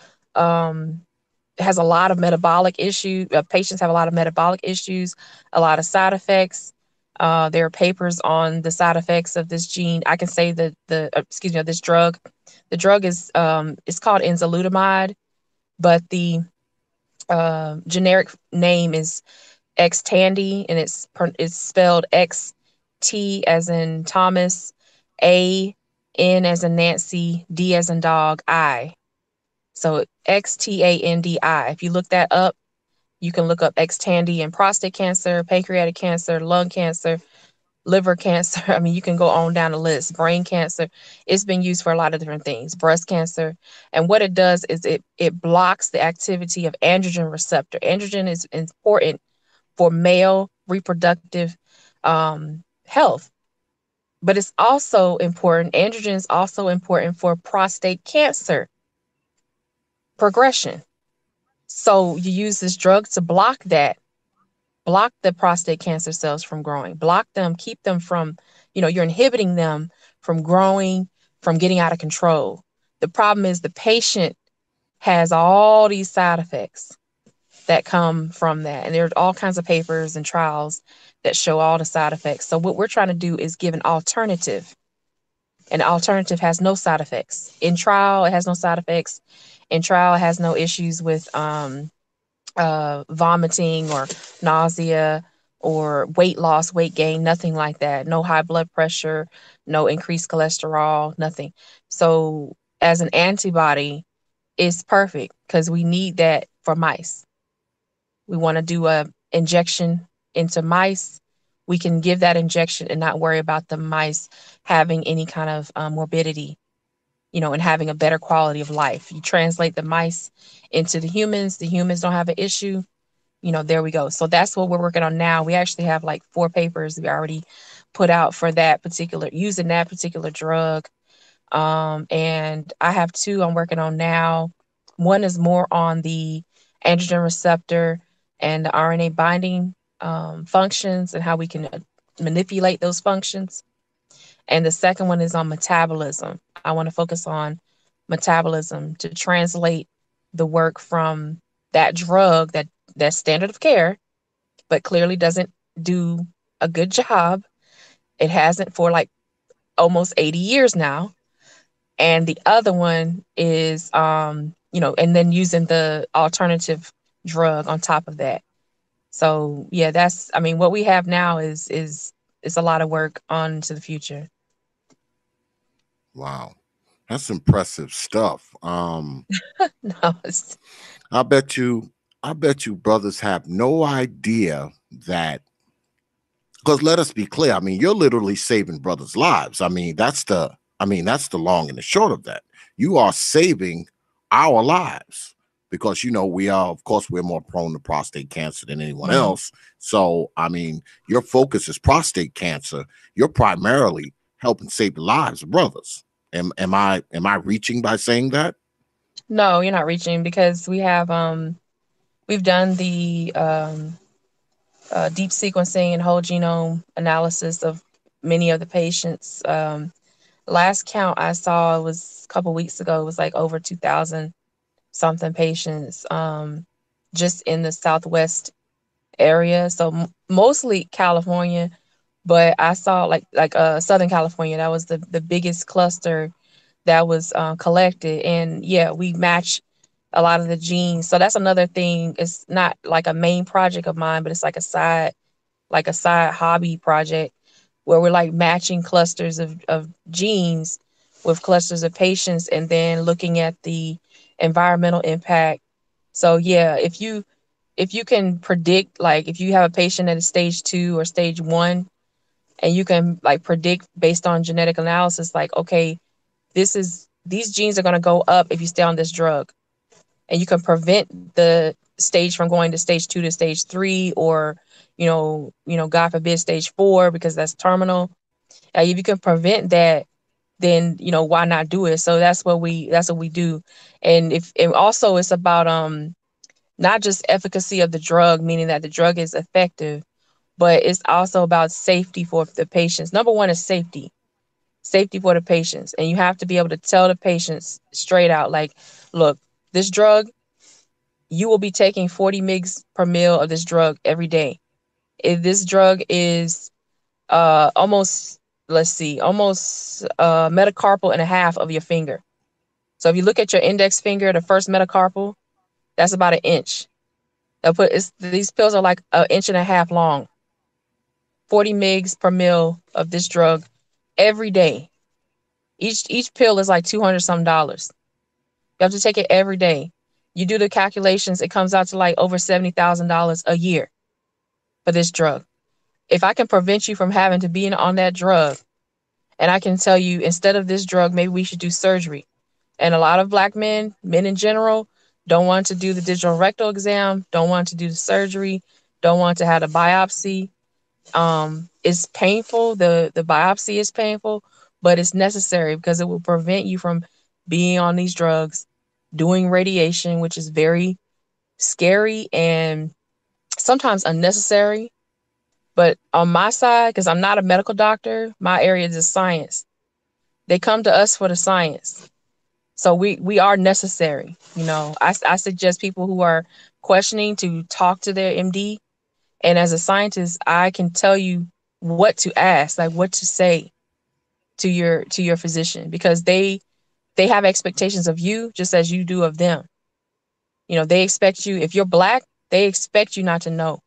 has a lot of metabolic issues. Patients have a lot of metabolic issues, a lot of side effects. There are papers on the side effects of this gene. I can say that this drug. The drug is it's called enzalutamide, but the generic name is Xtandi, and it's spelled XT as in Thomas, A N as in Nancy, D as in dog, I. So Xtandi. If you look that up, you can look up Xtandi in prostate cancer, pancreatic cancer, lung cancer, liver cancer. I mean, you can go on down the list. Brain cancer. It's been used for a lot of different things. Breast cancer. And what it does is it blocks the activity of androgen receptor. Androgen is important for male reproductive health. But it's also important, androgen is also important for prostate cancer progression. So you use this drug to block the prostate cancer cells from growing, block them, keep them from, you're inhibiting them from growing, from getting out of control. The problem is the patient has all these side effects that come from that. And there's all kinds of papers and trials that show all the side effects. So what we're trying to do is give an alternative. An alternative has no side effects. In trial, it has no side effects. In trial, it has no issues with vomiting or nausea or weight loss, weight gain, nothing like that. No high blood pressure, no increased cholesterol, nothing. So as an antibody, it's perfect because we need that for mice. We want to do a injection into mice. We can give that injection and not worry about the mice having any kind of morbidity, and having a better quality of life. You translate the mice into the humans don't have an issue. There we go. So that's what we're working on now. We actually have like 4 papers we already put out for using that particular drug. And I have 2 I'm working on now. One is more on the androgen receptor and the RNA binding functions and how we can manipulate those functions. And the second one is on metabolism. I want to focus on metabolism to translate the work from that drug that's standard of care, but clearly doesn't do a good job. It hasn't for like almost 80 years now. And the other one is, and then using the alternative drug on top of that. So yeah, what we have now is a lot of work on to the future. Wow. That's impressive stuff. No, I bet you, I bet you brothers have no idea that, because let us be clear, I mean, you're literally saving brothers' lives. That's the long and the short of that. You are saving our lives because we are, of course, we're more prone to prostate cancer than anyone Mhm. else. So, your focus is prostate cancer. You're primarily helping save the lives of brothers. Am I reaching by saying that? No, you're not reaching because we've done the deep sequencing and whole genome analysis of many of the patients. Last count I saw was a couple weeks ago. It was like over 2,000 something patients, just in the Southwest area. So mostly California, but I saw like Southern California. That was the biggest cluster that was collected, and yeah, we match a lot of the genes. So that's another thing. It's not like a main project of mine, but it's like a side hobby project where we're like matching clusters of genes with clusters of patients and then looking at the environmental impact. So yeah, if you can predict, like if you have a patient at a stage 2 or stage 1, and you can like predict based on genetic analysis, like, okay, these genes are going to go up if you stay on this drug, and you can prevent the stage from going to stage 2 to stage 3, or God forbid stage 4, because that's terminal. If you can prevent that, then why not do it? So that's what we do. And also it's about not just efficacy of the drug, meaning that the drug is effective, but it's also about safety for the patients. Number one is safety for the patients. And you have to be able to tell the patients straight out, like, look, this drug, you will be taking 40 mgs per mil of this drug every day. If this drug is almost, let's see, almost metacarpal and a half of your finger. So if you look at your index finger, the first metacarpal, that's about an inch. These pills are like an inch and a half long. 40 mgs per mil of this drug every day. Each pill is like 200 some dollars. You have to take it every day. You do the calculations, it comes out to like over $70,000 a year for this drug. If I can prevent you from having to be on that drug, and I can tell you, instead of this drug, maybe we should do surgery. And a lot of Black men in general, don't want to do the digital rectal exam, don't want to do the surgery, don't want to have a biopsy. It's painful. The biopsy is painful, but it's necessary because it will prevent you from being on these drugs, doing radiation, which is very scary and sometimes unnecessary. But on my side, because I'm not a medical doctor, my area is science. They come to us for the science. So we are necessary. I suggest people who are questioning to talk to their MD. And as a scientist, I can tell you what to ask, like what to say to your physician, because they have expectations of you just as you do of them. They expect you, if you're Black, they expect you not to know.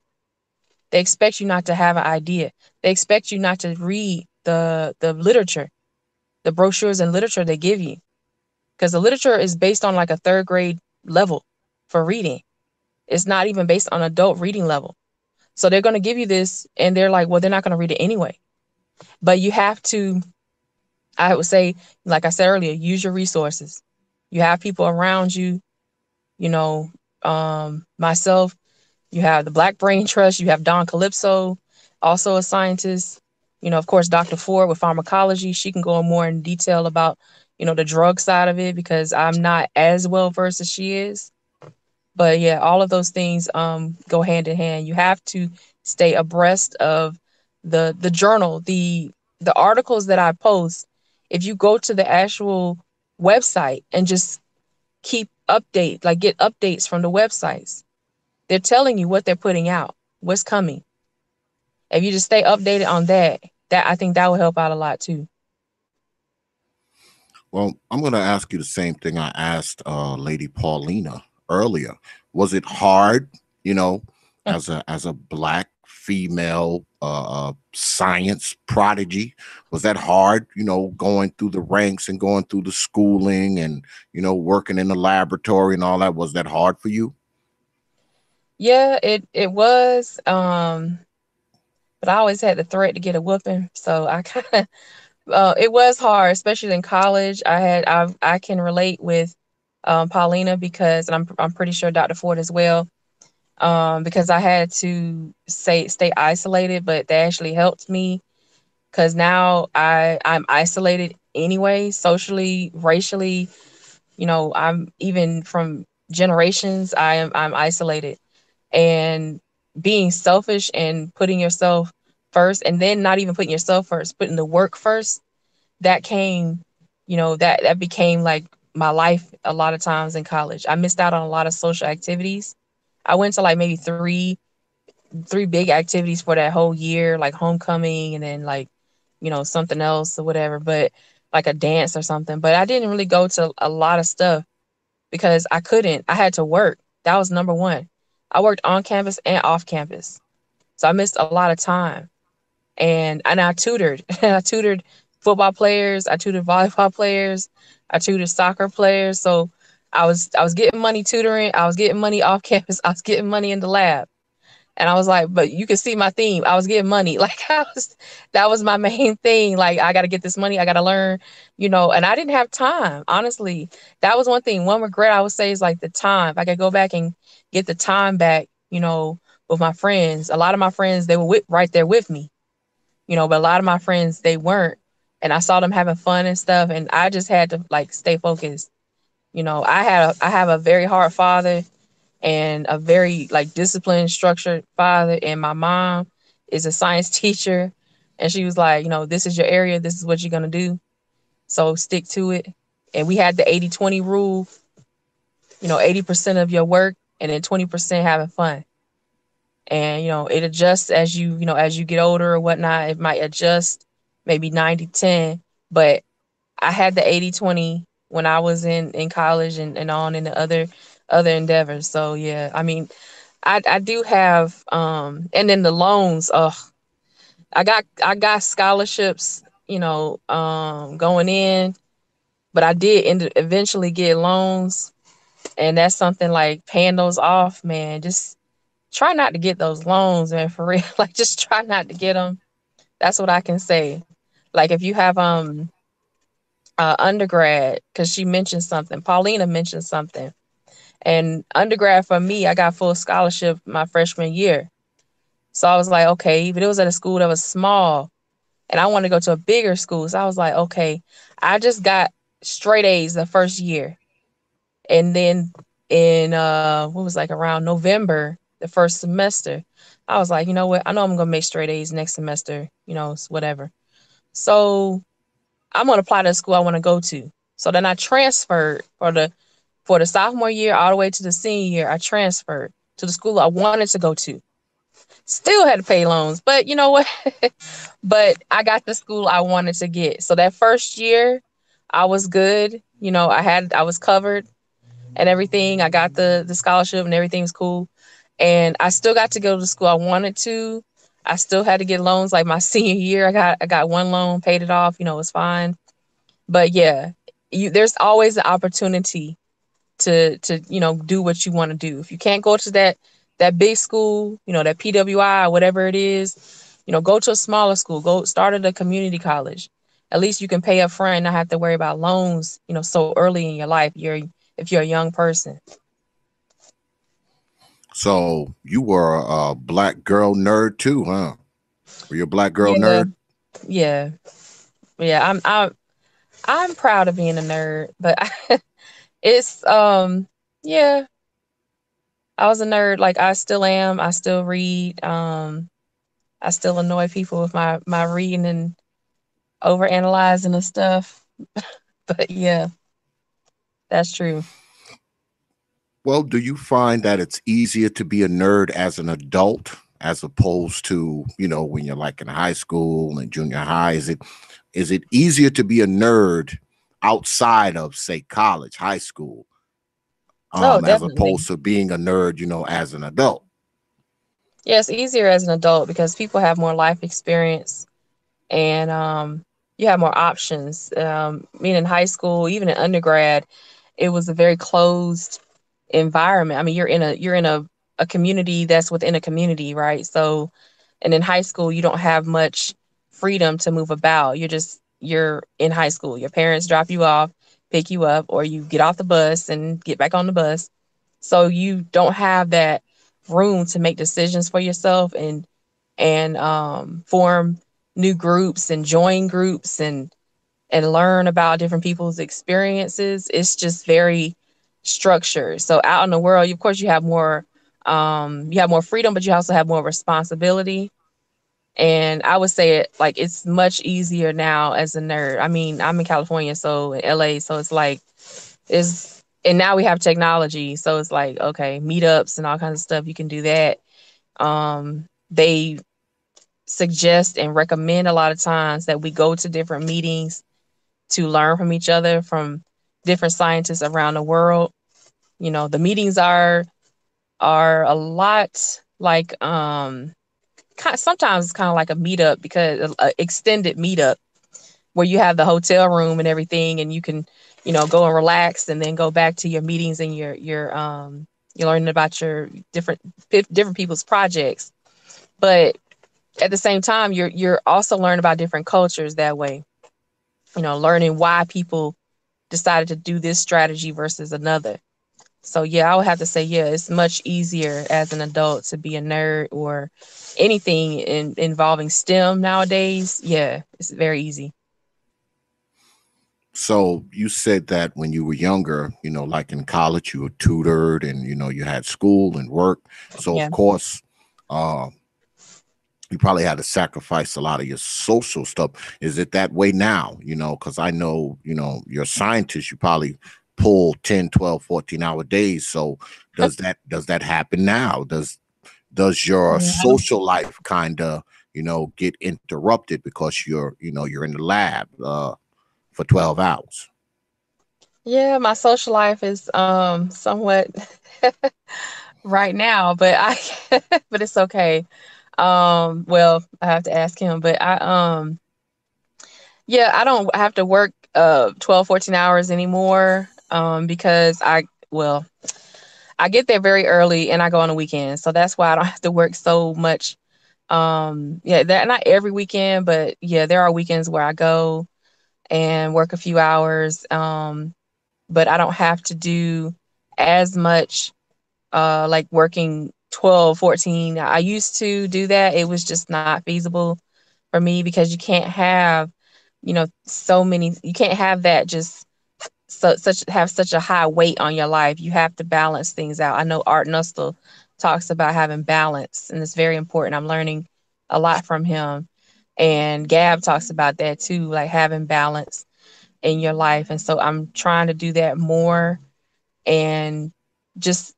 They expect you not to have an idea. They expect you not to read the literature, the brochures and literature they give you, because the literature is based on like a third grade level for reading. It's not even based on adult reading level. So they're going to give you this and they're like, well, they're not going to read it anyway. But you have to, I would say, like I said earlier, use your resources. You have people around you, you know, myself, you have the Black Brain Trust, you have Don Calypso, also a scientist, of course, Dr. Ford with pharmacology. She can go more in detail about, the drug side of it, because I'm not as well versed as she is. But yeah, all of those things go hand in hand. You have to stay abreast of the journal, the articles that I post. If you go to the actual website and just keep update, like get updates from the websites, they're telling you what they're putting out, what's coming. If you just stay updated on that I think that will help out a lot too. Well, I'm going to ask you the same thing I asked Lady Paulina earlier. Was it hard, as a Black female science prodigy. Was that hard, going through the ranks and going through the schooling and, working in the laboratory and all that? Was that hard for you? Yeah, it was. But I always had the threat to get a whooping, so I kind of it was hard, especially in college. I can relate with Paulina because, and I'm pretty sure Dr. Ford as well, because I had to stay isolated, but that actually helped me because now I'm isolated anyway, socially, racially. I'm even from generations. I'm isolated, and being selfish and putting yourself first, and then not even putting yourself first, putting the work first. That came, that became like my life a lot of times in college. I missed out on a lot of social activities. I went to like maybe three big activities for that whole year, like homecoming and then like, something else or whatever, but like a dance or something. But I didn't really go to a lot of stuff because I couldn't. I had to work. That was number one. I worked on campus and off campus. So I missed a lot of time. And I tutored. I tutored football players, I tutored volleyball players, I tutored soccer players. So I was getting money tutoring, I was getting money off campus, I was getting money in the lab. And I was like, but you can see my theme. I was getting money. Like that was my main thing. Like I got to get this money. I got to learn, and I didn't have time. Honestly, that was one thing. One regret I would say is like the time. If I could go back and get the time back, with my friends. A lot of my friends, they were right there with me, but a lot of my friends, they weren't. And I saw them having fun and stuff. And I just had to like stay focused. I have a very hard father and a very like disciplined, structured father. And my mom is a science teacher. And she was like, this is your area. This is what you're going to do. So stick to it. And we had the 80-20 rule, 80% of your work and then 20% having fun. And, it adjusts as as you get older or whatnot. It might adjust maybe 90-10. But I had the 80-20 when I was in college and on in the other endeavors. So yeah, I mean, I do have and then the loans. I got scholarships, going in, but I did eventually get loans, and that's something like paying those off, man. Just try not to get those loans, man, for real. Like just try not to get them. That's what I can say. Like if you have undergrad, because she mentioned something. Paulina mentioned something. And undergrad for me, I got full scholarship my freshman year. So I was like, okay, but it was at a school that was small and I wanted to go to a bigger school. So I was like, okay, I just got straight A's the first year. And then in what was like around November, the first semester, I was like, you know what? I know I'm gonna make straight A's next semester, whatever. So I'm gonna apply to the school I want to go to. So then I transferred for the sophomore year all the way to the senior year. I transferred to the school I wanted to go to. Still had to pay loans, but you know what? But I got the school I wanted to get. So that first year, I was good. I was covered and everything. I got the scholarship and everything's cool. And I still got to go to the school I wanted to. I still had to get loans like my senior year. I got one loan, paid it off, it's fine. But yeah, there's always an opportunity to do what you want to do. If you can't go to that big school, that PWI, whatever it is, go to a smaller school. Go start at a community college. At least you can pay up front and not have to worry about loans, so early in your life. If you're a young person. So you were a black girl nerd too, huh? Were you a black girl Yeah, nerd? yeah, yeah. I'm proud of being a nerd, but it's yeah, I was a nerd. Like I still am. I still read. I still annoy people with my reading and over analyzing and stuff. But yeah, that's true. Well, do you find that it's easier to be a nerd as an adult as opposed to, when you're like in high school and junior high? Is it easier to be a nerd outside of, say, college, high school, Oh, as definitely. opposed to being a nerd, as an adult? Yeah, it's easier as an adult because people have more life experience, and you have more options. Being in high school, even in undergrad, it was a very closed environment. I mean, you're in a community that's within a community, right? So, and in high school, you don't have much freedom to move about. You're in high school. Your parents drop you off, pick you up, or you get off the bus and get back on the bus. So you don't have that room to make decisions for yourself and form new groups and join groups and learn about different people's experiences. It's just very structured. So out in the world, of course, you have more freedom, but you also have more responsibility. And I would say it's much easier now as a nerd. I mean, I'm in California, so in LA, so it's like is and now we have technology, so it's like okay, meetups and all kinds of stuff. You can do that. They suggest and recommend a lot of times that we go to different meetings to learn from each other, from different scientists around the world. The meetings are a lot like sometimes it's kind of like a meetup, because a extended meetup where you have the hotel room and everything, and you can go and relax and then go back to your meetings, and you're learning about your different people's projects. But at the same time, you're also learning about different cultures that way. Learning why people decided to do this strategy versus another. So yeah, I would have to say, yeah, it's much easier as an adult to be a nerd or anything involving STEM nowadays. Yeah, it's very easy. So you said that when you were younger, like in college, you were tutored and you had school and work. So of Yeah. course, uh, you probably had to sacrifice a lot of your social stuff. Is it that way now? Because I know, you're a scientist, you probably pull 10, 12, 14-hour days. So does that happen now? Does your Yeah. social life kind of, get interrupted because you're in the lab for 12 hours? Yeah, my social life is somewhat right now, but I but it's okay. Well, I have to ask him, but yeah, I don't have to work 12, 14 hours anymore because I get there very early and I go on the weekend. So that's why I don't have to work so much. Yeah, that not every weekend, but yeah, there are weekends where I go and work a few hours. But I don't have to do as much like working 12, 14. I used to do that. It was just not feasible for me because you can't have, so many, you can't have that just such a high weight on your life. You have to balance things out. I know Art Nussel talks about having balance, and it's very important. I'm learning a lot from him. And Gab talks about that too, like having balance in your life. And so I'm trying to do that more and just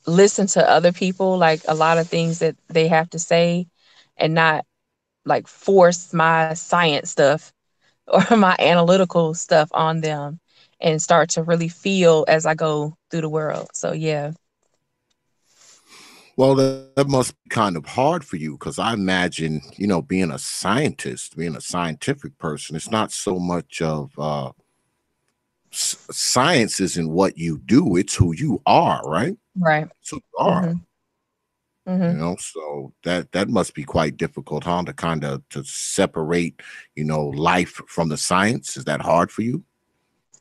listen to other people, like a lot of things that they have to say, and not like force my science stuff or my analytical stuff on them, and start to really feel as I go through the world. So yeah. Well, that must be kind of hard for you because I imagine, being a scientist, being a scientific person, it's not so much of science isn't what you do, it's who you are, right? Right. It's who you are. Mhm. Mhm. So that must be quite difficult, huh? To kind of to separate, life from the science. Is that hard for you?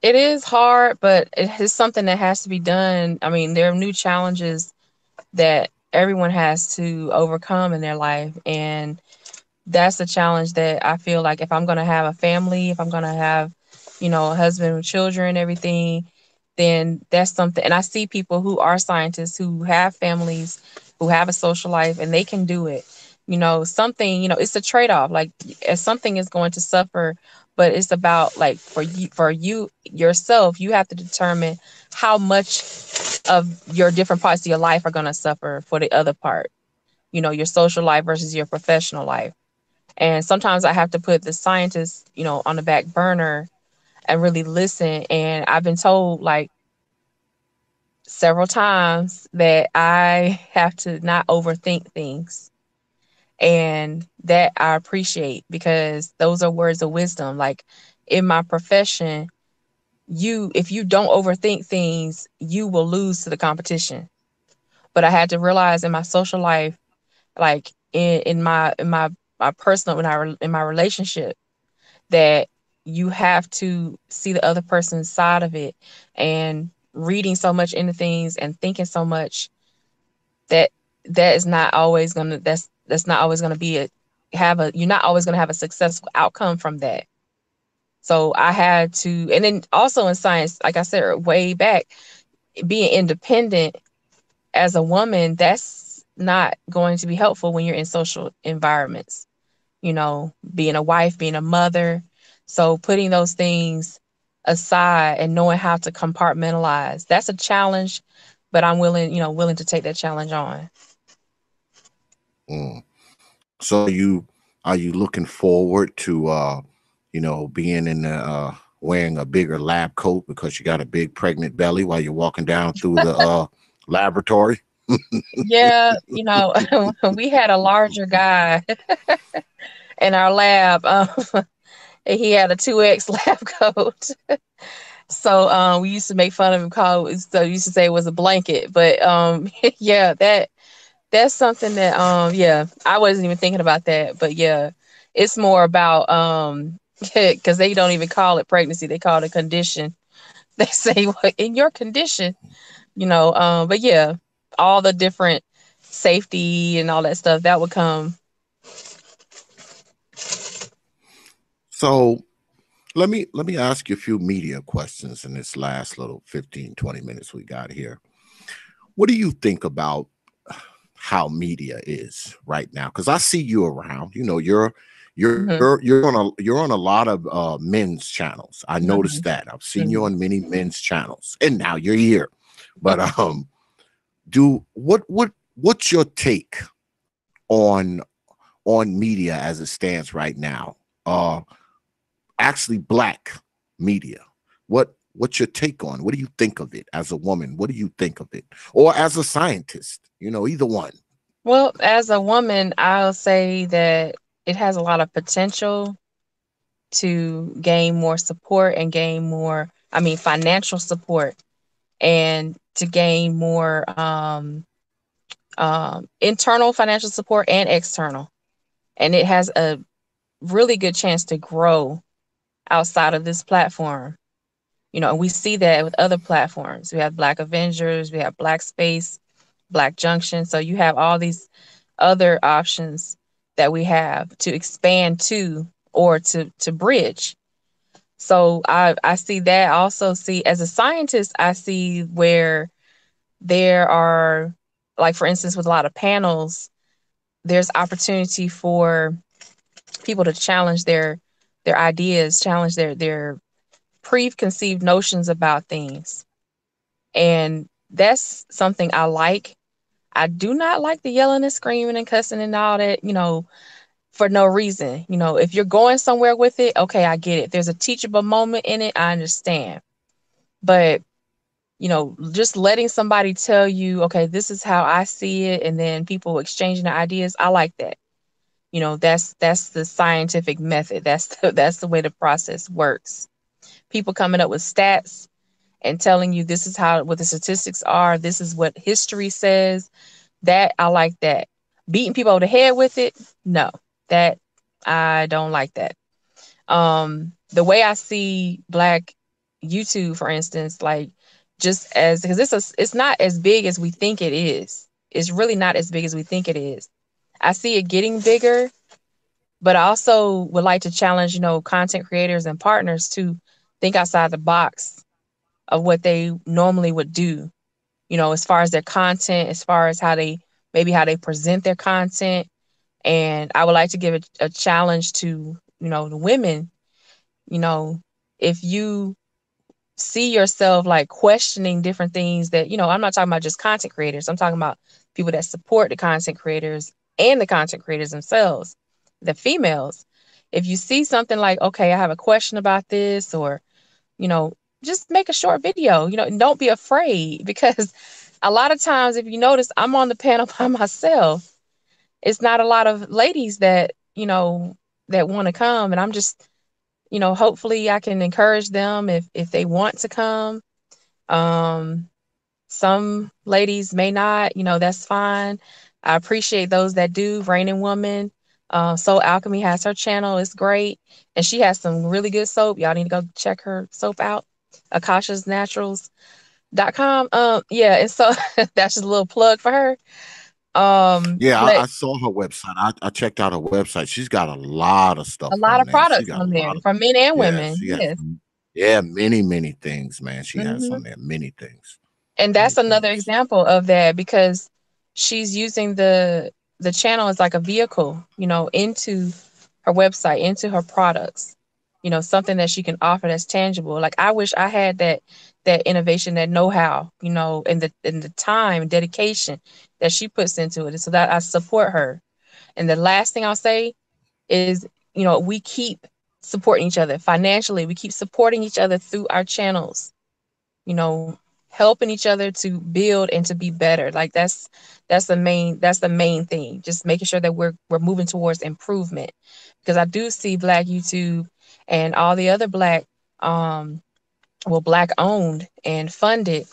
It is hard, but it is something that has to be done. I mean, there are new challenges that everyone has to overcome in their life, and that's a challenge that I feel like if I'm going to have a family, if I'm going to have, a husband with children and everything, then that's something. And I see people who are scientists who have families, who have a social life, and they can do it. Something, it's a trade off. Like, as something is going to suffer, but it's about like for you yourself, you have to determine how much of your different parts of your life are going to suffer for the other part, your social life versus your professional life. And sometimes I have to put the scientist, on the back burner and really listen. And I've been told, like, several times that I have to not overthink things. And that I appreciate because those are words of wisdom. Like in my profession, if you don't overthink things, you will lose to the competition. But I had to realize in my social life, like in my personal in my relationship, that you have to see the other person's side of it, and reading so much into things and thinking so much that that is not always gonna that's not always gonna be a have a you're not always gonna have a successful outcome from that. So I had to, and then also in science, like I said way back, being independent as a woman, that's not going to be helpful when you're in social environments, being a wife, being a mother. So putting those things aside and knowing how to compartmentalize, that's a challenge, but I'm willing to take that challenge on. Mm. So are you looking forward to being in the wearing a bigger lab coat because you got a big pregnant belly while you're walking down through the laboratory? Yeah, we had a larger guy in our lab. And he had a 2X lab coat. So we used to make fun of him, we used to say it was a blanket. But yeah, that's something that yeah, I wasn't even thinking about that. But yeah, it's more about because they don't even call it pregnancy, they call it a condition. They say, well, in your condition, but yeah, all the different safety and all that stuff that would come. So let me ask you a few media questions in this last little 15-20 minutes we got here. What do you think about how media is right now? Because I see you around. You're Hmm. you're on a lot of men's channels. I Hmm. noticed that. I've seen you Hmm. on many men's channels, and now you're here. But do what's your take on media as it stands right now? Actually, black media. What's your take on? What do you think of it as a woman? What do you think of it, or as a scientist? Either one. Well, as a woman, I'll say that it has a lot of potential to gain more support and gain more, I mean, financial support, and to gain more internal financial support and external. And it has a really good chance to grow outside of this platform. And we see that with other platforms. We have Black Avengers, we have Black Space, Black Junction. So you have all these other options that we have to expand to, or to bridge. So I see that. I also see, as a scientist, I see where there are, like for instance, with a lot of panels, there's opportunity for people to challenge their ideas, challenge their preconceived notions about things. And that's something I like. I do not like the yelling and screaming and cussing and all that, for no reason. If you're going somewhere with it, okay, I get it. There's a teachable moment in it, I understand. But, just letting somebody tell you, okay, this is how I see it, and then people exchanging their ideas, I like that. That's the scientific method. That's the way the process works. People coming up with stats and telling you this is what the statistics are, this is what history says. That I like that. Beating people over the head with it, no. That I don't like that. The way I see Black YouTube, for instance, like, just as, because it's not as big as we think it is. It's really not as big as we think it is. I see it getting bigger, but I also would like to challenge, content creators and partners to think outside the box of what they normally would do, as far as their content, as far as how they present their content. And I would like to give a challenge to, the women, you know, if you see yourself like questioning different things that, I'm not talking about just content creators. I'm talking about people that support the content creators and the content creators themselves, the females. If you see something like, okay, I have a question about this, or, you know, just make a short video, and don't be afraid because a lot of times, if you notice, I'm on the panel by myself. It's not a lot of ladies that, that want to come. And I'm just, hopefully I can encourage them if they want to come. Um, some ladies may not, that's fine. I appreciate those that do. Raining Woman, Soul Alchemy has her channel. It's great. And she has some really good soap. Y'all need to go check her soap out. akashasnaturals.com. Yeah, and so that's just a little plug for her. Yeah, But I saw her website. I checked out her website. She's got a lot of stuff a lot on of there. She products got a on there lot of, for men and yeah, women. she has, Yes. yeah, many things, man. She has Hmm. on there many things, And many that's another things. example of that because she's using the channel as like a vehicle, into her website, into her products, something that she can offer that's tangible. Like I wish I had that innovation, that know-how, and the time and dedication that she puts into it. So that I support her. And the last thing I'll say is, we keep supporting each other financially. We keep supporting each other through our channels, you know, helping each other to build and to be better. Like that's the main thing. Just making sure that we're moving towards improvement. Because I do see Black YouTube and all the other um Black owned and funded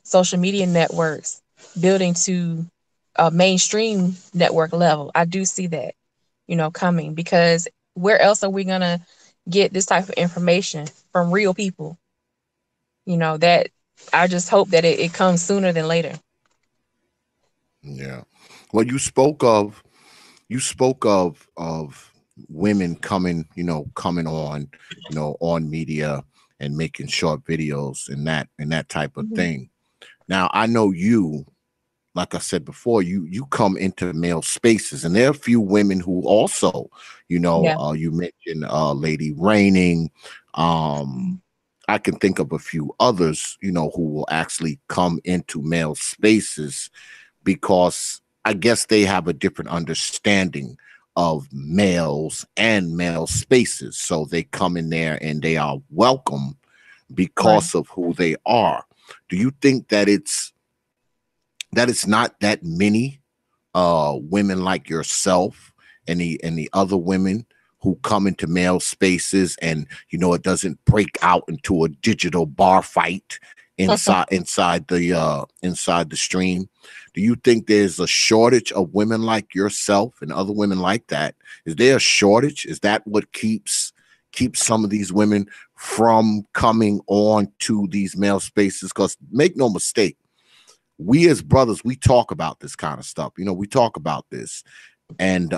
social media networks building to a mainstream network level. I do see that, coming because where else are we gonna get this type of information from real people? That I just hope that it comes sooner than later. Yeah. Well, you spoke of women coming, coming on, on media and making short videos and that type of Mhm. thing. Now, I know you, like I said before, you come into male spaces, and there are a few women who also, Yeah. you mentioned Lady Raining. Mhm. I can think of a few others, who will actually come into male spaces because I guess they have a different understanding of males and male spaces. So they come in there and they are welcome Right. because of who they are. Do you think that it's not that many women like yourself and the other women who come into male spaces, and it doesn't break out into a digital bar fight inside the stream? Do you think there's a shortage of women like yourself and other women like that? Is there a shortage? Is that what keeps some of these women from coming on to these male spaces? Because make no mistake, we as brothers, we talk about this kind of stuff. We talk about this, and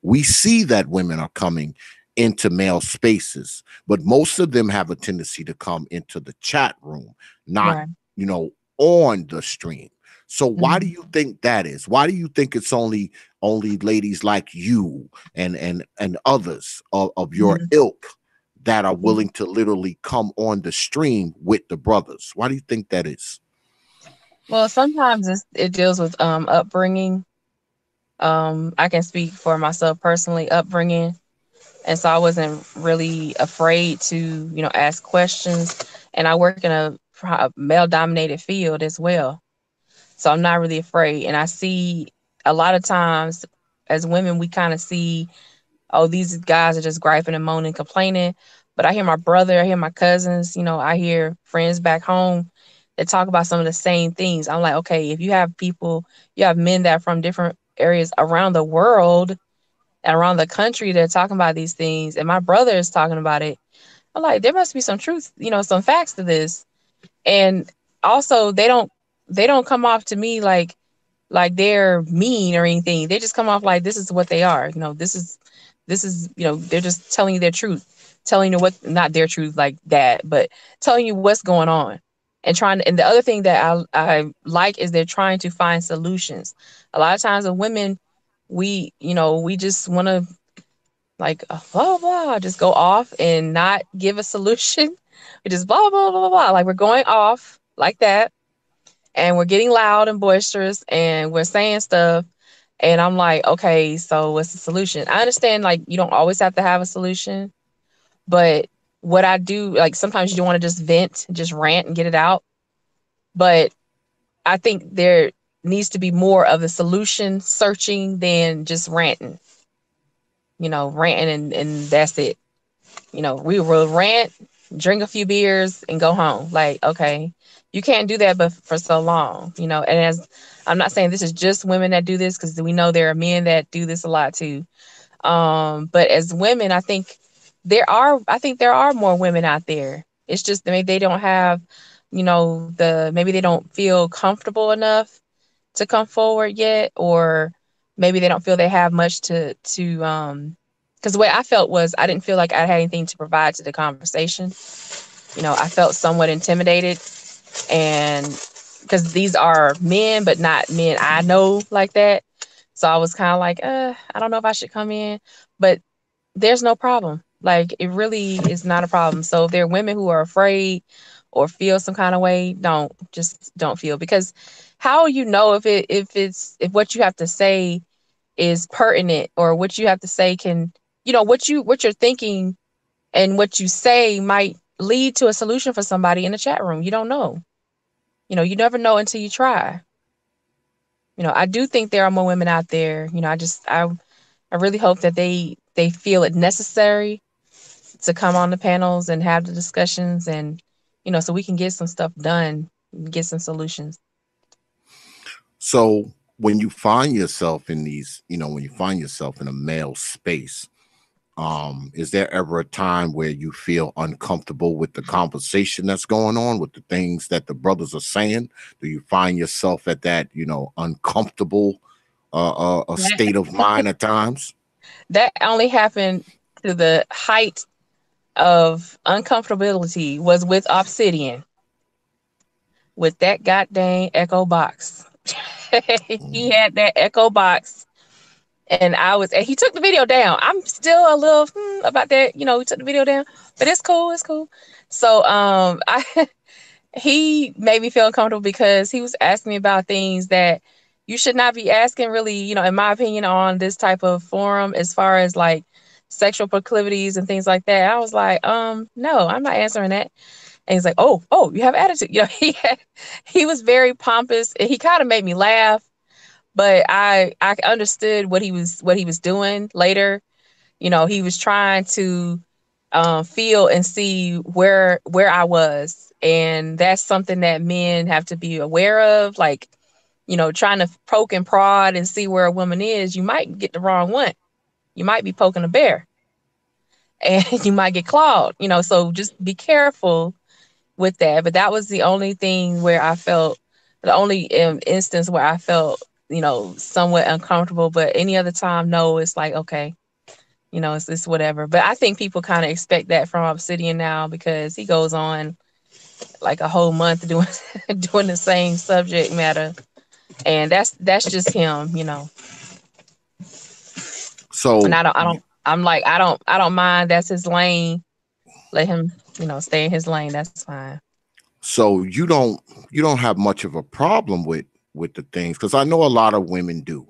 we see that women are coming into male spaces, but most of them have a tendency to come into the chat room, not, Right. you know, on the stream. So why do Mhm. you think that is? Why do you think it's only ladies like you and others of your Mhm. ilk that are Mhm. willing to literally come on the stream with the brothers? Why do you think that is? Well, sometimes it deals with upbringing. I can speak for myself personally, upbringing, and so I wasn't really afraid to, ask questions. And I work in a male dominated field as well, so I'm not really afraid. And I see a lot of times as women, we kind of see, oh, these guys are just griping and moaning, complaining. But I hear my brother, I hear my cousins, I hear friends back home that talk about some of the same things. I'm like, okay, if you have men that are from different areas around the world, around the country, that are talking about these things, and my brother is talking about it. I'm like, there must be some truth, some facts to this. And also, they don't come off to me like they're mean or anything. They just come off like this is what they are. This is they're just telling you their truth, telling you what, not their truth like that, but telling you what's going on, and trying to, and the other thing that I like is they're trying to find solutions. A lot of times with women, we just want to like blah blah, just go off and not give a solution. We just blah blah blah blah blah, like we're going off like that, and we're getting loud and boisterous, and we're saying stuff. And I'm like, okay, so what's the solution? I understand, like, you don't always have to have a solution, but what I do, like sometimes you want to just vent, just rant and get it out. But I think there needs to be more of a solution searching than just ranting, ranting and that's it. We will rant, drink a few beers and go home. Like, okay, you can't do that but for so long, and as I'm not saying this is just women that do this, because we know there are men that do this a lot too. But as women, I think there are more women out there. It's just maybe they don't have, maybe they don't feel comfortable enough to come forward yet, or maybe they don't feel they have much to because the way I felt was I didn't feel like I had anything to provide to the conversation. I felt somewhat intimidated, and because these are men, but not men I know like that. So I was kind of like, I don't know if I should come in, but there's no problem. Like, it really is not a problem. So if there are women who are afraid or feel some kind of way, don't feel, because how you know if what you have to say is pertinent, or what you have to say can, what you're thinking and what you say might lead to a solution for somebody in the chat room. You don't know. You never know until you try. I do think there are more women out there. I really hope that they feel it necessary to come on the panels and have the discussions, and so we can get some stuff done, get some solutions. So when you find yourself in these, when you find yourself in a male space, is there ever a time where you feel uncomfortable with the conversation that's going on, with the things that the brothers are saying? Do you find yourself at that, uncomfortable a state of mind at times? That only happened to the height of uncomfortability was with Obsidian, with that goddamn Echo box. He had that Echo box, and he took the video down. I'm still a little about that, he took the video down, but it's cool, it's cool. So I he made me feel uncomfortable because he was asking me about things that you should not be asking, really, in my opinion, on this type of forum, as far as like sexual proclivities and things like that. I was like, no, I'm not answering that. And he's like, oh, you have attitude. He was very pompous, and he kind of made me laugh, but I understood what he was doing later. He was trying to feel and see where I was, and that's something that men have to be aware of. Like, trying to poke and prod and see where a woman is, you might get the wrong one. You might be poking a bear, and you might get clawed. So just be careful with that. But that was the only thing where I felt, the only instance where I felt, somewhat uncomfortable. But any other time, no, it's like, okay, it's whatever. But I think people kind of expect that from Obsidian now, because he goes on like a whole month doing doing the same subject matter, and that's just him. And So I don't mind. That's his lane. Let him, stay in his lane. That's fine. so you don't have much of a problem with the things, because I know a lot of women do.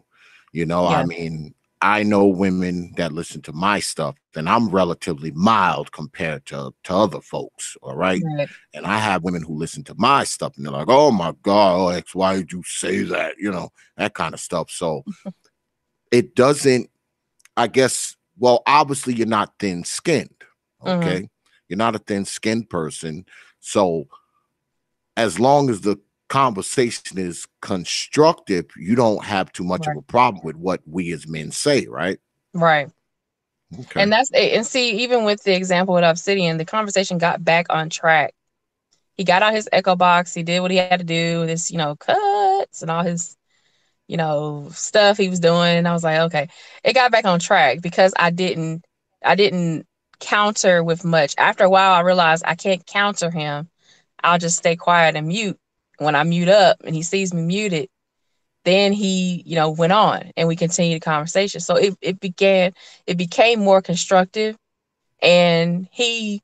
I Yeah. mean, I know women that listen to my stuff, and I'm relatively mild compared to other folks. All right. Right. And I have women who listen to my stuff and they're like, oh my God, oh, X, why did you say that? That kind of stuff. So it doesn't, I guess, well, obviously you're not thin skinned. Mm-hmm. Okay. You're not a thin skinned person. So as long as the conversation is constructive, you don't have too much of Right. a problem with what we as men say, right? Right. Okay. And see, even with the example with Obsidian, the conversation got back on track. He got out his Echo box. He did what he had to do. This, cuts and all his, stuff he was doing. And I was like, okay, it got back on track because I didn't counter with much. After a while, I realized I can't counter him. I'll just stay quiet and mute. When I mute up and he sees me muted, then he, went on and we continued the conversation. So it became more constructive, and he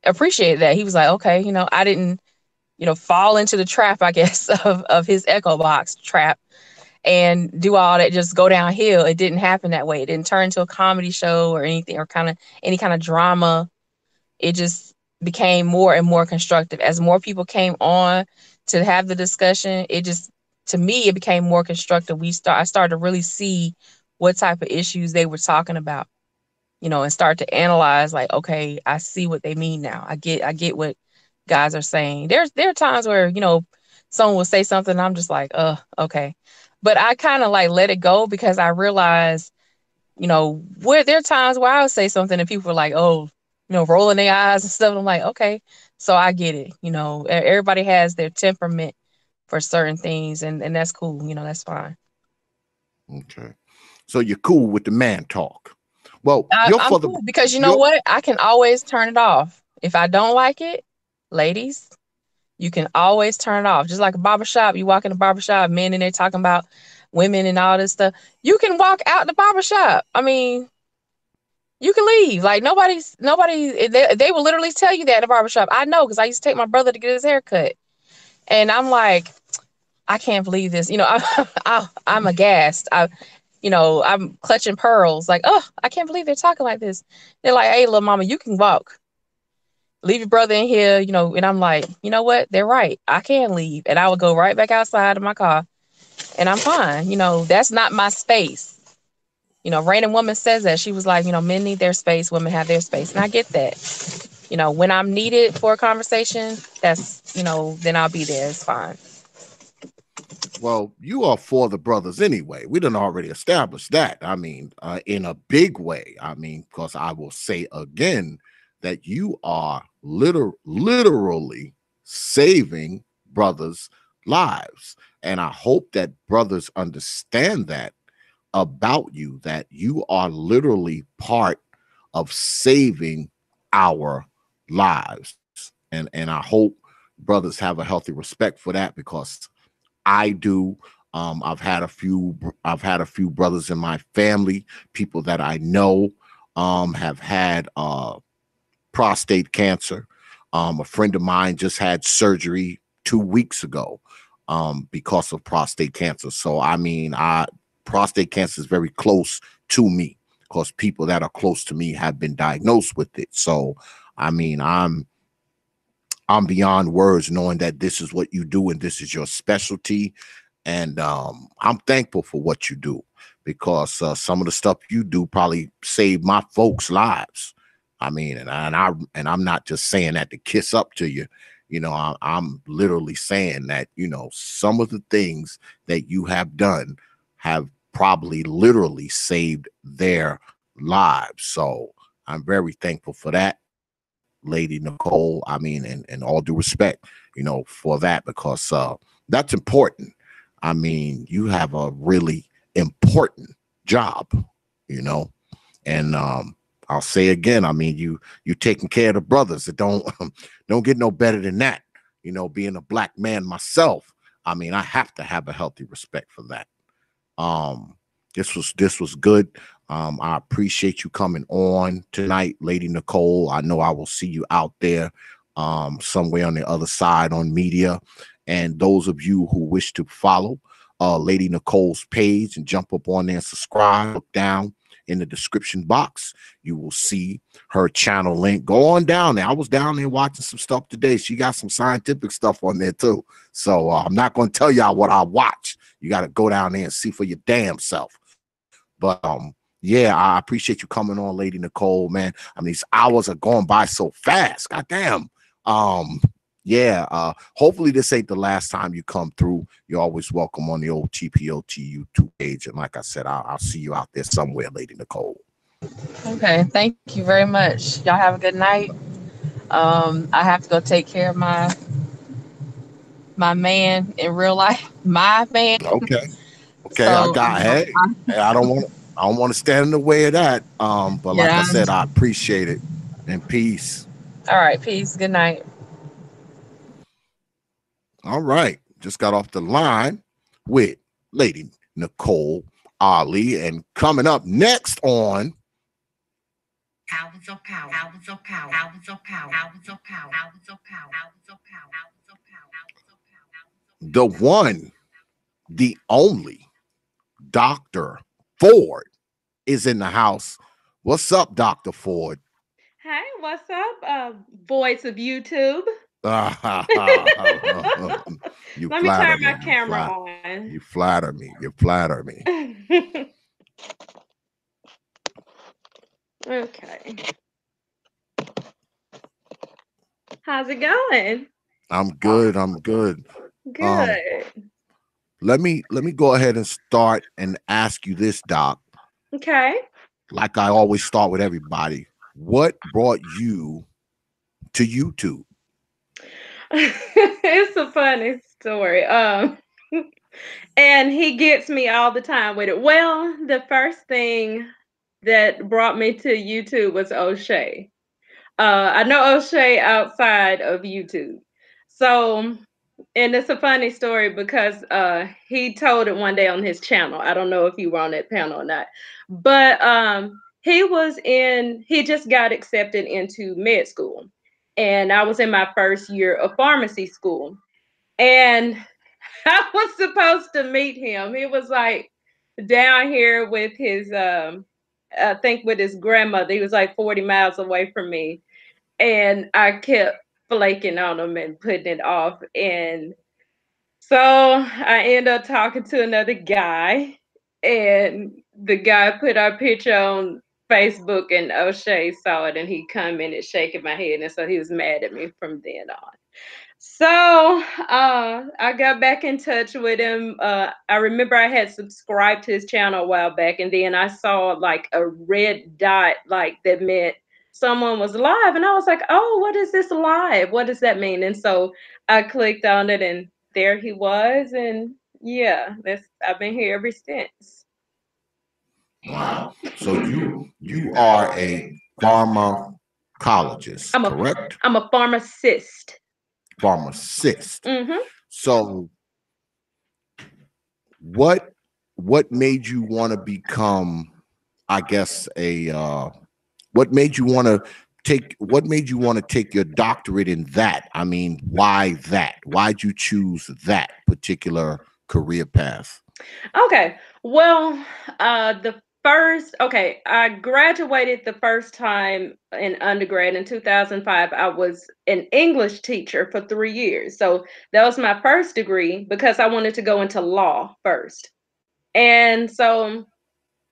appreciated that. He was like, okay, I didn't, fall into the trap, I guess, of his Echo box trap and do all that, just go downhill. It didn't happen that way. It didn't turn into a comedy show or anything, or any kind of drama. it just became more and more constructive. As more people came on to have the discussion, it just, to me, it became more constructive. I started to really see what type of issues they were talking about, and start to analyze, like, okay, I see what they mean now. I get what guys are saying. There are times where, someone will say something and I'm just like, okay. But I kind of like let it go, because I realize, where there are times where I'll say something and people are like, oh, rolling their eyes and stuff. I'm like, okay, so I get it. Everybody has their temperament for certain things, and that's cool. That's fine. Okay. So you're cool with the man talk. Well, I'm cool, because you know what? I can always turn it off. If I don't like it, ladies, you can always turn it off. Just like a barbershop, you walk in the barbershop, men in there talking about women and all this stuff. You can walk out the barbershop. I mean, you can leave. Like, nobody, they will literally tell you that in the barbershop. I know, because I used to take my brother to get his hair cut. And I'm like, I can't believe this. I'm aghast. I'm clutching pearls. Like, oh, I can't believe they're talking like this. They're like, hey, little mama, you can walk. Leave your brother in here, and I'm like, you know what? They're right. I can leave. And I would go right back outside of my car, and I'm fine. That's not my space. Rain and Woman says that. She was like, men need their space, women have their space. And I get that. When I'm needed for a conversation, that's, then I'll be there. It's fine. Well, you are for the brothers anyway. We done already established that. I mean, in a big way. I mean, because I will say again that you are literally saving brothers' lives. And I hope that brothers understand that about you, that you are literally part of saving our lives. And I hope brothers have a healthy respect for that, because I do. I've had a few brothers in my family, people that I know, have had prostate cancer. A friend of mine just had surgery 2 weeks ago because of prostate cancer. So I mean, prostate cancer is very close to me, because people that are close to me have been diagnosed with it. So I mean, I'm beyond words knowing that this is what you do and this is your specialty. And I'm thankful for what you do, because some of the stuff you do probably saved my folks' lives. I mean, and I'm not just saying that to kiss up to you. I'm literally saying that, some of the things that you have done have probably literally saved their lives. So I'm very thankful for that, Lady Nicole. I mean, and all due respect, for that, because that's important. I mean, you have a really important job, you know, and I'll say again, I mean, you taking care of the brothers. That don't get no better than that. Being a black man myself, I mean, I have to have a healthy respect for that. Um, this was good. I appreciate you coming on tonight, Lady Nicole. I know I will see you out there somewhere on the other side on media. And those of you who wish to follow Lady Nicole's page and jump up on there and subscribe, look down in the description box. You will see her channel link. Go on down there. I was down there watching some stuff today. She got some scientific stuff on there too. So I'm not going to tell y'all what I watch. You got to go down there and see for your damn self. But yeah, I appreciate you coming on, Lady Nicole, man. I mean, these hours are going by so fast. God damn. Yeah, hopefully this ain't the last time you come through. You're always welcome on the old T.P.O.T YouTube page. And like I said, I'll see you out there somewhere, Lady Nicole. Okay, thank you very much. Y'all have a good night. I have to go take care of my man in real life. My man. Okay. I So got hey, I don't want to stand in the way of that. But like I said, I appreciate it. And peace. All right, peace. Good night. All right. Just got off the line with Lady Nicole Ali. And coming up next on Hours of Power, Hours of Power, Hours of Power, Hours of Power, Hours of Power, Hours of Power, Hours of Power, Hours of Power, the one, the only Dr. Ford is in the house. What's up, Dr. Ford? Hi, What's up? Voice of YouTube. You Let me turn flatter my me. camera on. You flatter me. You flatter me. Okay. How's it going? I'm good. I'm good. Um, Good. let me go ahead and start and ask you this, Doc. Okay. Like I always start with everybody. What brought you to YouTube? It's a funny story. And he gets me all the time with it. Well, the first thing that brought me to YouTube was O'Shea. I know O'Shea outside of YouTube. So, and it's a funny story because he told it one day on his channel. I don't know if you were on that panel or not. But he just got accepted into med school. And I was in my first year of pharmacy school. And I was supposed to meet him. He was like down here with his I think with his grandmother. He was like 40 miles away from me. And I kept flaking on him and putting it off. And so I ended up talking to another guy, and the guy put our picture on Facebook, and O'Shea saw it, and he commented shaking my head, and so he was mad at me from then on. So I got back in touch with him. I remember I had subscribed to his channel a while back, and then I saw like a red dot, like that meant someone was live, and I was like, "Oh, what is this live? What does that mean?" And so I clicked on it, and there he was, and yeah, I've been here ever since. Wow. So you are a pharmacologist, I'm a correct? I'm a pharmacist. Pharmacist. Mm-hmm. So what what made you want to become, I guess, a what made you want to take your doctorate in that? I mean, why that? Why'd you choose that particular career path? Okay. Well, I graduated the first time in undergrad in 2005. I was an English teacher for 3 years. So that was my first degree because I wanted to go into law first. And so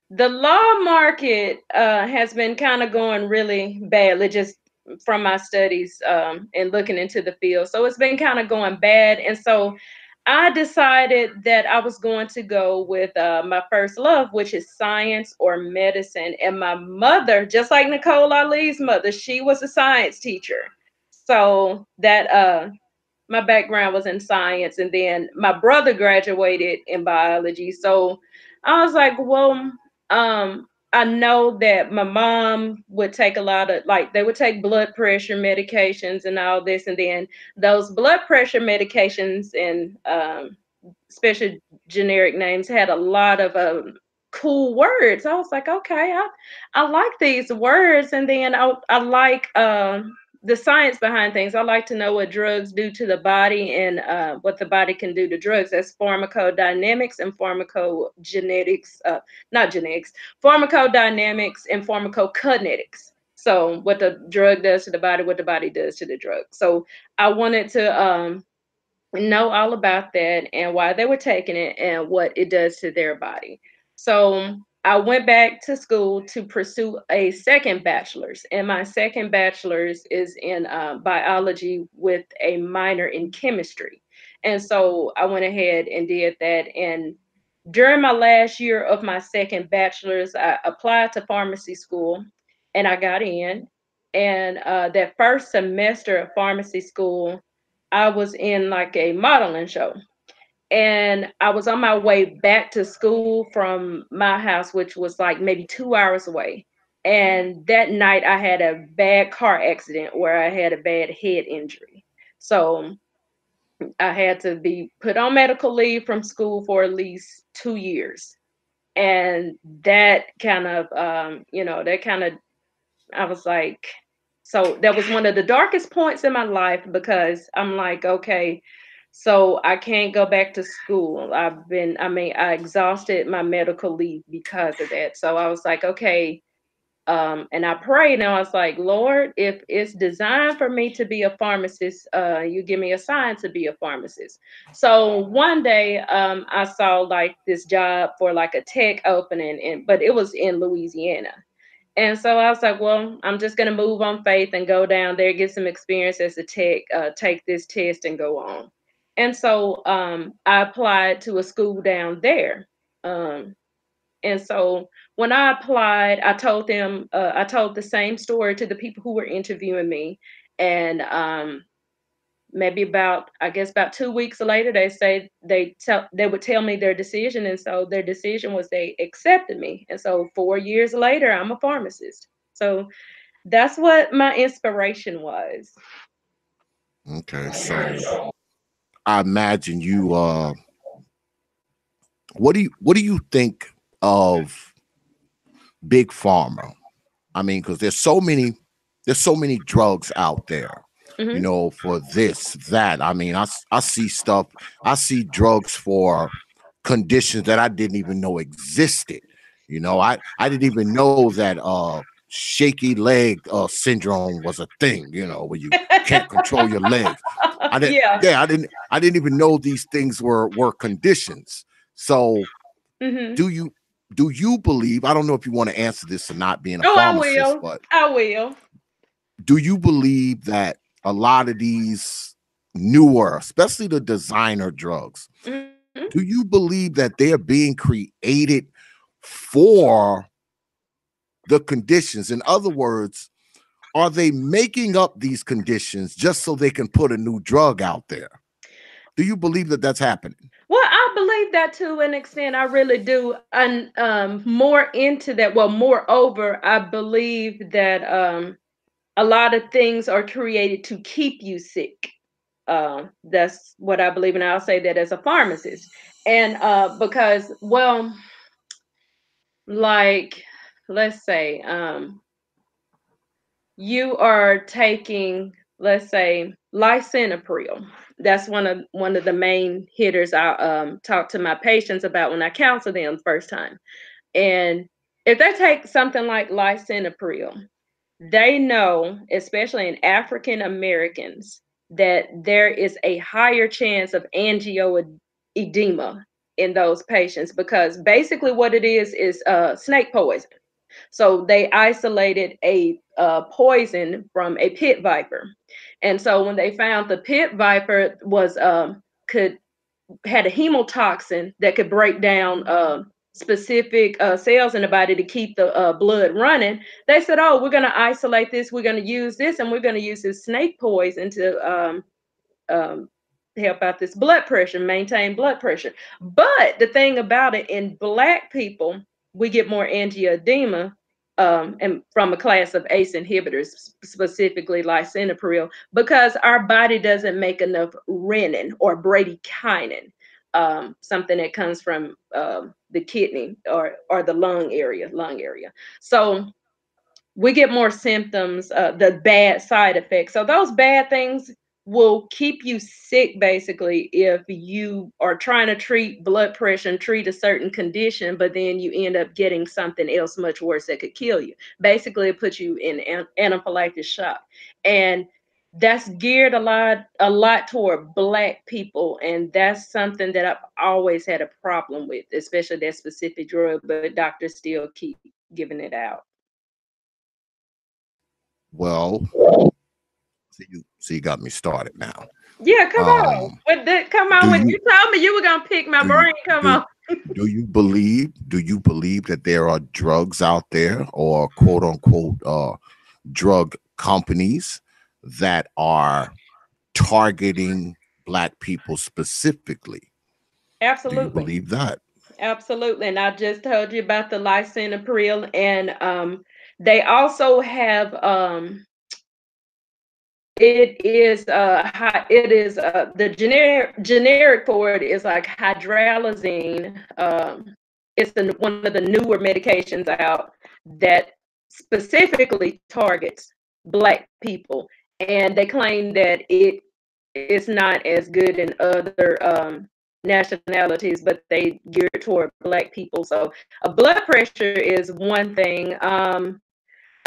the law market has been kind of going really badly just from my studies and looking into the field. So it's been kind of going bad. And so I decided that I was going to go with my first love, which is science or medicine. And my mother, just like Nicole Ali's mother, she was a science teacher. So that my background was in science, and then my brother graduated in biology. So I was like, well, I know that my mom would take a lot of, like, they would take blood pressure medications and all this, and then those blood pressure medications and special generic names had a lot of cool words. I was like, okay, I like these words, and then I like the science behind things. I like to know what drugs do to the body and what the body can do to drugs. That's pharmacodynamics and pharmacogenetics, not genetics, pharmacodynamics and pharmacokinetics. So what the drug does to the body, what the body does to the drug. So I wanted to know all about that and why they were taking it and what it does to their body. So I went back to school to pursue a second bachelor's, and my second bachelor's is in biology with a minor in chemistry. And so I went ahead and did that. And during my last year of my second bachelor's, I applied to pharmacy school and I got in. And that first semester of pharmacy school, I was in like a modeling show. And I was on my way back to school from my house, which was like maybe 2 hours away. And that night I had a bad car accident where I had a bad head injury. So I had to be put on medical leave from school for at least 2 years. And that kind of, that kind of, I was like, so that was one of the darkest points in my life because I'm like, okay, so I can't go back to school. I exhausted my medical leave because of that. So I was like, okay, And I prayed and I was like, Lord, if it's designed for me to be a pharmacist, you give me a sign to be a pharmacist. So one day I saw like this job for like a tech opening, but it was in Louisiana. And so I was like, well, I'm just going to move on faith and go down there, get some experience as a tech, take this test and go on. And so I applied to a school down there. And so when I applied, I told them, I told the same story to the people who were interviewing me. And maybe about, I guess about 2 weeks later, they say they would tell me their decision. And so their decision was they accepted me. And so 4 years later, I'm a pharmacist. So that's what my inspiration was. Okay, so I imagine you what do you think of big pharma? I mean, because there's so many drugs out there, Mm-hmm. for this, that. I mean, I see stuff, I see drugs for conditions that I didn't even know existed. I didn't even know that shaky leg syndrome was a thing, where you can't control your legs. I didn't Yeah. Yeah, I didn't even know these things were conditions. So Mm-hmm. do you do you believe, I don't know if you want to answer this or not being a Oh, I pharmacist, will. but I will. do you believe that a lot of these newer, especially the designer drugs, Mm-hmm. do you believe that they're being created for the conditions? In other words, are they making up these conditions just so they can put a new drug out there? Do you believe that that's happening? Well, I believe that to an extent. I really do. And more into that. Well, moreover, I believe that a lot of things are created to keep you sick. That's what I believe, and I'll say that as a pharmacist. And because, well, like, let's say, you are taking, let's say, lisinopril. That's one of the main hitters I talk to my patients about when I counsel them the first time. And if they take something like lisinopril, they know, especially in African Americans, that there is a higher chance of angioedema in those patients because basically what it is snake poison. So they isolated a poison from a pit viper, and so when they found the pit viper was could had a hemotoxin that could break down specific cells in the body to keep the blood running, they said, "Oh, we're going to isolate this. We're going to use this, and we're going to use this snake poison to um, help out this blood pressure, maintain blood pressure." But the thing about it, in Black people, we get more angioedema and from a class of ACE inhibitors, specifically lisinopril, because our body doesn't make enough renin or bradykinin, something that comes from the kidney or the lung area. So we get more symptoms, the bad side effects. So those bad things will keep you sick basically if you are trying to treat blood pressure and treat a certain condition, but then you end up getting something else much worse that could kill you. Basically, it puts you in anaphylactic shock. And that's geared a lot toward Black people, and that's something that I've always had a problem with, especially that specific drug, but doctors still keep giving it out. Well, so you got me started now. Yeah, come on. Um, Come do on. When you you told me you were gonna pick my do you brain, come do on. do you believe that there are drugs out there, or quote unquote drug companies, that are targeting Black people specifically? Do you Absolutely. believe that? Absolutely. And I just told you about the lisinopril, and they also have the generic for it is like hydralazine. It's one of the newer medications out that specifically targets Black people, and they claim that it's not as good in other nationalities, but they geared toward Black people. So blood pressure is one thing.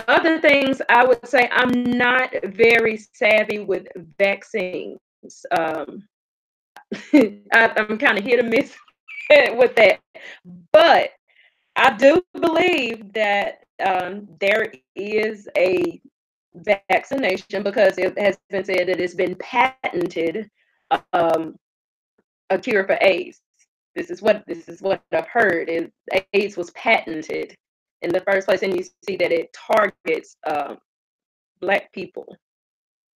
Other things I would say, I'm not very savvy with vaccines. I'm kind of hit or miss with that. But I do believe that there is a vaccination, because it has been said that it's been patented, um, a cure for AIDS. This is what I've heard is AIDS was patented in the first place, and you see that it targets Black people,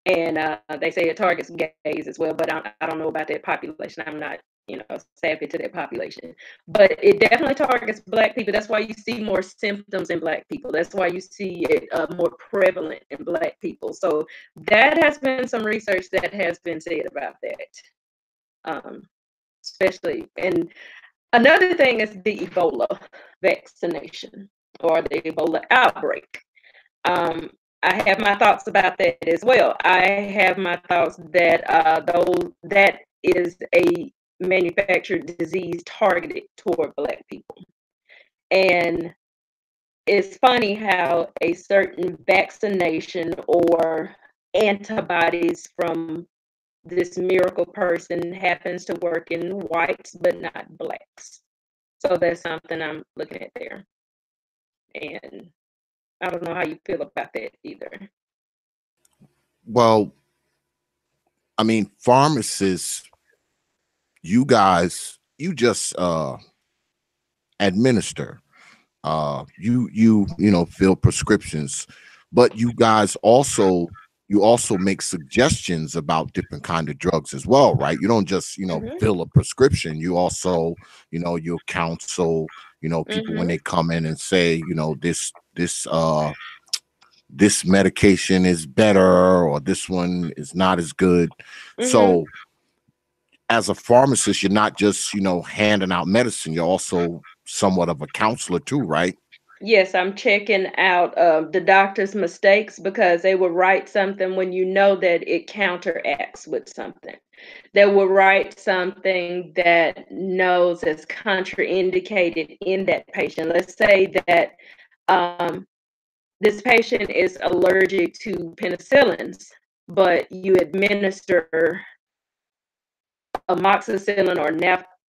and they say it targets gays as well. But I don't know about that population. I'm not, savvy to that population. But it definitely targets Black people. That's why you see more symptoms in Black people. That's why you see it more prevalent in Black people. So that has been some research that has been said about that, especially. And another thing is the Ebola vaccination or the Ebola outbreak. Um, I have my thoughts about that as well. I have my thoughts that that is a manufactured disease targeted toward Black people. And it's funny how a certain vaccination or antibodies from this miracle person happens to work in whites but not Blacks. So that's something I'm looking at there. And I don't know how you feel about that either. Well, I mean, pharmacists, you guys, you just administer. You know, fill prescriptions, but you also make suggestions about different kind of drugs as well, right? You don't just, fill a prescription. You also, you'll counsel, people when they come in and say, this medication is better or this one is not as good. So as a pharmacist, you're not just, handing out medicine. You're also somewhat of a counselor too, right? Yes, I'm checking out the doctor's mistakes, because they will write something when you know that it counteracts with something. They will write something that knows is contraindicated in that patient. Let's say that this patient is allergic to penicillins, but you administer amoxicillin or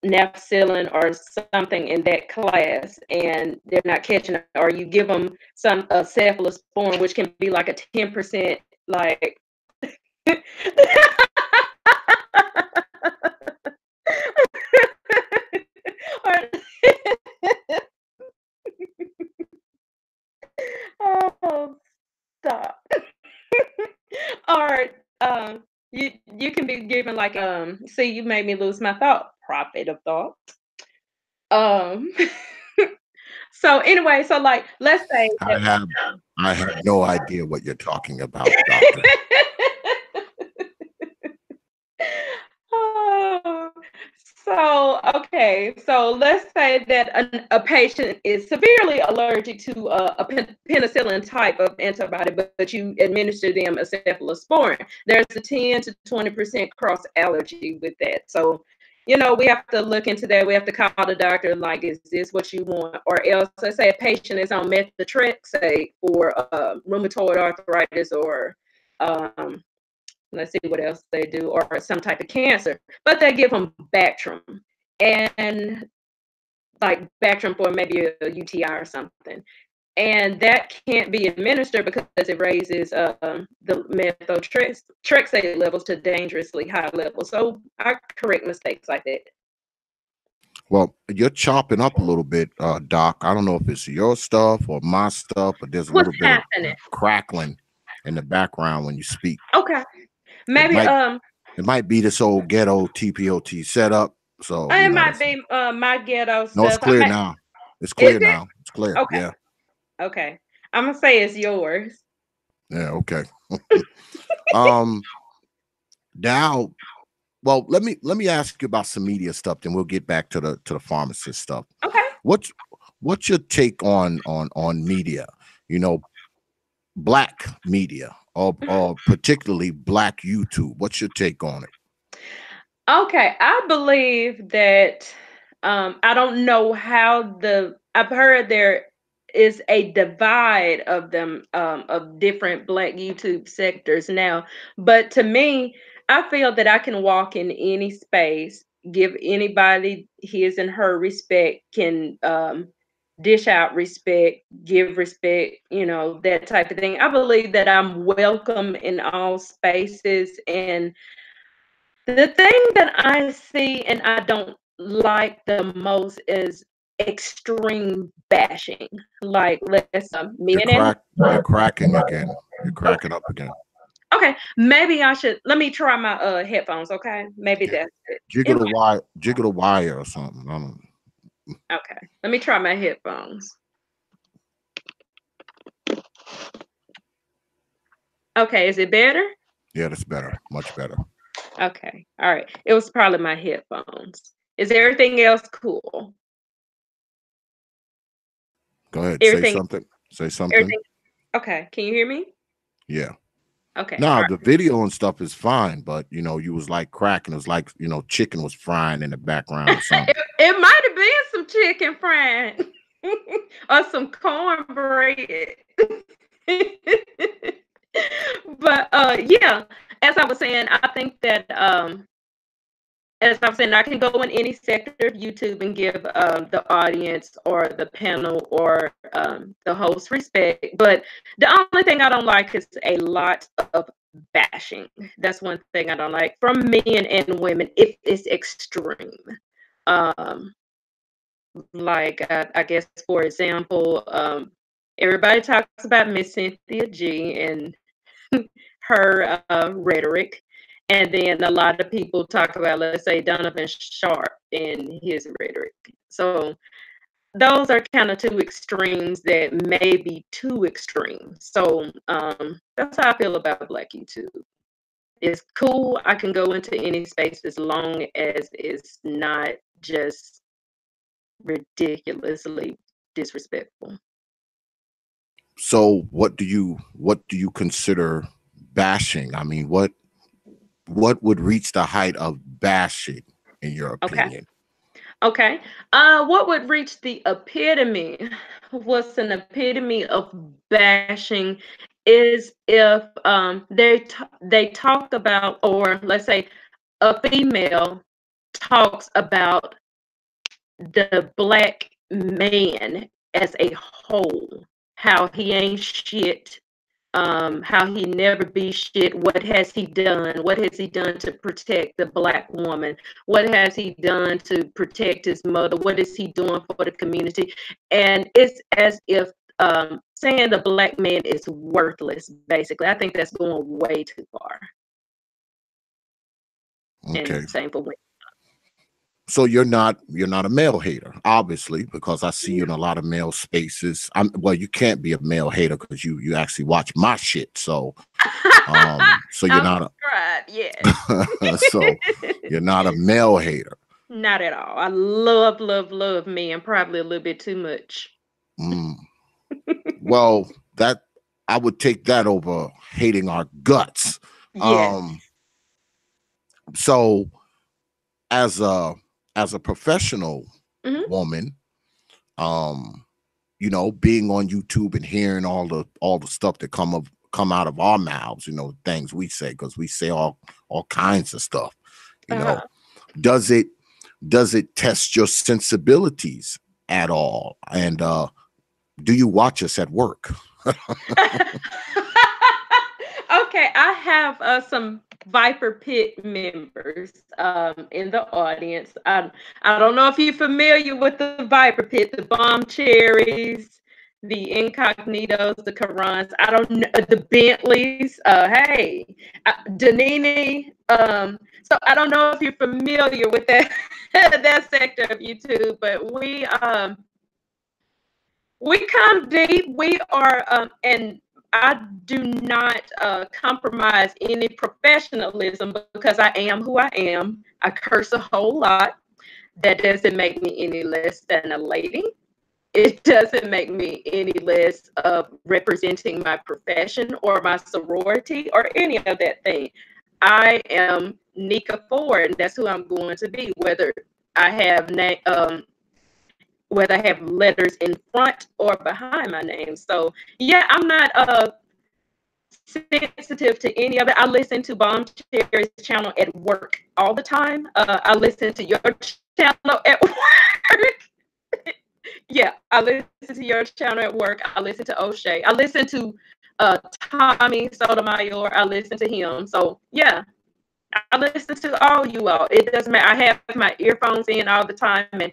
napcillin or something in that class, and they're not catching it, or you give them some cephalosporin, which can be like a 10% like oh, stop. Or you can be given like see, you made me lose my thought. Profit of thought. Um so anyway, so like let's say I that have I have no idea what you're talking about, doctor. Oh, so okay, so let's say that a patient is severely allergic to penicillin type of antibody, but you administer them a cephalosporin. There's a 10 to 20% cross allergy with that. So, we have to look into that. We have to call the doctor, like, is this what you want? Or else, let's say a patient is on methotrexate for rheumatoid arthritis, or um, let's see what else they do, or some type of cancer, but they give them Bactrim, and like Bactrim for maybe a UTI or something. And that can't be administered because it raises the methotrexate levels to dangerously high levels. So I correct mistakes like that. Well, you're chopping up a little bit, Doc. I don't know if it's your stuff or my stuff, but there's a What's little bit of happening? crackling in the background when you speak. Okay, It maybe might be this old ghetto T.P.O.T setup. So it might be my ghetto no, it's stuff. clear now. It's Is clear it? now. It's clear. Okay. Yeah. Okay. I'm gonna say it's yours. Yeah. Okay. um. Now, well, let me ask you about some media stuff, then we'll get back to the pharmacist stuff. Okay. What's your take on media? You know, Black media, or particularly Black YouTube. What's your take on it? Okay, I believe that I don't know how I've heard there is a divide of them, of different Black YouTube sectors now. But to me, I feel that I can walk in any space, give anybody his and her respect, can dish out respect, give respect, that type of thing. I believe that I'm welcome in all spaces. And the thing that I see and I don't like the most is extreme bashing. Like, let's You're men and you're cracking again. You're cracking up again. okay, maybe I should let me try my headphones. Okay, maybe Yeah. that's it. Jiggle the wire or something. I don't. Okay, let me try my headphones. Okay, is it better? Yeah, that's better. Much better. Okay, all right. It was probably my headphones. Is everything else cool? Go ahead. Say Everything, something. Say something. everything. Okay, can you hear me? Yeah. Okay. Nah, all the video and stuff is fine, but you was like cracking. It was like chicken was frying in the background or right. something. It might have been some chicken frying or some cornbread. But yeah, as I was saying, I think that as I was saying, I can go in any sector of YouTube and give the audience or the panel or the host respect. But the only thing I don't like is a lot of bashing. That's one thing I don't like from men and women. It's extreme. Um, like I guess, for example, everybody talks about Miss Cynthia G and her rhetoric. And then a lot of people talk about, let's say, Donovan Sharp and his rhetoric. So those are kind of two extremes that may be too extreme. So that's how I feel about Black YouTube. It's cool. I can go into any space as long as it's not just ridiculously disrespectful. So what do you consider bashing? I mean, what would reach the height of bashing in your opinion? Okay. What would reach the epitome? What's an epitome of bashing is if they talk about, or let's say a female talks about the Black man as a whole, how he ain't shit, how he never be shit. What has he done? What has he done to protect the Black woman? What has he done to protect his mother? What is he doing for the community? And it's as if saying the Black man is worthless, basically. I think that's going way too far. Okay. And same for women. So you're not a male hater, obviously, because I see you in a lot of male spaces. Well, you can't be a male hater because you actually watch my shit. So so you're not so you're not a male hater. Not at all. I love men, probably a little bit too much. Well, that I would take that over hating our guts. Yes. So as a professional woman, being on YouTube and hearing all the stuff that come out of our mouths, things we say, because we say all kinds of stuff, does it test your sensibilities at all? And do you watch us at work? Okay, I have some Viper Pit members in the audience. I don't know if you're familiar with the Viper Pit, the Bomb Cherries, the Incognitos, the Karans. I don't know the Bentleys. Hey, Danini. So I don't know if you're familiar with that that sector of YouTube, but we come deep. We are and I do not compromise any professionalism because I am who I am. I curse a whole lot. That doesn't make me any less than a lady. It doesn't make me any less of representing my profession or my sorority or any of that thing. I am Nika Ford, and that's who I'm going to be. Whether I have whether I have letters in front or behind my name. So yeah, I'm not sensitive to any of it. I listen to Bomb Cherry's channel at work all the time. I listen to your channel at work. Yeah, I listen to your channel at work. I listen to O'Shea. I listen to Tommy Sotomayor. I listen to him. So yeah, I listen to all you all. It doesn't matter. I have my earphones in all the time, and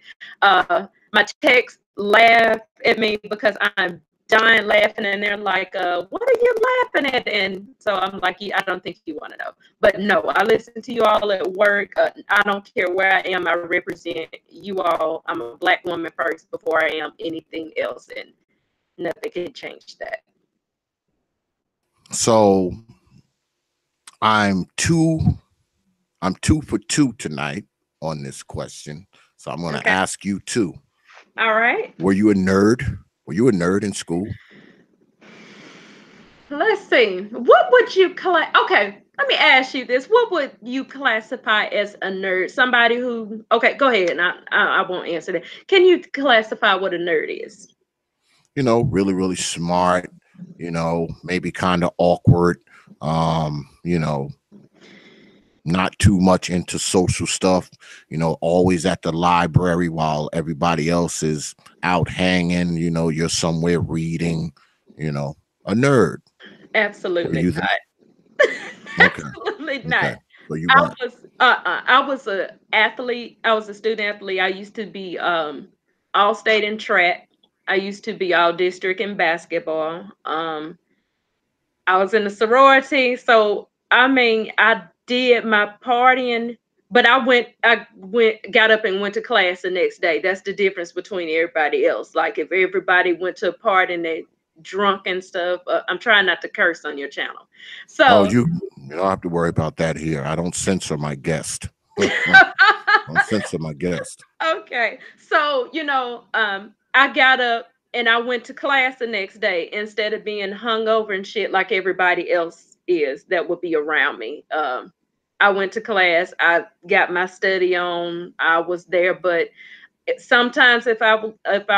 my techs laugh at me because I'm dying laughing, and they're like, "What are you laughing at?" And so I'm like, "Yeah, I don't think you want to know." But no, I listen to you all at work. I don't care where I am. I represent you all. I'm a Black woman first before I am anything else, and nothing can change that. So I'm two for two tonight on this question. So I'm going to ask you two. All right. Were you a nerd? Were you a nerd in school? Let's see. What would you Okay, let me ask you this. What would you classify as a nerd? Somebody who, okay, go ahead. And I won't answer that. Can you classify what a nerd is? You know, really, really smart, you know, maybe kind of awkward, you know, not too much into social stuff, you know, always at the library while everybody else is out hanging, you know, you're somewhere reading, you know, a nerd. Absolutely not. Okay. Absolutely not. Okay. So you I weren't. was an athlete. I was a student athlete. I used to be all state in track. I used to be all district in basketball. I was in a sorority, so I mean, I did my partying, but got up and went to class the next day. That's the difference between everybody else. Like if everybody went to a party and they drunk and stuff, I'm trying not to curse on your channel. So oh, you don't have to worry about that here. I don't censor my guest. Don't censor my guest. Okay, so I got up and I went to class the next day instead of being hungover and shit like everybody else is that would be around me. I went to class. I got my study on. I was there, but sometimes if I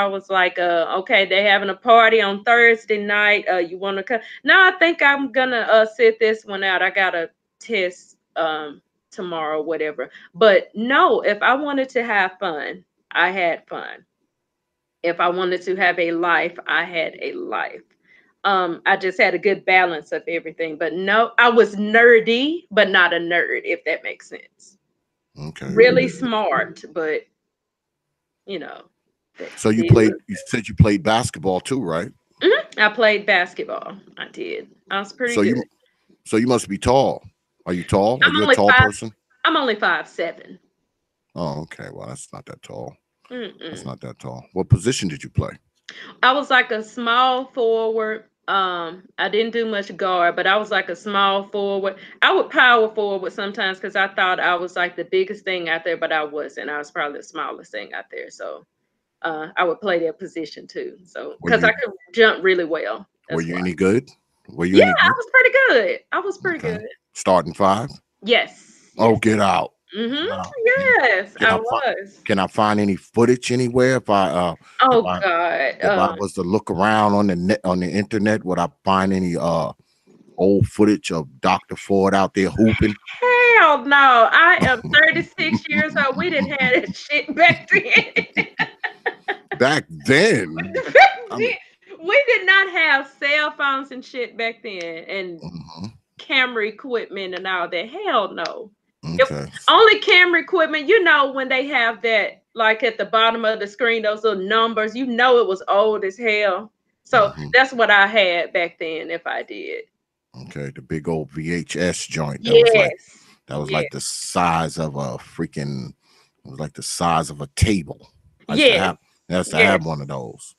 was like, okay, they're having a party on Thursday night. You want to come? No, I think I'm gonna sit this one out. I got a test tomorrow, whatever. But no, if I wanted to have fun, I had fun. If I wanted to have a life, I had a life. I just had a good balance of everything. But no, I was nerdy, but not a nerd, if that makes sense. Okay. Really smart, but you know. So you said you played basketball too, right? Mm-hmm. I played basketball. I did. I was pretty good. So you must be tall. Are you tall? Are you a tall person? I'm only 5'7". Oh, okay. Well, that's not that tall. That's Mm-mm. not that tall. What position did you play? I was like a small forward. I didn't do much guard, but I was like a small forward. I would power forward sometimes because I thought I was like the biggest thing out there, but I wasn't. I was probably the smallest thing out there. So I would play that position too. So because I could jump really well. Were you any good? Were you? Yeah, any good? I was pretty good. I was pretty good. Starting five? Yes. Oh, get out. Mm-hmm. Wow. Yes, I was. Can I find any footage anywhere? If I God, if I was to look around on the internet, would I find any old footage of Dr. Ford out there hooping? Hell no! I am 36 years old. We didn't have that shit back then. Back then, we did not have cell phones and shit back then, and camera equipment and all that. Hell no. Okay. Only camera equipment, when they have that, like at the bottom of the screen, those little numbers, it was old as hell. So that's what I had back then, if I did. Okay, the big old VHS joint. That was like the size of a freaking. It was like the size of a table. I used to have one of those.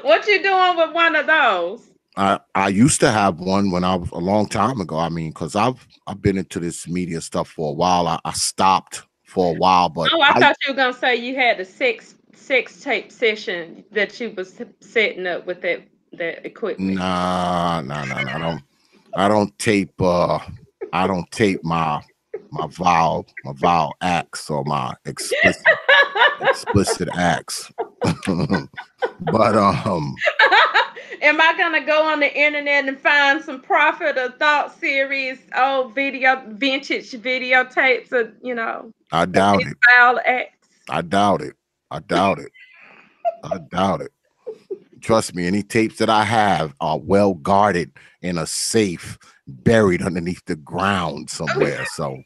What you doing with one of those? I used to have one when I was a long time ago. I mean, because I've been into this media stuff for a while. I stopped for a while, but I thought you were gonna say you had a sex tape session that you was setting up with that equipment. Nah. I don't tape. I don't tape my my vile acts or my explicit acts. But Am I gonna go on the internet and find some Prophet or Thought series, old vintage videotapes of, I of doubt these it. foul acts? I doubt it. I doubt it. I doubt it. Trust me, any tapes that I have are well guarded in a safe, buried underneath the ground somewhere. So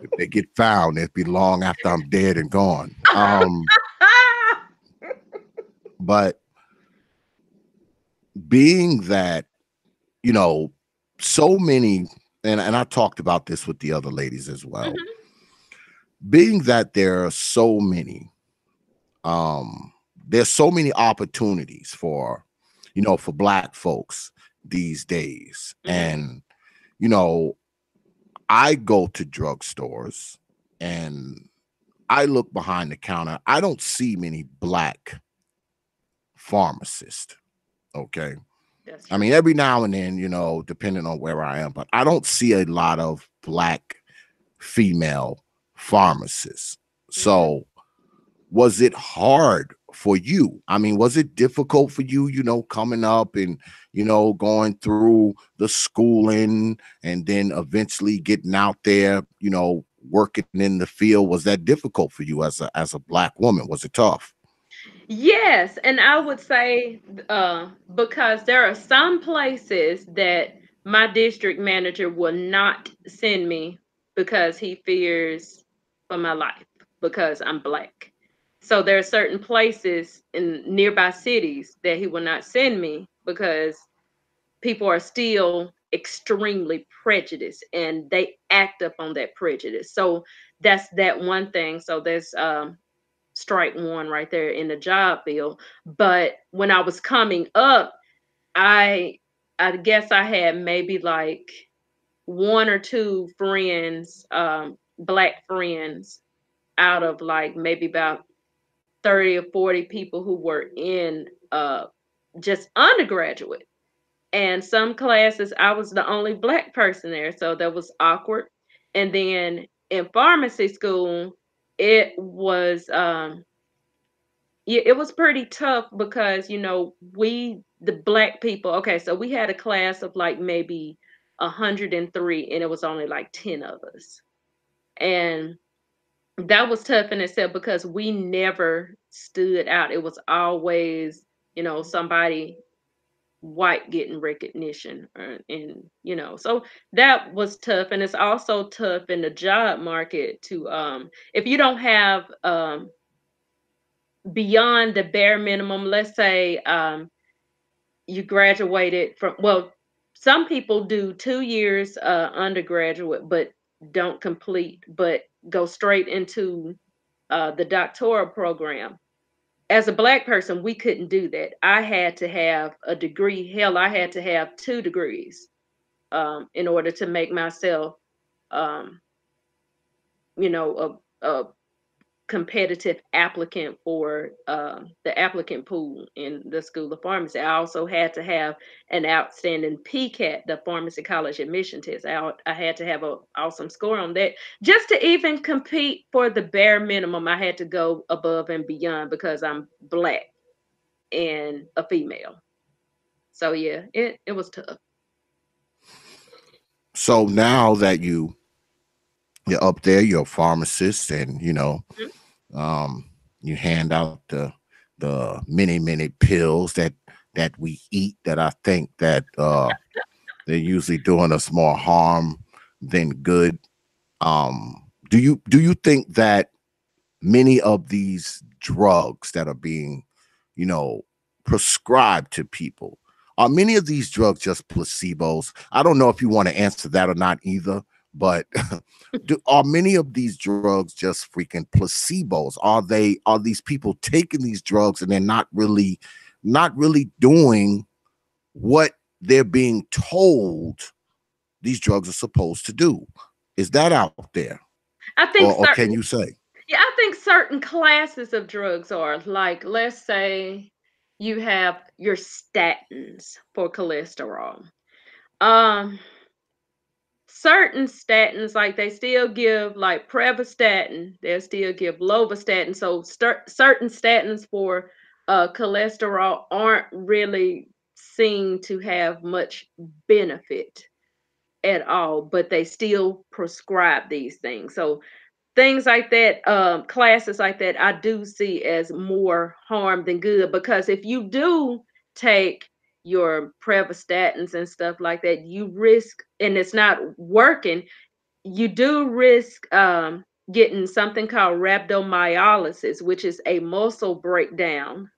if they get found, it'll be long after I'm dead and gone. But being that, you know, so many, and I talked about this with the other ladies as well, Mhm. being that there are so many, there's so many opportunities for, for black folks these days. Mhm. And, you know, I go to drugstores and I look behind the counter. I don't see many black pharmacists. Okay. That's I true. mean, every now and then, depending on where I am, but I don't see a lot of black female pharmacists. Mhm. So, was it hard for you? I mean, was it difficult for you, coming up and, going through the schooling and then eventually getting out there, working in the field? Was that difficult for you as a black woman? Was it tough? Yes, and I would say because there are some places that my district manager will not send me because he fears for my life because I'm black. So there are certain places in nearby cities that he will not send me because people are still extremely prejudiced and they act up on that prejudice. So that's that one thing. So there's strike one right there in the job field. But when I was coming up, I I guess I had maybe like one or two friends, black friends, out of like maybe about 30 or 40 people who were in just undergraduate. And some classes I was the only black person there, so that was awkward. And then in pharmacy school, it was yeah, it was pretty tough because, we, the black people, okay, so we had a class of like maybe 103, and it was only like 10 of us. And that was tough in itself because we never stood out. It was always, somebody white getting recognition. So that was tough. And it's also tough in the job market to, if you don't have, beyond the bare minimum, let's say you graduated from, well, some people do 2 years undergraduate but don't complete, but go straight into the doctoral program. As a black person, we couldn't do that. I had to have a degree. Hell, I had to have 2 degrees in order to make myself, um, a competitive applicant for the applicant pool in the School of Pharmacy. I also had to have an outstanding PCAT, the Pharmacy College Admission Test. I had to have an awesome score on that. Just to even compete for the bare minimum, I had to go above and beyond because I'm black and a female. So yeah, it was tough. So now that you're up there, you're a pharmacist, and um, you hand out the many pills that we eat that I think that they're usually doing us more harm than good. Do you think that many of these drugs that are being, you know, prescribed to people, are many of these drugs just placebos? I don't know if you want to answer that or not either, but are many of these drugs just freaking placebos? Are these people taking these drugs and they're not really doing what they're being told these drugs are supposed to do? Is that out there? I Or, think or can certain you say? Yeah, I think certain classes of drugs are like, let's say you have your statins for cholesterol. Um, certain statins, like they still give like Prevestatin, they'll still give Lovastatin. So certain statins for cholesterol aren't really seen to have much benefit at all, but they still prescribe these things. So things like that, classes like that, I do see as more harm than good, because if you do take your Prevastatins and stuff like that, you risk, and it's not working, you do risk getting something called rhabdomyolysis, which is a muscle breakdown,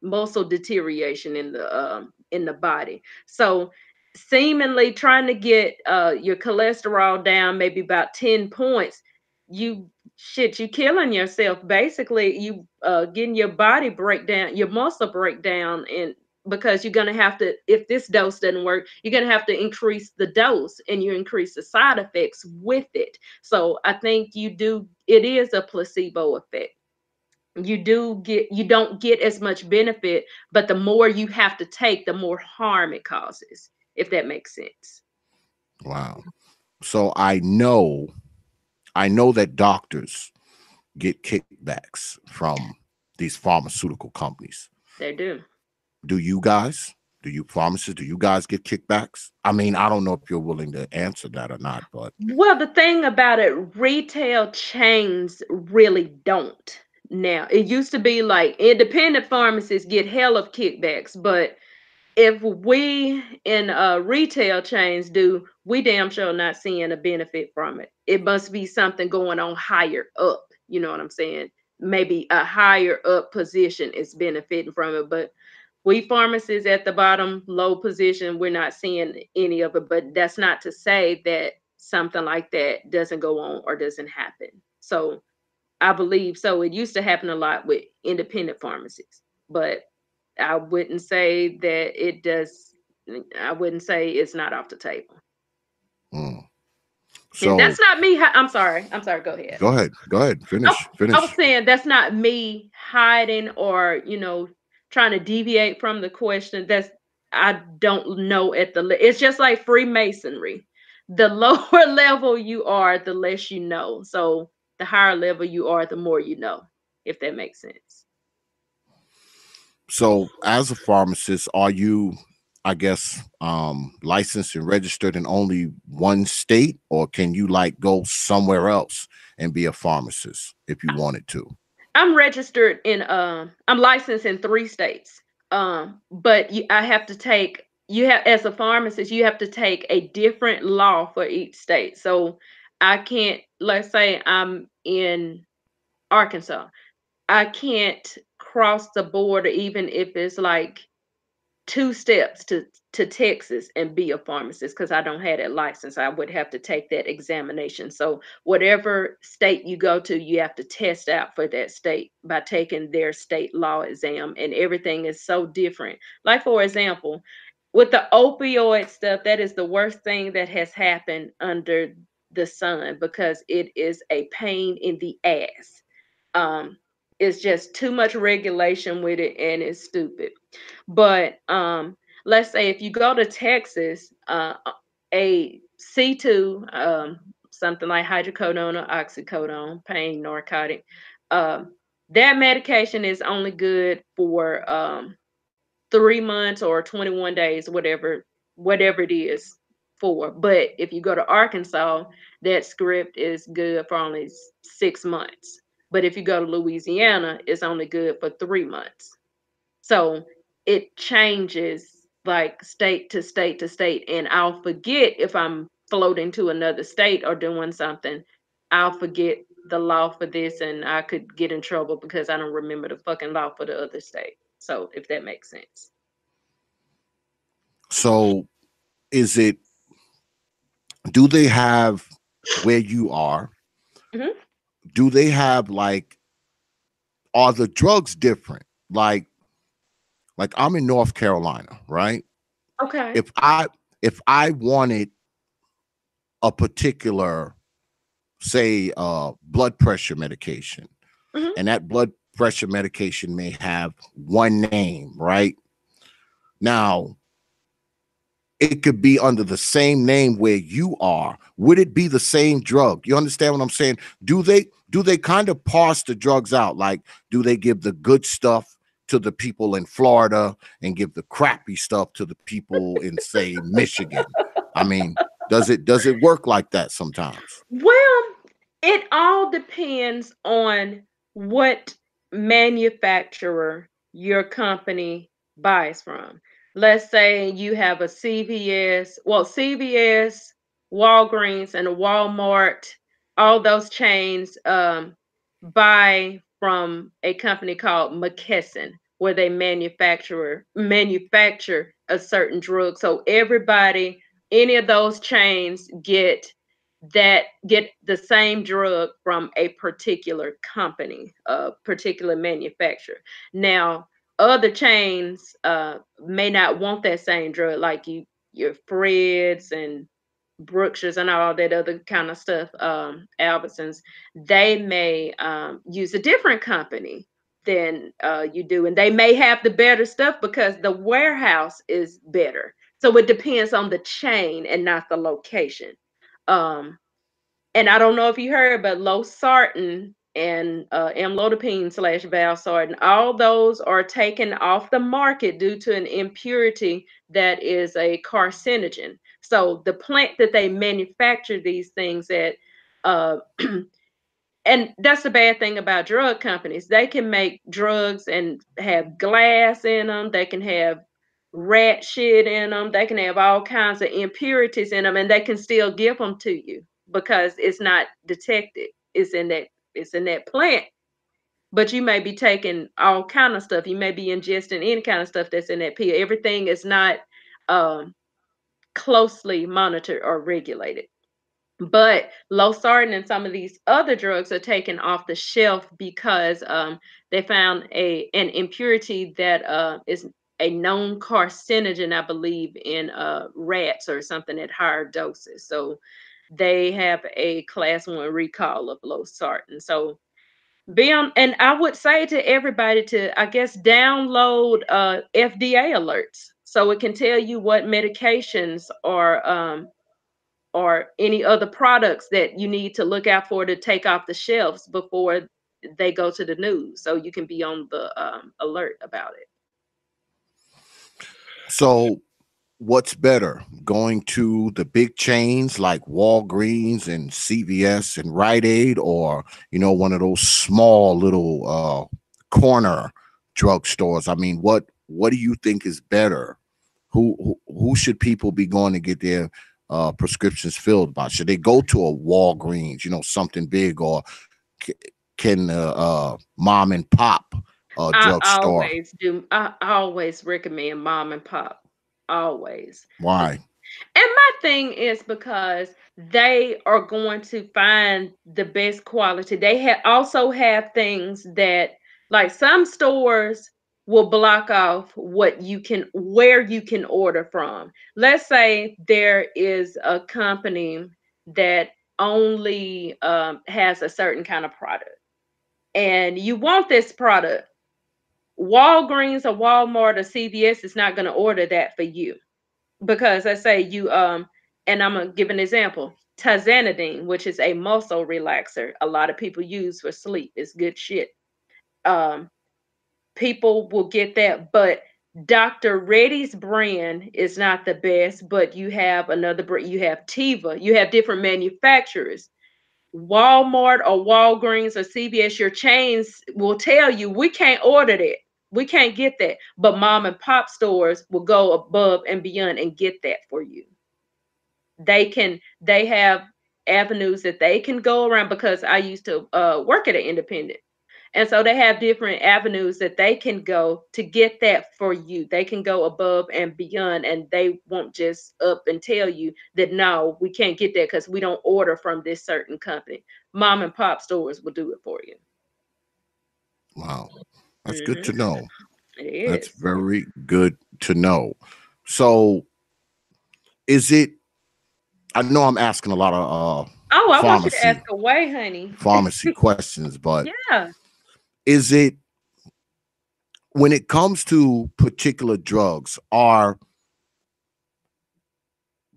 muscle deterioration in the body. So seemingly trying to get your cholesterol down maybe about 10 points, you you killing yourself. Basically, you getting your body breakdown, your muscle breakdown, and because you're going to have to, if this dose doesn't work, you're going to have to increase the dose, and you increase the side effects with it. So I think it is a placebo effect. You don't get as much benefit, but the more you have to take, the more harm it causes, if that makes sense. Wow. So I know that doctors get kickbacks from these pharmaceutical companies. They do. Do you guys? Do you pharmacists? Do you guys get kickbacks? I mean, I don't know if you're willing to answer that or not, but well, the thing about it, retail chains really don't now. It used to be like independent pharmacists get hell of kickbacks, but if we in retail chains do, we damn sure not seeing a benefit from it. It must be something going on higher up. You know what I'm saying? Maybe a higher up position is benefiting from it, but we pharmacists at the bottom, low position, we're not seeing any of it. But that's not to say that something like that doesn't go on or doesn't happen. So I believe so. It used to happen a lot with independent pharmacies, but I wouldn't say that it does. I wouldn't say it's not off the table. So and that's not me. I'm sorry. Go ahead. Go ahead. Finish. I was saying that's not me hiding or trying to deviate from the question. I don't know at the. It's just like Freemasonry. The lower level you are, the less you know. So the higher level you are, the more you know. If that makes sense. So as a pharmacist, are you, I guess, licensed and registered in only one state, or can you like go somewhere else and be a pharmacist if you wanted to? I'm registered in I'm licensed in 3 states. But I have to take, as a pharmacist, you have to take a different law for each state. So I can't, let's say I'm in Arkansas. I can't cross the border even if it's like 2 steps to Texas and be a pharmacist, because I don't have that license. I would have to take that examination. So whatever state you go to, you have to test out for that state by taking their state law exam, and everything is so different. Like, for example, with the opioid stuff, that is the worst thing that has happened under the sun, because it is a pain in the ass. It's just too much regulation with it, and it's stupid. But let's say if you go to Texas, a C2, something like hydrocodone or oxycodone, pain narcotic, that medication is only good for 3 months or 21 days, whatever it is for. But if you go to Arkansas, that script is good for only 6 months. But if you go to Louisiana, it's only good for 3 months. So it changes like state to state to state. And I'll forget, if I'm floating to another state or doing something, I'll forget the law for this, and I could get in trouble because I don't remember the fucking law for the other state. So if that makes sense. So do they have, where you are, Mm-hmm. do they have like, are the drugs different? Like I'm in North Carolina, right? Okay. If I wanted a particular, say, blood pressure medication, Mm-hmm. and that blood pressure medication may have one name, right? Now, it could be under the same name where you are. Would it be the same drug? You understand what I'm saying? Do they kind of parse the drugs out? Like, do they give the good stuff to the people in Florida and give the crappy stuff to the people in, say, Michigan? I mean, does it work like that sometimes? Well, it all depends on what manufacturer your company buys from. Let's say you have a CVS, Walgreens, and a Walmart. All those chains buy from a company called McKesson, where they manufacture a certain drug. So everybody, any of those chains get the same drug from a particular company, a particular manufacturer. Now, other chains may not want that same drug, like your Freds and Brookshires and all that other kind of stuff, Albertsons. They may use a different company than you do, and they may have the better stuff because the warehouse is better. So it depends on the chain and not the location. Um, and I don't know if you heard, but losartan and amlodipine slash valsartan, all those are taken off the market due to an impurity that is a carcinogen. So the plant that they manufacture these things at, uh, and that's the bad thing about drug companies. They can make drugs and have glass in them. They can have rat shit in them. They can have all kinds of impurities in them, and they can still give them to you because it's not detected. It's in that plant. But you may be taking all kind of stuff. You may be ingesting any kind of stuff that's in that pill. Everything is not um, closely monitored or regulated. But losartan and some of these other drugs are taken off the shelf because they found an impurity that is a known carcinogen, I believe, in rats or something at higher doses. So they have a class 1 recall of losartan. So and I would say to everybody to, I guess, download FDA alerts so it can tell you what medications or any other products that you need to look out for to take off the shelves before they go to the news, so you can be on the alert about it. So what's better, going to the big chains like Walgreens and CVS and Rite Aid, or one of those small little corner drugstores? I mean, what do you think is better? Who should people be going to get their prescriptions filled by? Should they go to a Walgreens, something big, or can mom and pop drugstore? I always recommend mom and pop, always. Why? And my thing is because they are going to find the best quality. They also have things that, like, some stores will block off where you can order from. Let's say there is a company that only has a certain kind of product, and you want this product. Walgreens or Walmart or CVS is not going to order that for you because let's say you and I'm gonna give an example. Tizanidine, which is a muscle relaxer, a lot of people use for sleep. It's good shit. Um, People will get that, but Dr. Reddy's brand is not the best. But you have another brand. You have Teva. You have different manufacturers. Walmart or Walgreens or CVS, your chains will tell you we can't order that. We can't get that. But mom and pop stores will go above and beyond and get that for you. They have avenues that they can go around because I used to work at an independent. And so they have different avenues that they can go to get that for you. They can go above and beyond, and they won't just up and tell you that no, we can't get that because we don't order from this certain company. Mom and pop stores will do it for you. Wow, that's good to know. It That's is. very good to know. So, is it? I know I'm asking a lot of Oh, I want you to ask pharmacy away, honey. pharmacy questions, but Yeah. is it, when it comes to particular drugs, are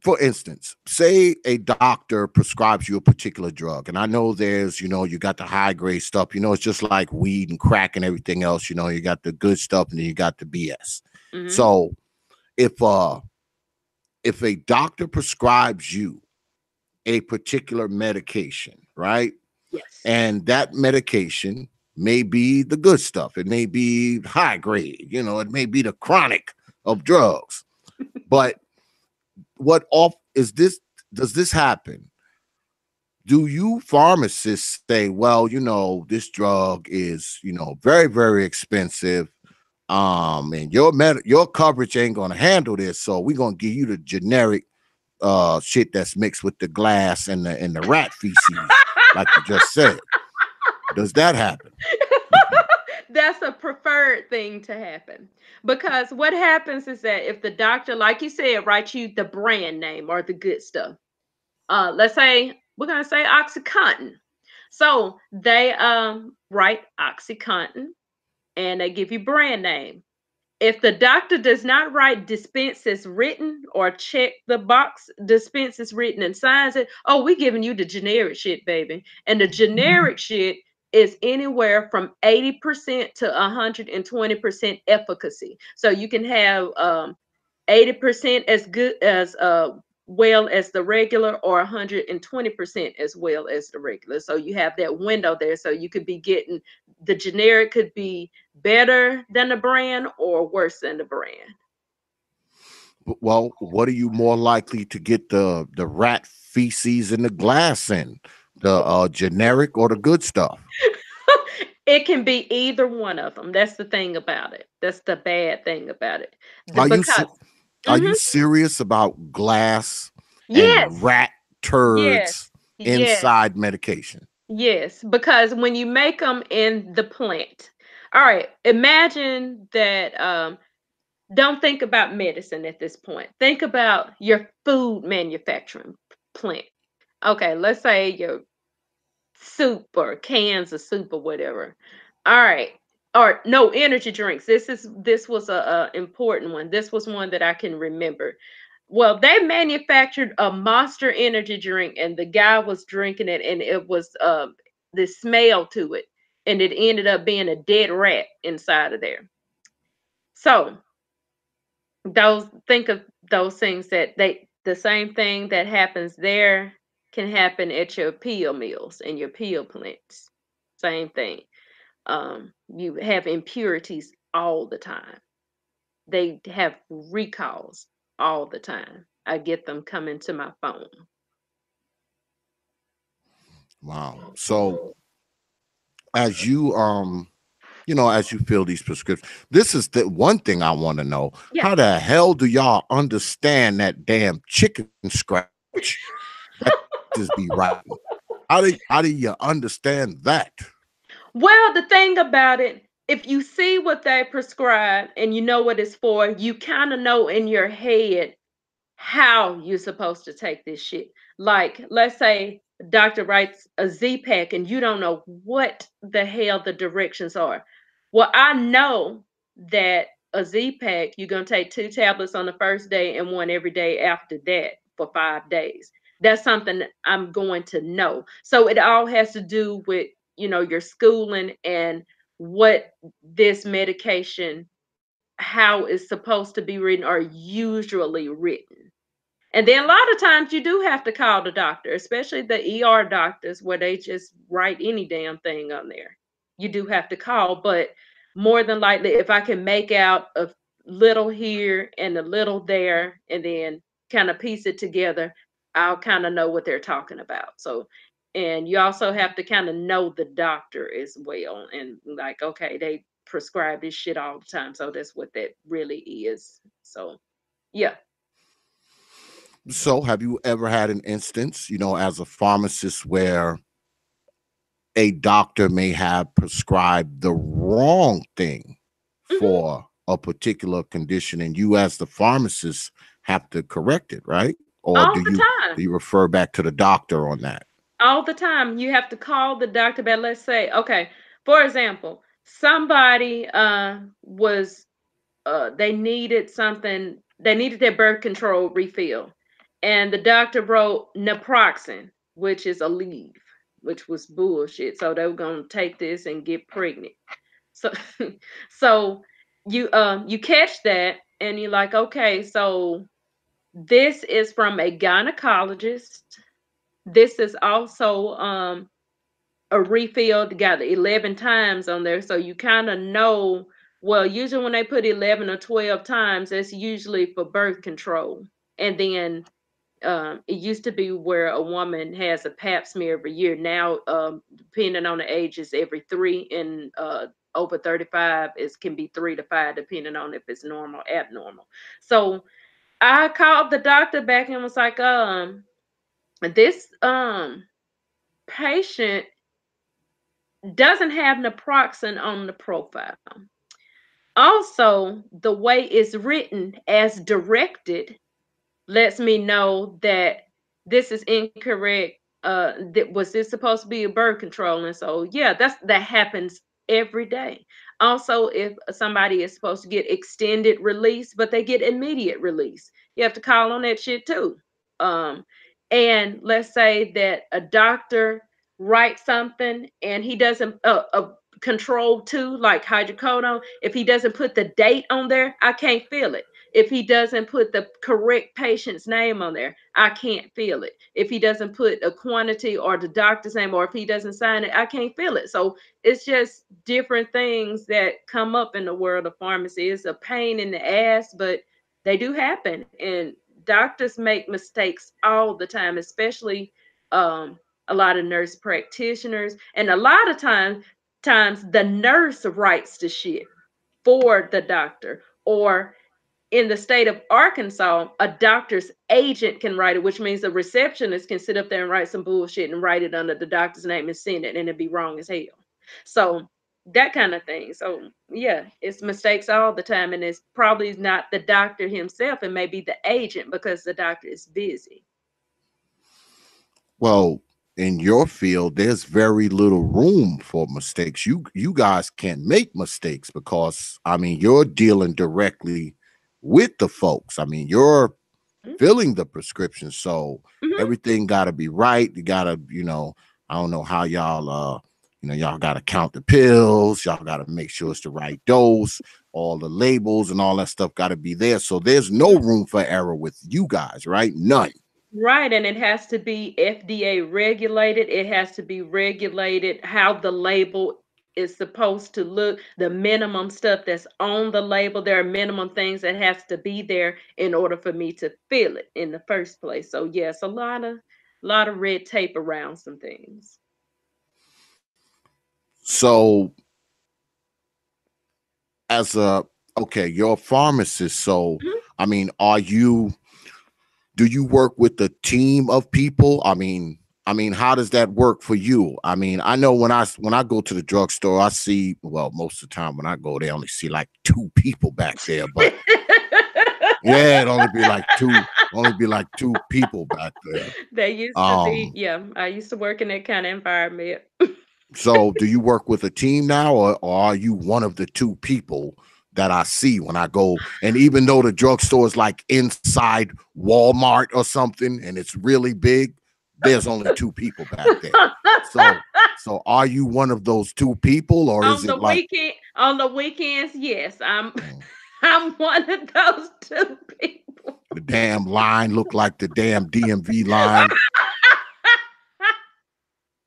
for instance, say a doctor prescribes you a particular drug, and I know there's, you got the high grade stuff, it's just like weed and crack and everything else, you got the good stuff and then you got the BS. Mm-hmm. So if a doctor prescribes you a particular medication, right? Yes. And that medication may be the good stuff. It may be high grade, it may be the chronic of drugs. But what off is this? Does this happen? Do you pharmacists say, well, this drug is, very, very expensive, and your coverage ain't gonna handle this, so we're gonna give you the generic shit that's mixed with the glass and the rat feces, like you just said? Does that happen? That's a preferred thing to happen, because what happens is that if the doctor, like you said, writes you the brand name or the good stuff, let's say we're gonna say OxyContin, so they write OxyContin and they give you brand name. If the doctor does not write dispense as written or check the box dispense as written and signs it, oh, we giving you the generic shit, baby. And the generic shit is anywhere from 80% to 120% efficacy. So you can have 80% as good as well as the regular, or 120% as well as the regular. So you have that window there. So you could be getting, the generic could be better than the brand or worse than the brand. Well, what are you more likely to get, the rat feces and the glass in? The generic or the good stuff? It can be either one of them. That's the thing about it. That's the bad thing about it. Are you Because are mhm, you serious about glass and yes, rat yes, turds yes. inside medication? Yes, because when you make them in the plant, all right, imagine that. Don't think about medicine at this point. Think about your food manufacturing plant. Okay, let's say your soup or cans of soup or whatever. All right. Or no, energy drinks. This was a important one. This was one that I can remember. Well, they manufactured a Monster energy drink, and the guy was drinking it, and it was the smell to it, and it ended up being a dead rat inside of there. So those, think of those things, that they, the same thing that happens there can happen at your peel mills and your peel plants. Same thing. You have impurities all the time. They have recalls all the time. I get them coming to my phone. Wow. So as you as you fill these prescriptions, this is the one thing I want to know. Yeah. How the hell do y'all understand that damn chicken scratch that just be writing? How do you understand that? Well, the thing about it, if you see what they prescribe and you know what it's for, you kind of know in your head how you're supposed to take this shit. Like, let's say a doctor writes a Z pack and you don't know what the hell the directions are. Well, I know that a Z pack, you're going to take 2 tablets on the first day and one every day after that for 5 days. That's something that I'm going to know. So it all has to do with, your schooling and what this medication, how it's supposed to be written or usually written. And then a lot of times you do have to call the doctor, especially the ER doctors where they just write any damn thing on there. You do have to call, but more than likely, if I can make out a little here and a little there and then kind of piece it together, I'll kind of know what they're talking about. So, and you also have to kind of know the doctor as well. And like, okay, they prescribe this shit all the time. So that's what that really is. So, yeah. So have you ever had an instance, as a pharmacist, where a doctor may have prescribed the wrong thing Mhm. for a particular condition, and you as the pharmacist have to correct it, right? Or All do the you time. refer back to the doctor on that? All the time. You have to call the doctor. But let's say, okay, for example, somebody was they needed something, they needed their birth control refill. and the doctor wrote naproxen, which is a leave, which was bullshit. So they were gonna take this and get pregnant. So so you catch that and you're like, okay, so this is from a gynecologist. This is also a refill, got 11 times on there. So you kind of know, well, usually when they put 11 or 12 times, that's usually for birth control. And then it used to be where a woman has a pap smear every year. Now, depending on the age, is every 3, and over 35 is can be 3 to 5, depending on if it's normal, abnormal. So I called the doctor back and was like, this patient doesn't have naproxen on the profile. Also, the way it's written as directed lets me know that this is incorrect. That was this supposed to be a birth control? And so, yeah, that happens every day. Also, if somebody is supposed to get extended release, but they get immediate release, you have to call on that shit too. Um, and let's say that a doctor writes something and he doesn't control two like hydrocodone. If he doesn't put the date on there, I can't feel it. If he doesn't put the correct patient's name on there, I can't feel it. If he doesn't put a quantity or the doctor's name, or if he doesn't sign it, I can't feel it. So it's just different things that come up in the world of pharmacy. It's a pain in the ass, but they do happen. And doctors make mistakes all the time, especially a lot of nurse practitioners. And a lot of times the nurse writes the shit for the doctor, or in the state of Arkansas, a doctor's agent can write it, which means the receptionist can sit up there and write some bullshit and write it under the doctor's name and send it, and it'd be wrong as hell. So that kind of thing. So yeah, it's mistakes all the time, and it's probably not the doctor himself, and maybe the agent because the doctor is busy. Well, in your field, there's very little room for mistakes. You guys can't make mistakes because I mean you're dealing directly with the folks. I mean, you're filling the prescription. So Mm-hmm. everything gotta be right. You gotta, I don't know how y'all y'all gotta count the pills, y'all gotta make sure it's the right dose, all the labels and all that stuff gotta be there. So there's no room for error with you guys, right? None. Right, and it has to be FDA regulated. It has to be regulated how the label is supposed to look, the minimum stuff that's on the label. There are minimum things that has to be there in order for me to fill it in the first place. So yes, a lot of red tape around some things. So as a okay, you're a pharmacist. So Mhm. I mean, do you work with a team of people? I mean, how does that work for you? I mean, I know when I go to the drugstore, I see, well, most of the time when I go, they only see like 2 people back there. But yeah, only be like two people back there. They used to be, Um, yeah, I used to work in that kind of environment. so do you work with a team now, or are you one of the 2 people that I see when I go? And even though the drugstore is like inside Walmart or something and it's really big, there's only 2 people back there. So so are you one of those 2 people, or is it like On the weekends, yes, I'm mm, I'm one of those two people. the damn line look like the damn DMV line?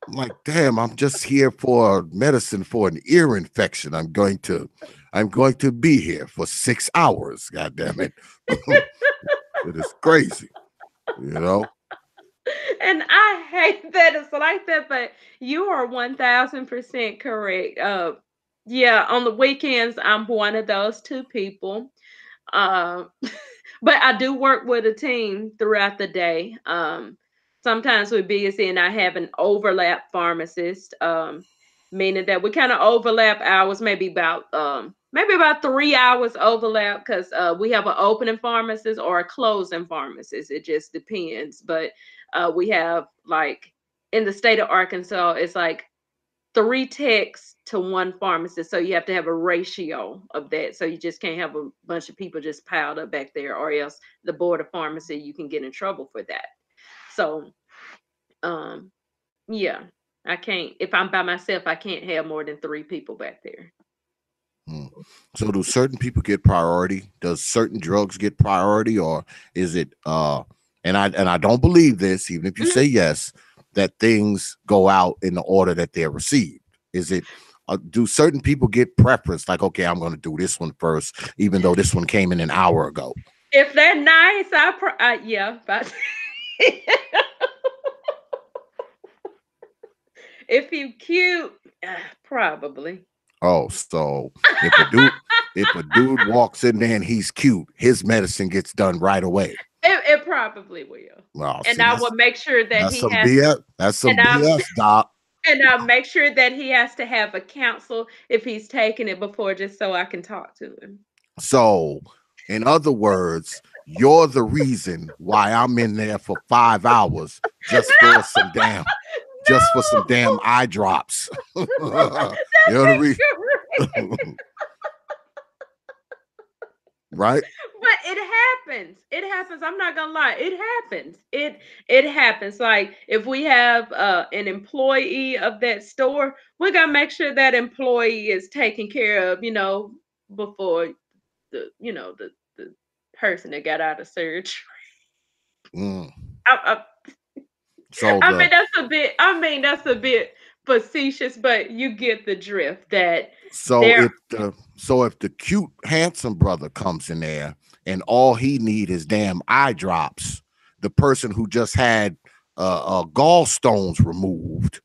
I'm like, damn, I'm just here for medicine for an ear infection. I'm going to be here for 6 hours. God damn it. It is crazy, you know. And I hate that it's like that, but you are 1000% correct. Yeah, on the weekends, I'm one of those two people. Um, but I do work with a team throughout the day. Sometimes we're busy and I have an overlap pharmacist, meaning that we kind of overlap hours, maybe about 3 hours overlap because we have an opening pharmacist or a closing pharmacist. It just depends. But we have like in the state of Arkansas, it's like 3 techs to 1 pharmacist. So you have to have a ratio of that. So you just can't have a bunch of people just piled up back there, or else the board of pharmacy, you can get in trouble for that. So yeah, I can't, if I'm by myself, I can't have more than 3 people back there. So do certain people get priority? Does certain drugs get priority, or is it and I don't believe this, even if you say yes, that things go out in the order that they're received? Is it do certain people get preference, like, okay, I'm going to do this one first, even though this one came in an hour ago? If they're nice, yeah, but if you cute, probably. Oh, so if a dude walks in there and he's cute, his medicine gets done right away. It probably will. Well, and I will make sure that he has BS. That's some BS, Doc. And I'll make sure that he has to have a counsel if he's taken it before, just so I can talk to him. So, in other words, you're the reason why I'm in there for 5 hours just for some damn eye drops. You're the reason. Right? But it happens. I'm not gonna lie, it happens. It happens. Like, if we have an employee of that store, we gotta make sure that employee is taken care of, before the person that got out of surgery. That's a bit facetious, but you get the drift. That if the cute handsome brother comes in there and all he need is damn eye drops, the person who just had gallstones removed,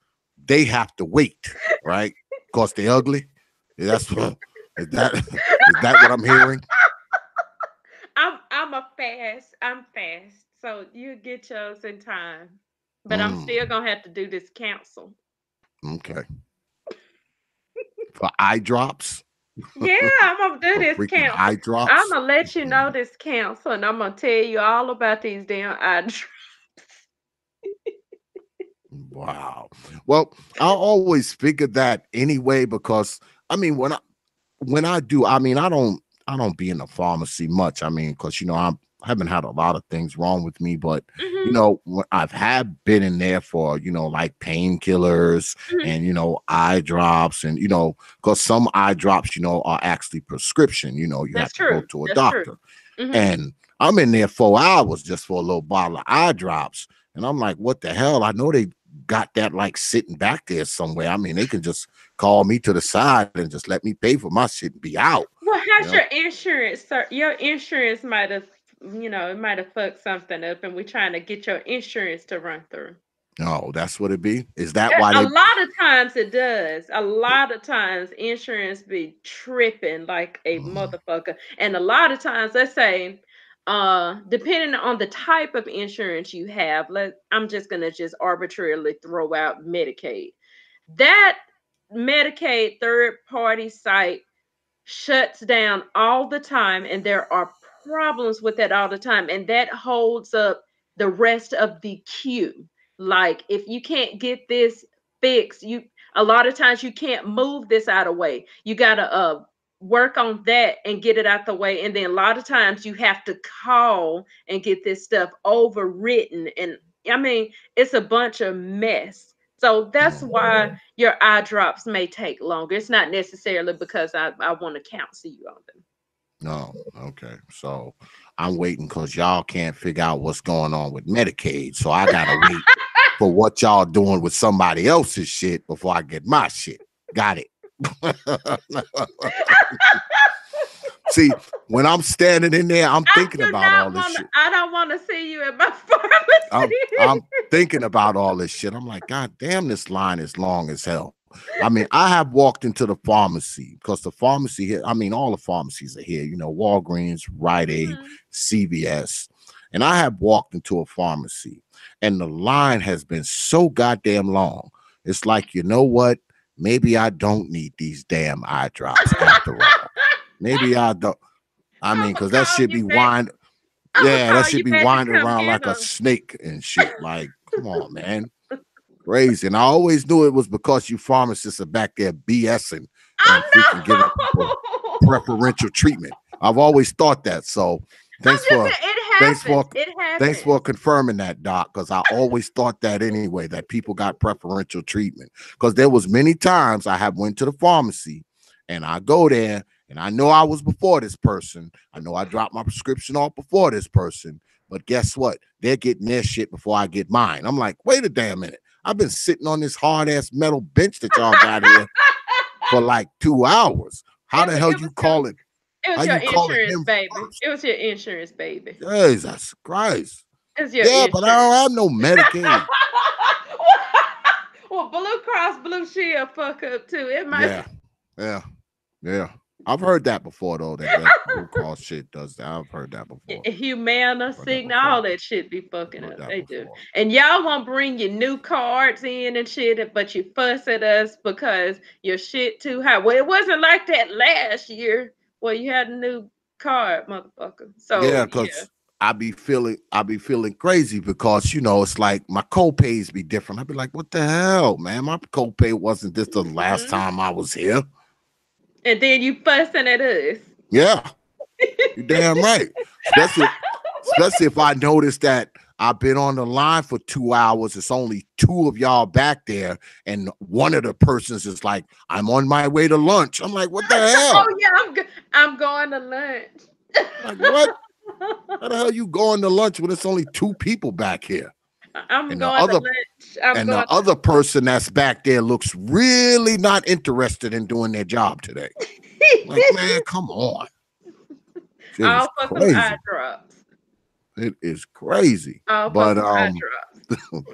they have to wait, right? Because they're ugly. Is that what I'm hearing? I'm fast, so you get yours in time. But I'm still gonna have to do this counsel. Okay. For eye drops? Yeah, I'm gonna do this counsel. Eye drops? I'm gonna let you know this counsel, and I'm gonna tell you all about these damn eye drops. Wow. Well, I always figured that anyway, because I mean, when I do, I mean, I don't be in the pharmacy much. I mean, because I haven't had a lot of things wrong with me, but I've been in there for like painkillers and eye drops, and because some eye drops are actually prescription. You have to go to a doctor, and I'm in there 4 hours just for a little bottle of eye drops, and I'm like, what the hell? I know they got that like sitting back there somewhere. I mean, they can just call me to the side and just let me pay for my shit and be out. Well, how's your insurance, sir? Your insurance might have, it might have fucked something up, and we're trying to get your insurance to run through. Oh, that's what it be? Is that why a lot of times it does. A lot of times insurance be tripping like a motherfucker. And a lot of times, let's say, depending on the type of insurance you have, I'm just gonna arbitrarily throw out Medicaid. That Medicaid third-party site shuts down all the time, and there are problems with that all the time, and that holds up the rest of the queue. Like, if you can't get this fixed, a lot of times you can't move this out of the way. You gotta work on that and get it out the way, and then a lot of times you have to call and get this stuff overwritten, and I mean, it's a bunch of mess. So that's why your eye drops may take longer. It's not necessarily because I want to counsel you on them. No, okay. So I'm waiting because y'all can't figure out what's going on with Medicaid. So I gotta wait for what y'all doing with somebody else's shit before I get my shit. Got it. See, when I'm standing in there, I'm thinking about all this shit. I don't want to see you at my pharmacy. I'm thinking about all this shit. I'm like, God damn, this line is long as hell. I mean, I have walked into the pharmacy because the pharmacy here, I mean, all the pharmacies are here, Walgreens, Rite Aid, CVS. And I have walked into a pharmacy and the line has been so goddamn long. It's like, you know what? Maybe I don't need these damn eye drops after all. Maybe I don't. I mean, because that should be winding. Yeah, that should be winding around like a snake and shit. Like, come on, man. Crazy. And I always knew it was because you pharmacists are back there BSing and freaking giving people preferential treatment. I've always thought that. So thanks for thanks for confirming that, Doc, because I always thought that anyway, that people got preferential treatment. Because there was many times I have went to the pharmacy and I go there and I know I was before this person. I know I dropped my prescription off before this person. But guess what? They're getting their shit before I get mine. I'm like, wait a damn minute. I've been sitting on this hard ass metal bench that y'all got here for like 2 hours. How the hell you call it? It was your insurance, baby. It was your insurance, baby. Jesus Christ. It's your insurance. But I don't have no Medicaid. Well, Blue Cross Blue Shield fuck up too. It might. Yeah. I've heard that before though. That Blue Cross shit does that. I've heard that before. Humana, Cigna, all that shit be fucking up. They do. And y'all won't bring your new cards in and shit, but you fuss at us because your shit too high. Well, it wasn't like that last year. Well, you had a new card, motherfucker. So yeah, because I be feeling crazy because it's like my copays be different. I'd be like, what the hell, man? My copay wasn't this the last time I was here. And then you fussing at us. Yeah, you're damn right. Especially if I notice that I've been on the line for 2 hours. It's only 2 of y'all back there, and one of the persons is like, "I'm on my way to lunch." I'm like, "What the hell?" Oh yeah, I'm going to lunch. Like what? How the hell you going to lunch when it's only 2 people back here? I'm going to lunch. The other person that's back there looks really not interested in doing their job today. Like, man, come on. All for some eye drops. It is crazy. All for some eye drops.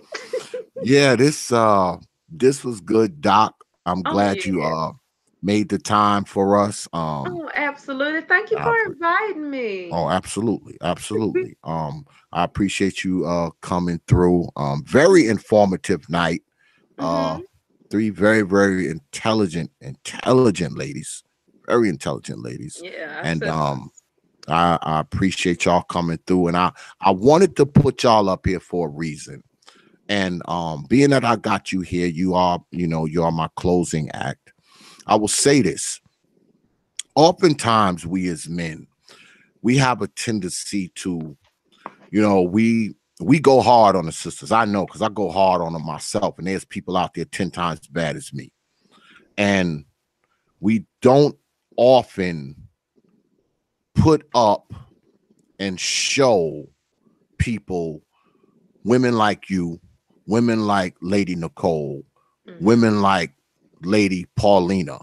Yeah, this was good, Doc. I'm glad you made the time for us. Absolutely. Thank you for inviting me. Oh, absolutely. I appreciate you coming through. Very informative night. 3 very, very intelligent ladies. Very intelligent ladies. Yeah. And I appreciate y'all coming through. And I wanted to put y'all up here for a reason. And being that I got you here, you are my closing act. I will say this. Oftentimes we as men, we have a tendency to, we go hard on the sisters. I know, because I go hard on them myself, and there's people out there 10 times as bad as me. And we don't often put up and show people, women like you, women like Lady Nicole, women like Lady Paulina,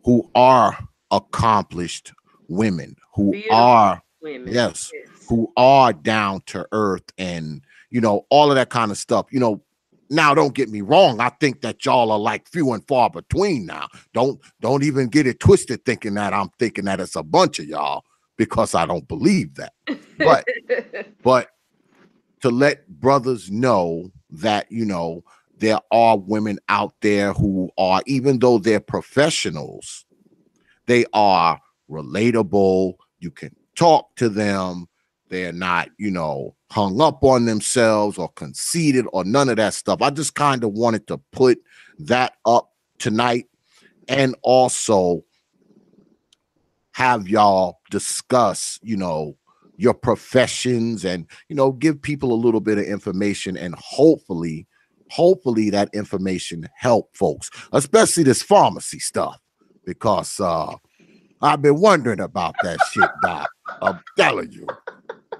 who are accomplished women, who are women. Yes, who are down to earth, and all of that kind of stuff. Now don't get me wrong, I think that y'all are like few and far between now. Don't even get it twisted thinking that I'm thinking that it's a bunch of y'all, because I don't believe that. But to let brothers know that there are women out there who are, even though they're professionals, they are relatable. You can talk to them. They're not, hung up on themselves or conceited or none of that stuff. I just kind of wanted to put that up tonight, and also have y'all discuss, your professions, and, give people a little bit of information, and hopefully that information help folks, especially this pharmacy stuff, because I've been wondering about that shit, Doc. I'm telling you,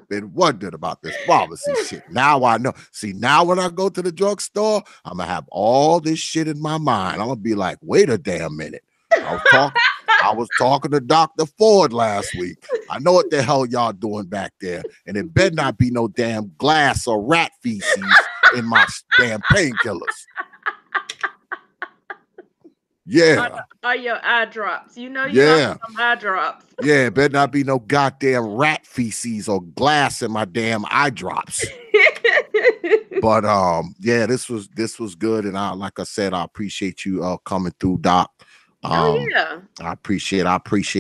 been wondering about this pharmacy shit. Now I know. See, now when I go to the drugstore, I'm gonna have all this shit in my mind. I'm gonna be like, wait a damn minute. I was talking to Dr. Ford last week. I know what the hell y'all doing back there, and it better not be no damn glass or rat feces in my damn painkillers. Yeah. Are your eye drops? You got some eye drops. Yeah, it better not be no goddamn rat feces or glass in my damn eye drops. But yeah, this was good, and like I said, I appreciate you coming through, Doc. I appreciate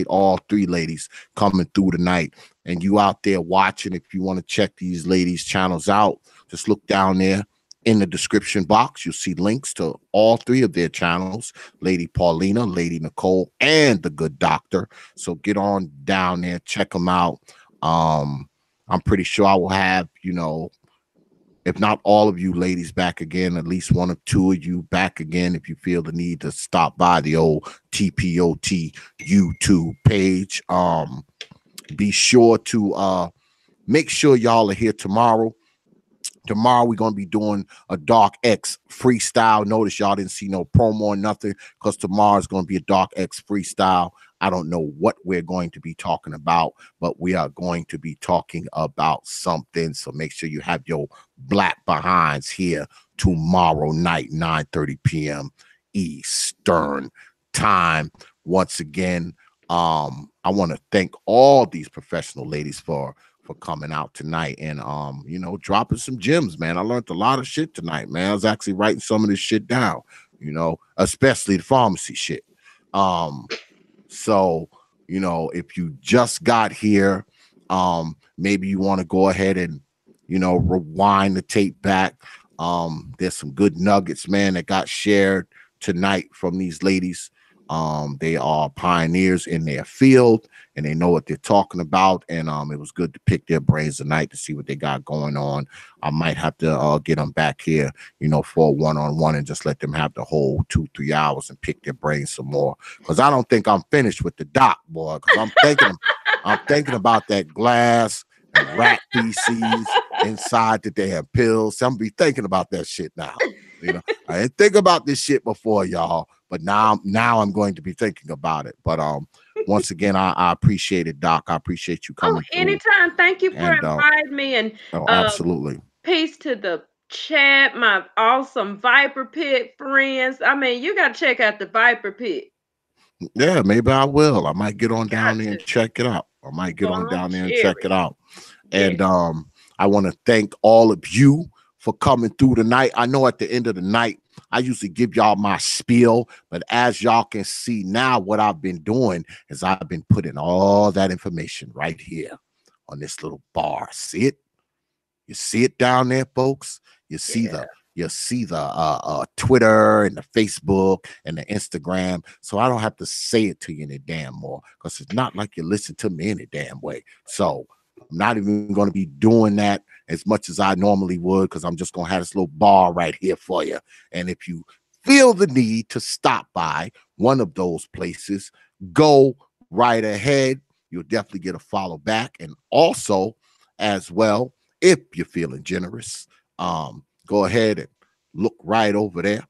all 3 ladies coming through tonight, and you out there watching. If you want to check these ladies' channels out, just look down there, In the description box, you'll see links to all three of their channels, Lady Paulina, Lady Nicole, and the Good Doctor. So get on down there, check them out. I'm pretty sure I will have, if not all of you ladies back again, at least one or two of you back again if you feel the need to stop by the old T.P.O.T YouTube page. Be sure to make sure y'all are here tomorrow. Tomorrow we're going to be doing a Dark X freestyle. Notice y'all didn't see no promo or nothing because tomorrow is going to be a Dark X freestyle. I don't know what we're going to be talking about, but we are going to be talking about something. So make sure you have your black behinds here tomorrow night, 9:30 p.m. Eastern time. Once again, I want to thank all these professional ladies for coming out tonight and dropping some gems, man. I learned a lot of shit tonight, man. I was actually writing some of this shit down, especially the pharmacy shit. So if you just got here, maybe you want to go ahead and rewind the tape back. There's some good nuggets, man, that got shared tonight from these ladies. They are pioneers in their field and they know what they're talking about. And it was good to pick their brains tonight to see what they got going on. I might have to get them back here, for a one-on-one and just let them have the whole 2-3 hours and pick their brains some more. Because I don't think I'm finished with the doc, boy. Because I'm thinking about that glass and rat feces inside the damn pills. So I'm be thinking about that shit now. I didn't think about this shit before, y'all, but now I'm going to be thinking about it. But once again, I appreciate it, Doc. I appreciate you coming. Anytime. Thank you for inviting me. And absolutely. Peace to the chat, my awesome Viper Pit friends. I mean, you got to check out the Viper Pit. Yeah, maybe I will. I might get on down there and check it out. And I want to thank all of you for coming through tonight. I know at the end of the night, I usually give y'all my spiel, but as y'all can see now, what I've been doing is I've been putting all that information right here on this little bar. See it? You see it down there, folks? You see the Twitter and the Facebook and the Instagram. So I don't have to say it to you any damn more because it's not like you listen to me any damn way. So I'm not even going to be doing that as much as I normally would because I'm just going to have this little bar right here for you. And if you feel the need to stop by one of those places, go right ahead. You'll definitely get a follow back. And also, as well, if you're feeling generous, go ahead and look right over there.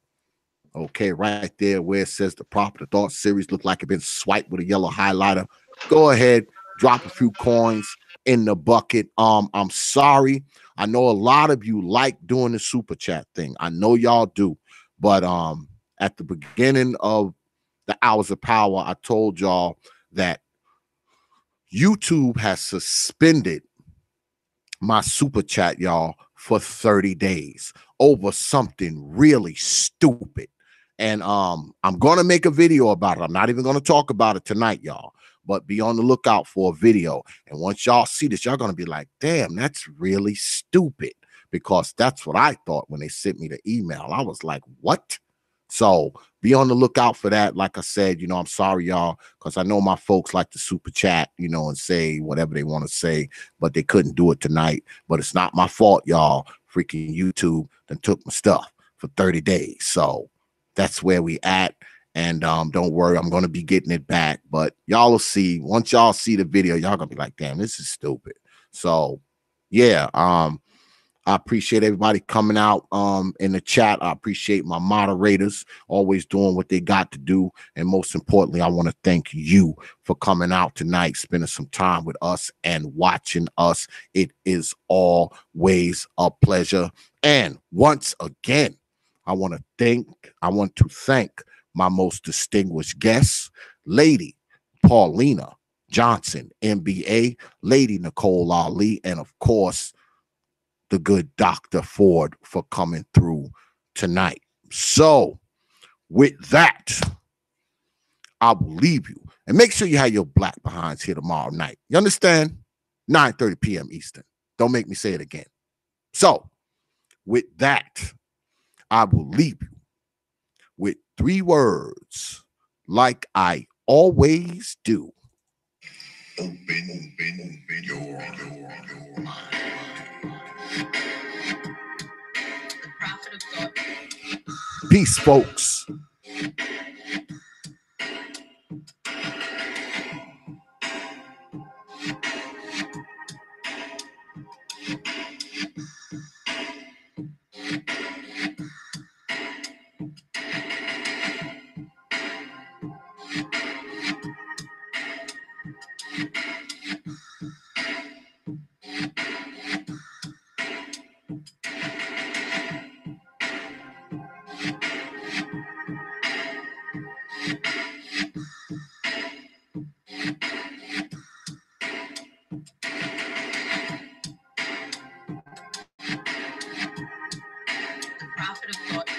Okay, right there where it says the Proper Thought series. Look like it's been swiped with a yellow highlighter. Go ahead, drop a few coins in the bucket. I'm sorry. I know a lot of you like doing the super chat thing. I know y'all do. But at the beginning of the Hours of Power, I told y'all that YouTube has suspended my super chat, y'all, for 30 days over something really stupid. And I'm going to make a video about it. I'm not even going to talk about it tonight, y'all, but be on the lookout for a video. And once y'all see this, y'all going to be like, damn, that's really stupid, because that's what I thought when they sent me the email. I was like, what? So be on the lookout for that. Like I said, I'm sorry, y'all, because I know my folks like to super chat, and say whatever they want to say, but they couldn't do it tonight. But it's not my fault, y'all. Freaking YouTube then took my stuff for 30 days. So that's where we at. And don't worry, I'm going to be getting it back. But y'all will see. Once y'all see the video, y'all going to be like, damn, this is stupid. So, yeah, I appreciate everybody coming out in the chat. I appreciate my moderators always doing what they got to do. And most importantly, I want to thank you for coming out tonight, spending some time with us and watching us. It is always a pleasure. And once again, I want to thank my most distinguished guests, Lady Paulina Johnson, M.B.A., Lady Nicole Ali, and of course, the good Dr. Ford, for coming through tonight. So with that, I will leave you. And make sure you have your black behinds here tomorrow night. You understand? 9:30 p.m. Eastern. Don't make me say it again. So with that, I will leave you with 3 words, like I always do. Open your mind. The prophet of thought. Peace, folks. The prophet of thought.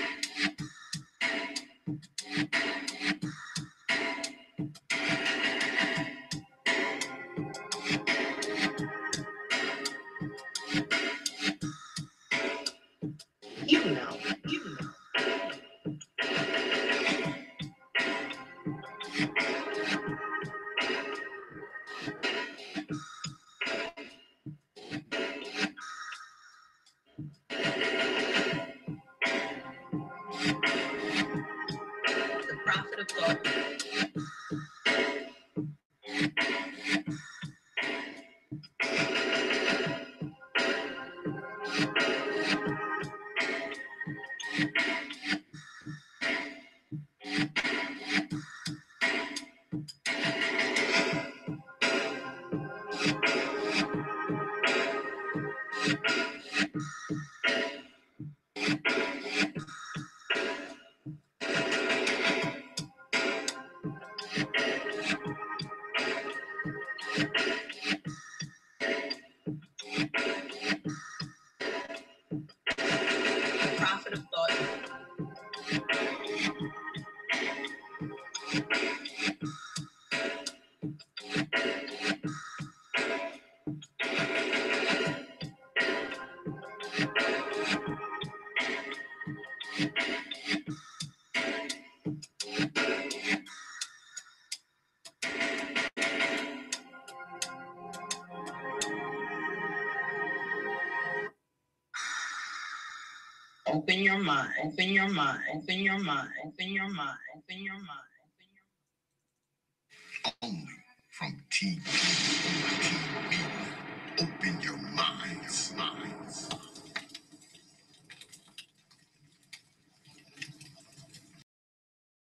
You know. The prophet of thought. The prophet of thought. Open your mind. Open your mind. Open your mind. Open your mind. Open your mind. Only from T.P.O.T.